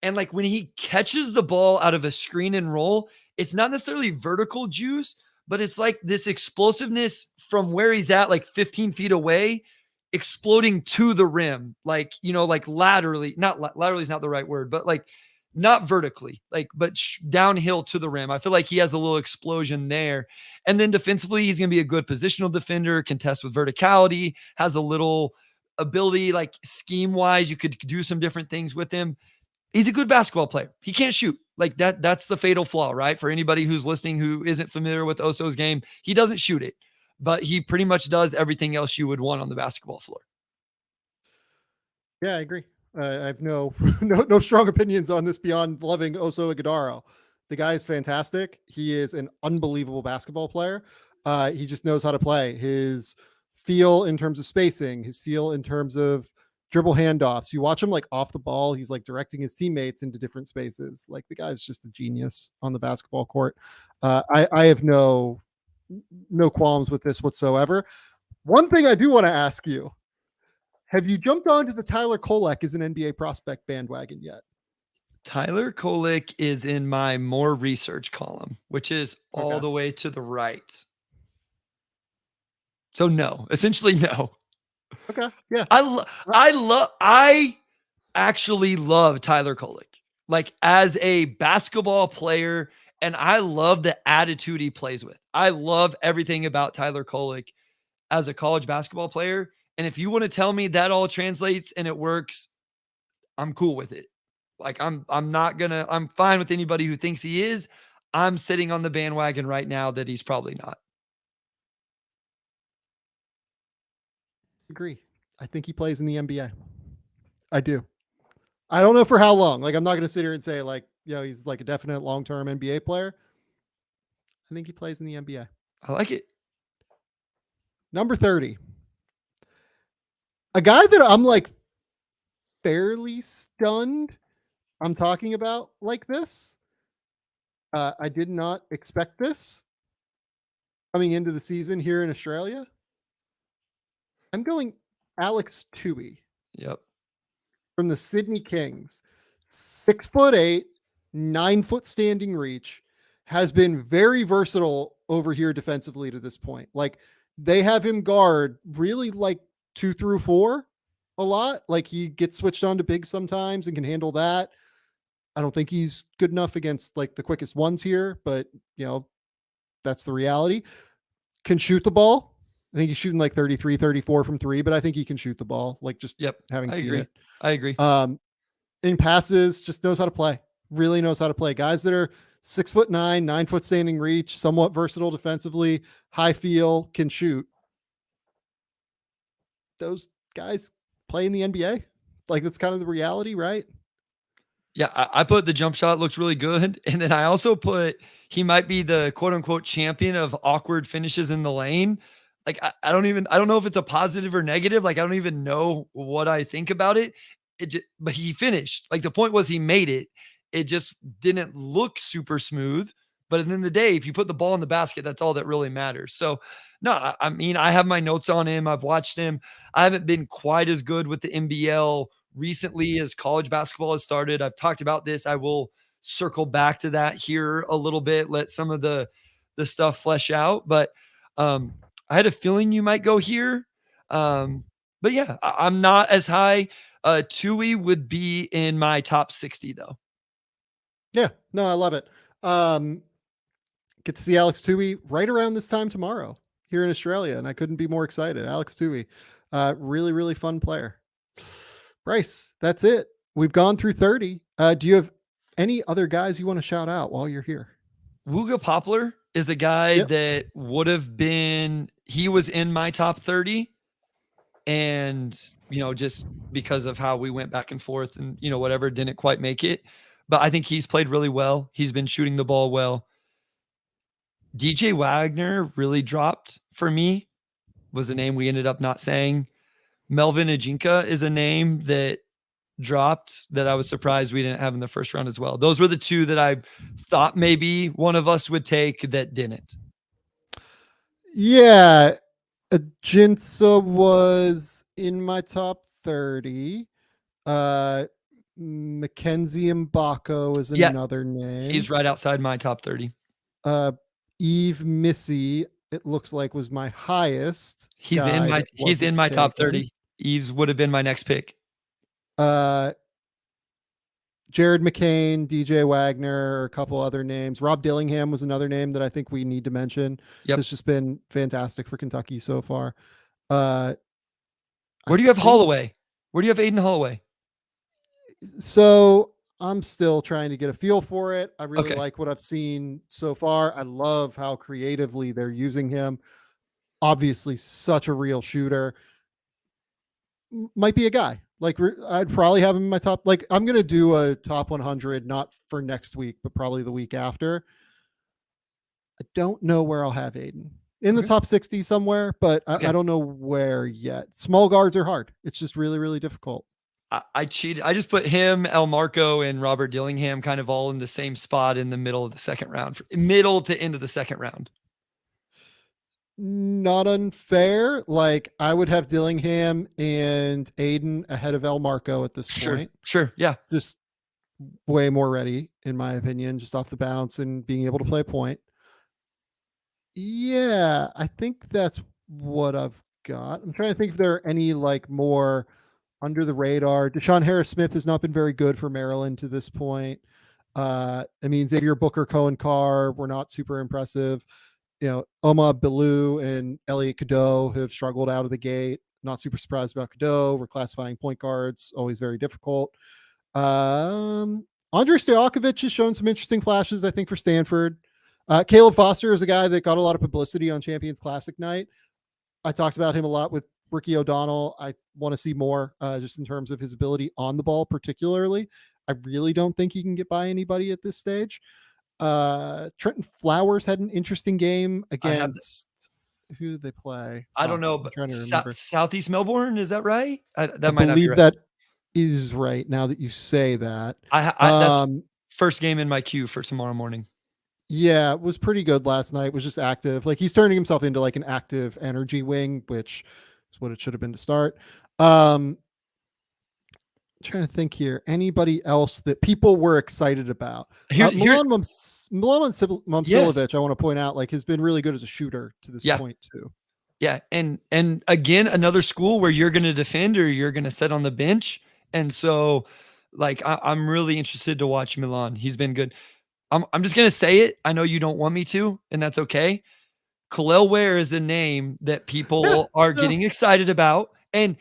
and like when he catches the ball out of a screen and roll, it's not necessarily vertical juice, but it's like this explosiveness from where he's at, like 15 feet away, exploding to the rim. Like, like laterally, laterally is not the right word, but like not vertically, like, but downhill to the rim. I feel like he has a little explosion there. And then defensively, he's going to be a good positional defender, contest with verticality, has a little ability, like scheme wise, you could do some different things with him. He's a good basketball player. He can't shoot like that. That's the fatal flaw, right? For anybody who's listening, who isn't familiar with Oso's game, he doesn't shoot it, but he pretty much does everything else you would want on the basketball floor. Yeah, I agree. I have no strong opinions on this beyond loving Oso Ighodaro. The guy is fantastic. He is an unbelievable basketball player. He just knows how to play. His feel in terms of spacing, his feel in terms of dribble handoffs. You watch him like off the ball, he's like directing his teammates into different spaces. Like the guy's just a genius on the basketball court. I have no qualms with this whatsoever. One thing I do want to ask you, have you jumped onto the Tyler Kolek as an NBA prospect bandwagon yet? Tyler Kolek is in my more research column, which is all the way to the right. So no, essentially no. Okay. Yeah. I actually love Tyler Kolek, like as a basketball player, and I love the attitude he plays with. I love everything about Tyler Kolek as a college basketball player. And if you want to tell me that all translates and it works, I'm cool with it. Like I'm fine with anybody who thinks he is. I'm sitting on the bandwagon right now that he's probably not. Agree. I think he plays in the NBA. I do. I don't know for how long. Like, I'm not going to sit here and say like, he's like a definite long-term NBA player. I think he plays in the NBA. I like it. Number 30. A guy that I'm like fairly stunned I'm talking about like this. I did not expect this coming into the season here in Australia. I'm going Alex Toohey. Yep. From the Sydney Kings. 6'8", 9-foot standing reach, has been very versatile over here defensively to this point. Like, they have him guard really like 2 through 4 a lot. Like, he gets switched on to big sometimes and can handle that. I don't think he's good enough against like the quickest ones here, but that's the reality. Can shoot the ball. I think he's shooting like 33, 34 from 3, but I think he can shoot the ball. Like, just having seen it. I agree. In passes, just knows how to play. Really knows how to play. Guys that are 6'9", 9-foot standing reach, somewhat versatile defensively, high feel, can shoot. Those guys play in the NBA. Like, that's kind of the reality, right? Yeah, I put the jump shot looks really good. And then I also put he might be the quote unquote champion of awkward finishes in the lane. Like, I don't know if it's a positive or negative. Like, I don't even know what I think about it. But he finished. Like, the point was he made it. It just didn't look super smooth. But at the end of the day, if you put the ball in the basket, that's all that really matters. So, no, I mean, I have my notes on him. I've watched him. I haven't been quite as good with the NBL recently as college basketball has started. I've talked about this. I will circle back to that here a little bit, let some of the stuff flesh out. But I had a feeling you might go here. But yeah, I'm not as high. Toohey would be in my top 60 though. Yeah, no, I love it. Get to see Alex Toohey right around this time tomorrow here in Australia, and I couldn't be more excited. Alex Toohey, really, really fun player. Bryce, that's it. We've gone through 30. Do you have any other guys you want to shout out while you're here? Wooga Poplar is a guy that would have been, he was in my top 30. And, just because of how we went back and forth and, whatever, didn't quite make it. But I think he's played really well. He's been shooting the ball well. DJ Wagner really dropped for me, was a name we ended up not saying. Melvin Ajinka is a name that dropped that I was surprised we didn't have in the first round as well. Those were the two that I thought maybe one of us would take that didn't. Yeah. Ajinka was in my top 30. Mackenzie Mbako is another name. He's right outside my top 30. Eve Missy, it looks like, was my highest. He's in my top 30. Eves would have been my next pick. Jared McCain, DJ Wagner, a couple other names. Rob Dillingham was another name that I think we need to mention. Yep. It's just been fantastic for Kentucky so far. Where do you have Holloway? Where do you have Aden Holloway? So I'm still trying to get a feel for it. I really like what I've seen so far. I love how creatively they're using him. Obviously, such a real shooter. Might be a guy. Like, I'd probably have him in my top. Like, I'm going to do a top 100, not for next week, but probably the week after. I don't know where I'll have Aden. In the top 60 somewhere, but I don't know where yet. Small guards are hard. It's just really, really difficult. I cheated. I just put him, El Marco, and Robert Dillingham kind of all in the same spot in the middle of the second round, middle to end of the second round. Not unfair. Like, I would have Dillingham and Aden ahead of El Marco at this point. Sure. Yeah. Just way more ready, in my opinion, just off the bounce and being able to play point. Yeah, I think that's what I've got. I'm trying to think if there are any like more under the radar. Deshaun Harris-Smith has not been very good for Maryland to this point. I mean, Xavier Booker, Cohen Carr were not super impressive. Oma Bilou and Elliot Cadeau have struggled out of the gate. Not super surprised about Cadeau. We're classifying point guards, always very difficult. Andre Stojakovic has shown some interesting flashes, I think, for Stanford. Caleb Foster is a guy that got a lot of publicity on Champions Classic night. I talked about him a lot with Ricky O'Donnell. I want to see more just in terms of his ability on the ball, particularly. I really don't think he can get by anybody at this stage. Trenton Flowers had an interesting game against who did they play? I don't know, but Southeast Melbourne, is that right? That might not be right. That is right now that you say that. That's first game in my queue for tomorrow morning. Yeah, it was pretty good last night. Was just active. Like he's turning himself into like an active energy wing, which is what it should have been to start. I'm trying to think here. Anybody else that people were excited about? Milan Momcilovic, I want to point out, like has been really good as a shooter to this point too. Yeah, and again, another school where you're going to defend or you're going to sit on the bench, and so like I'm really interested to watch Milan. He's been good. I'm just going to say it. I know you don't want me to, and that's okay. Collier Ware is a name that people are getting excited about. And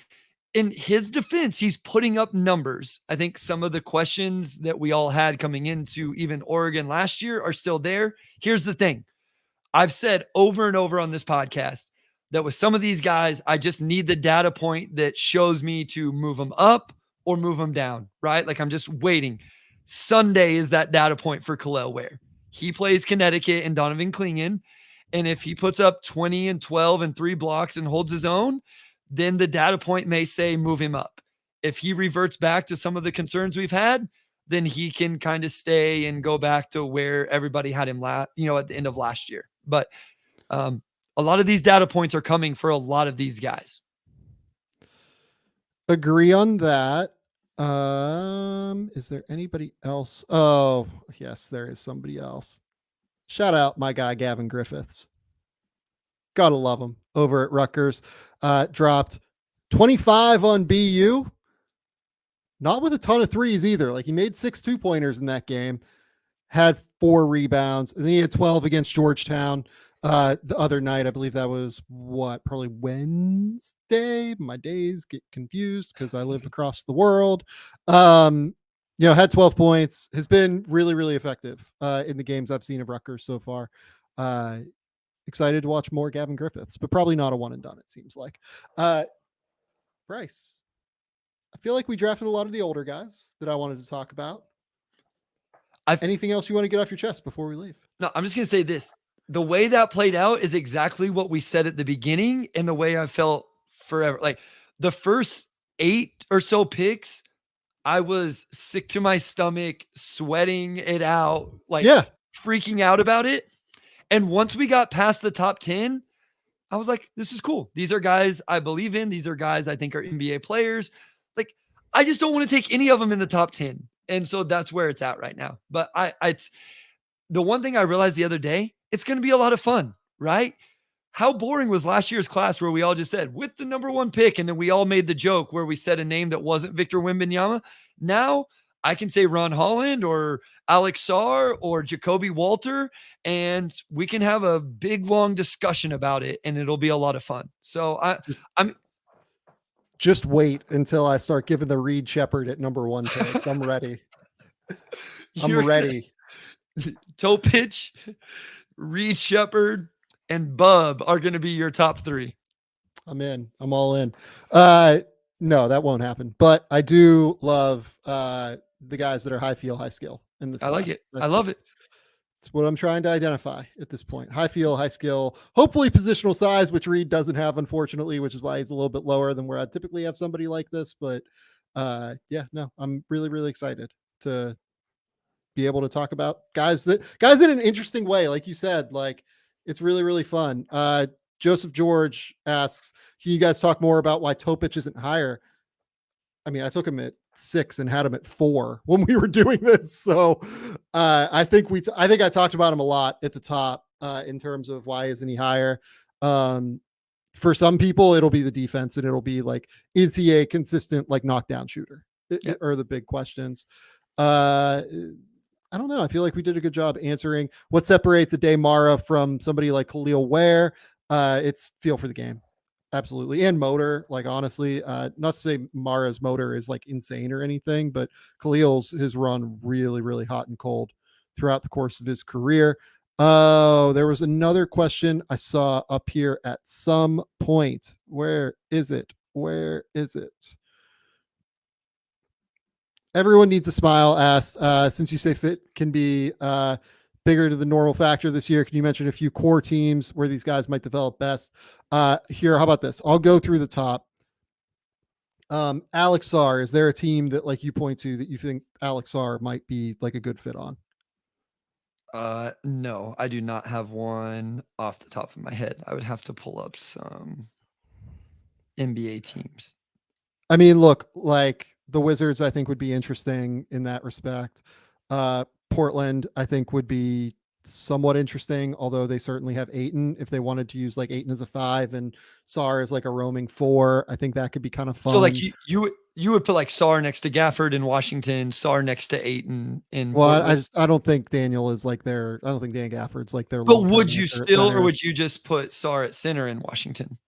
in his defense, he's putting up numbers. I think some of the questions that we all had coming into even Oregon last year are still there. Here's the thing. I've said over and over on this podcast that with some of these guys, I just need the data point that shows me to move them up or move them down, right? Like I'm just waiting. Sunday is that data point for Collier Ware. He plays Connecticut and Donovan Clingan. And if he puts up 20 and 12 and 3 blocks and holds his own, then the data point may say move him up. If he reverts back to some of the concerns we've had, then he can kind of stay and go back to where everybody had him at the end of last year. But a lot of these data points are coming for a lot of these guys. Agree on that. Is there anybody else? Oh, yes, there is somebody else. Shout out my guy, Gavin Griffiths. Gotta love him over at Rutgers. Dropped 25 on BU. Not with a ton of threes either. Like he made 6 2-pointers in that game, had 4 rebounds, and then he had 12 against Georgetown. The other night, I believe that was probably Wednesday. My days get confused because I live across the world. Had 12 points, has been really, really effective in the games I've seen of Rutgers so far. Excited to watch more Gavin Griffiths, but probably not a one and done, it seems like. Bryce, I feel like we drafted a lot of the older guys that I wanted to talk about. Anything else you want to get off your chest before we leave? No, I'm just going to say this. The way that played out is exactly what we said at the beginning and the way I felt forever. Like the first 8 or so picks, I was sick to my stomach, sweating it out, freaking out about it. And once we got past the top 10, I was like, this is cool. These are guys I believe in. These are guys I think are NBA players. Like, I just don't want to take any of them in the top 10. And so that's where it's at right now. But it's the one thing I realized the other day, it's going to be a lot of fun, right? How boring was last year's class where we all just said with the number 1 pick, and then we all made the joke where we said a name that wasn't Victor Wembanyama. Now I can say Ron Holland or Alex Sarr or Jacoby Walter, and we can have a big, long discussion about it, and it'll be a lot of fun. So I'm just wait until I start giving the Reed Sheppard at number 1 picks. I'm ready. I'm ready. Topic, Reed Sheppard, and Bub are going to be your top 3. I'm in. I'm all in. No, that won't happen. But I do love the guys that are high feel, high skill in this. I like it. I love it. It's what I'm trying to identify at this point. High feel, high skill, hopefully positional size, which Reed doesn't have, unfortunately, which is why he's a little bit lower than where I'd typically have somebody like this. But I'm really, really excited to be able to talk about guys in an interesting way. Like you said, like it's really, really fun. Joseph George asks, can you guys talk more about why Topic isn't higher? I mean, I took him at 6 and had him at 4 when we were doing this. So I think I talked about him a lot at the top in terms of why isn't he higher? For some people, it'll be the defense and it'll be like, is he a consistent like knockdown shooter? Are the big questions. I don't know. I feel like we did a good job answering what separates Aday Mara from somebody like Collier Ware. It's feel for the game. Absolutely. And motor, like honestly, not to say Mara's motor is like insane or anything, but Khalil's has run really, really hot and cold throughout the course of his career. Oh, there was another question I saw up here at some point. Where is it? Where is it? Everyone needs a smile asked, since you say fit can be bigger to the normal factor this year, can you mention a few core teams where these guys might develop best? Here, how about this? I'll go through the top. Alex Sarr, is there a team that like you point to that you think Alex Sarr might be like a good fit on? No, I do not have one off the top of my head. I would have to pull up some NBA teams. I mean, look, like the Wizards, I think would be interesting in that respect. Portland, I think would be somewhat interesting, although they certainly have Ayton. If they wanted to use like Ayton as a 5 and Sarr as like a roaming 4, I think that could be kind of fun. So like you would put like Sarr next to Gafford in Washington, Sarr next to Ayton in well, Portland. I don't think Daniel is like their, I don't think Dan Gafford's like their. But would you answer at still, center. or would you just put Sarr at center in Washington?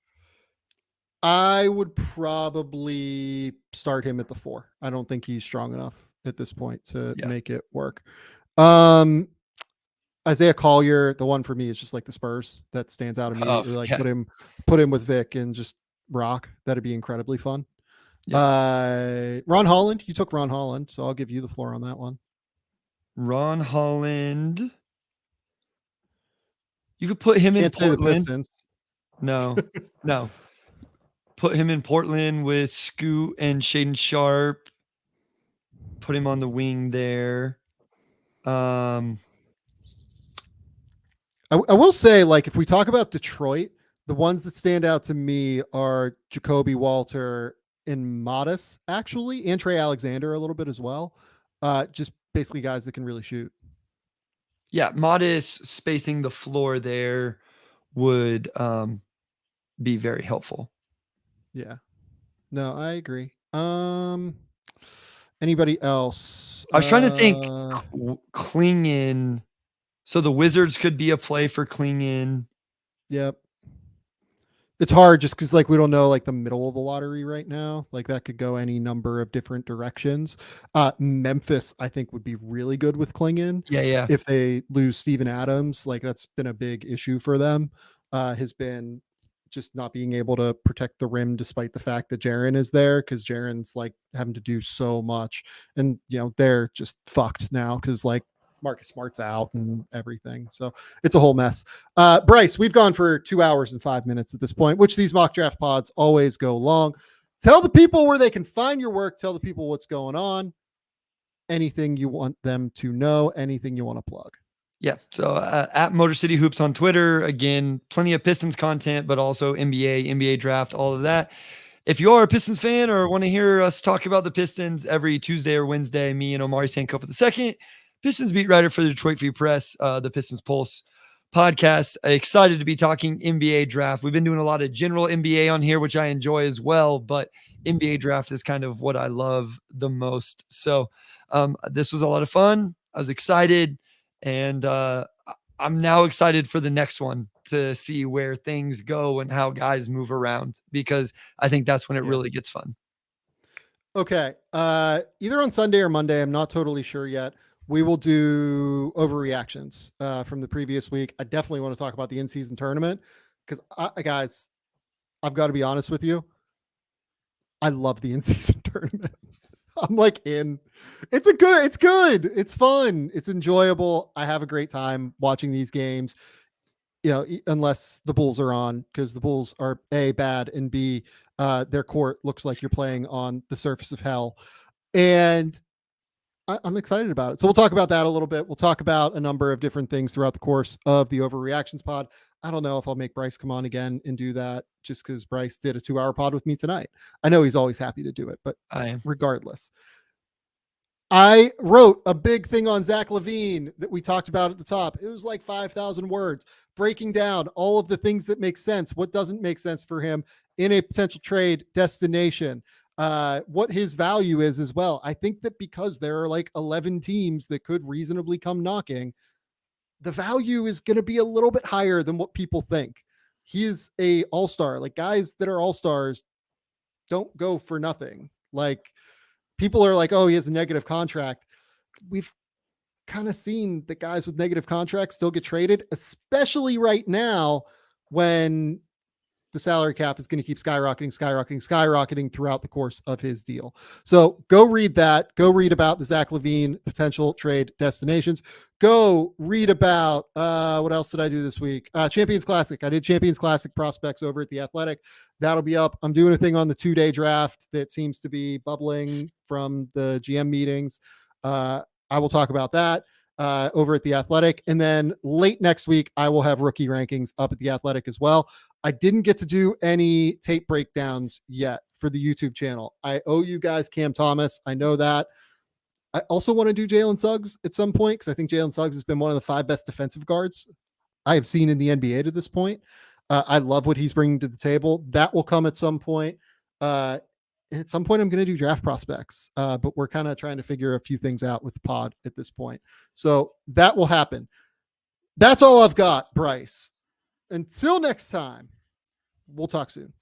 I would probably start him at the 4. I don't think he's strong enough at this point to make it work. Isaiah Collier, the one for me is just like the Spurs that stands out immediately. Like put him with Vic and just rock. That'd be incredibly fun. Yeah. Ron Holland, you took Ron Holland, so I'll give you the floor on that one. Ron Holland. You could put him in Portland. The Pistons. No, no. Put him in Portland with Scoot and Shaden Sharp. Put him on the wing there. I will say, like, if we talk about Detroit, the ones that stand out to me are Jacoby Walter and Modest, actually, and Trey Alexander a little bit as well. Just basically guys that can really shoot. Yeah, Modest spacing the floor there would be very helpful. Yeah. No, I agree. Anybody else? I was trying to think. Klingan. So the Wizards could be a play for Klingan. Yep. It's hard just because like we don't know like the middle of the lottery right now. Like that could go any number of different directions. Memphis, I think, would be really good with Klingan. Yeah. If they lose Steven Adams, like that's been a big issue for them. Has been just not being able to protect the rim despite the fact that Jaren is there, because Jaren's like having to do so much. And you know, they're just fucked now because like Marcus Smart's out and everything. So it's a whole mess. Bryce, we've gone for 2 hours and 5 minutes at this point, which these mock draft pods always go long. Tell the people where they can find your work. Tell the people what's going on. Anything you want them to know, anything you want to plug. Yeah. So at Motor City Hoops on Twitter, again, plenty of Pistons content, but also NBA draft, all of that. If you are a Pistons fan or want to hear us talk about the Pistons every Tuesday or Wednesday, me and Omari Sankofa II, Pistons beat writer for the Detroit Free Press, the Pistons Pulse podcast. Excited to be talking NBA draft. We've been doing a lot of general NBA on here, which I enjoy as well, but NBA draft is kind of what I love the most. So this was a lot of fun. I was excited, and I'm now excited for the next one to see where things go and how guys move around, because I think that's when it really gets fun. Okay. Either on Sunday or Monday, I'm not totally sure yet, we will do overreactions from the previous week. I definitely want to talk about the in-season tournament because, guys, I've got to be honest with you. I love the in-season tournament. I'm like in. It's good. It's fun. It's enjoyable. I have a great time watching these games. You know, unless the Bulls are on, because the Bulls are A, bad, and B, their court looks like you're playing on the surface of hell. And I'm excited about it. So we'll talk about that a little bit. We'll talk about a number of different things throughout the course of the Overreactions pod. I don't know if I'll make Bryce come on again and do that just because Bryce did a 2-hour pod with me tonight. I know he's always happy to do it, but regardless. I wrote a big thing on Zach LaVine that we talked about at the top. It was like 5,000 words, breaking down all of the things that make sense, what doesn't make sense for him in a potential trade destination, what his value is as well. I think that because there are like 11 teams that could reasonably come knocking, the value is going to be a little bit higher than what people think. he is a all-star. Like guys that are all-stars don't go for nothing. Like people are like, oh, he has a negative contract. We've kind of seen that guys with negative contracts still get traded, especially right now when the salary cap is going to keep skyrocketing throughout the course of his deal. So go read that. Go read about the Zach LaVine potential trade destinations. Go read about what else did I do this week? Champions Classic. I did Champions Classic prospects over at The Athletic. That'll be up. I'm doing a thing on the 2-day draft that seems to be bubbling from the GM meetings. I will talk about that over at The Athletic. And then late next week, I will have rookie rankings up at The Athletic as well. I didn't get to do any tape breakdowns yet for the YouTube channel. I owe you guys Cam Thomas. I know that. I also want to do Jalen Suggs at some point because I think Jalen Suggs has been one of the 5 best defensive guards I have seen in the NBA to this point. I love what he's bringing to the table. That will come at some point. And at some point, I'm going to do draft prospects, but we're kind of trying to figure a few things out with the pod at this point. So that will happen. That's all I've got, Bryce. Until next time, we'll talk soon.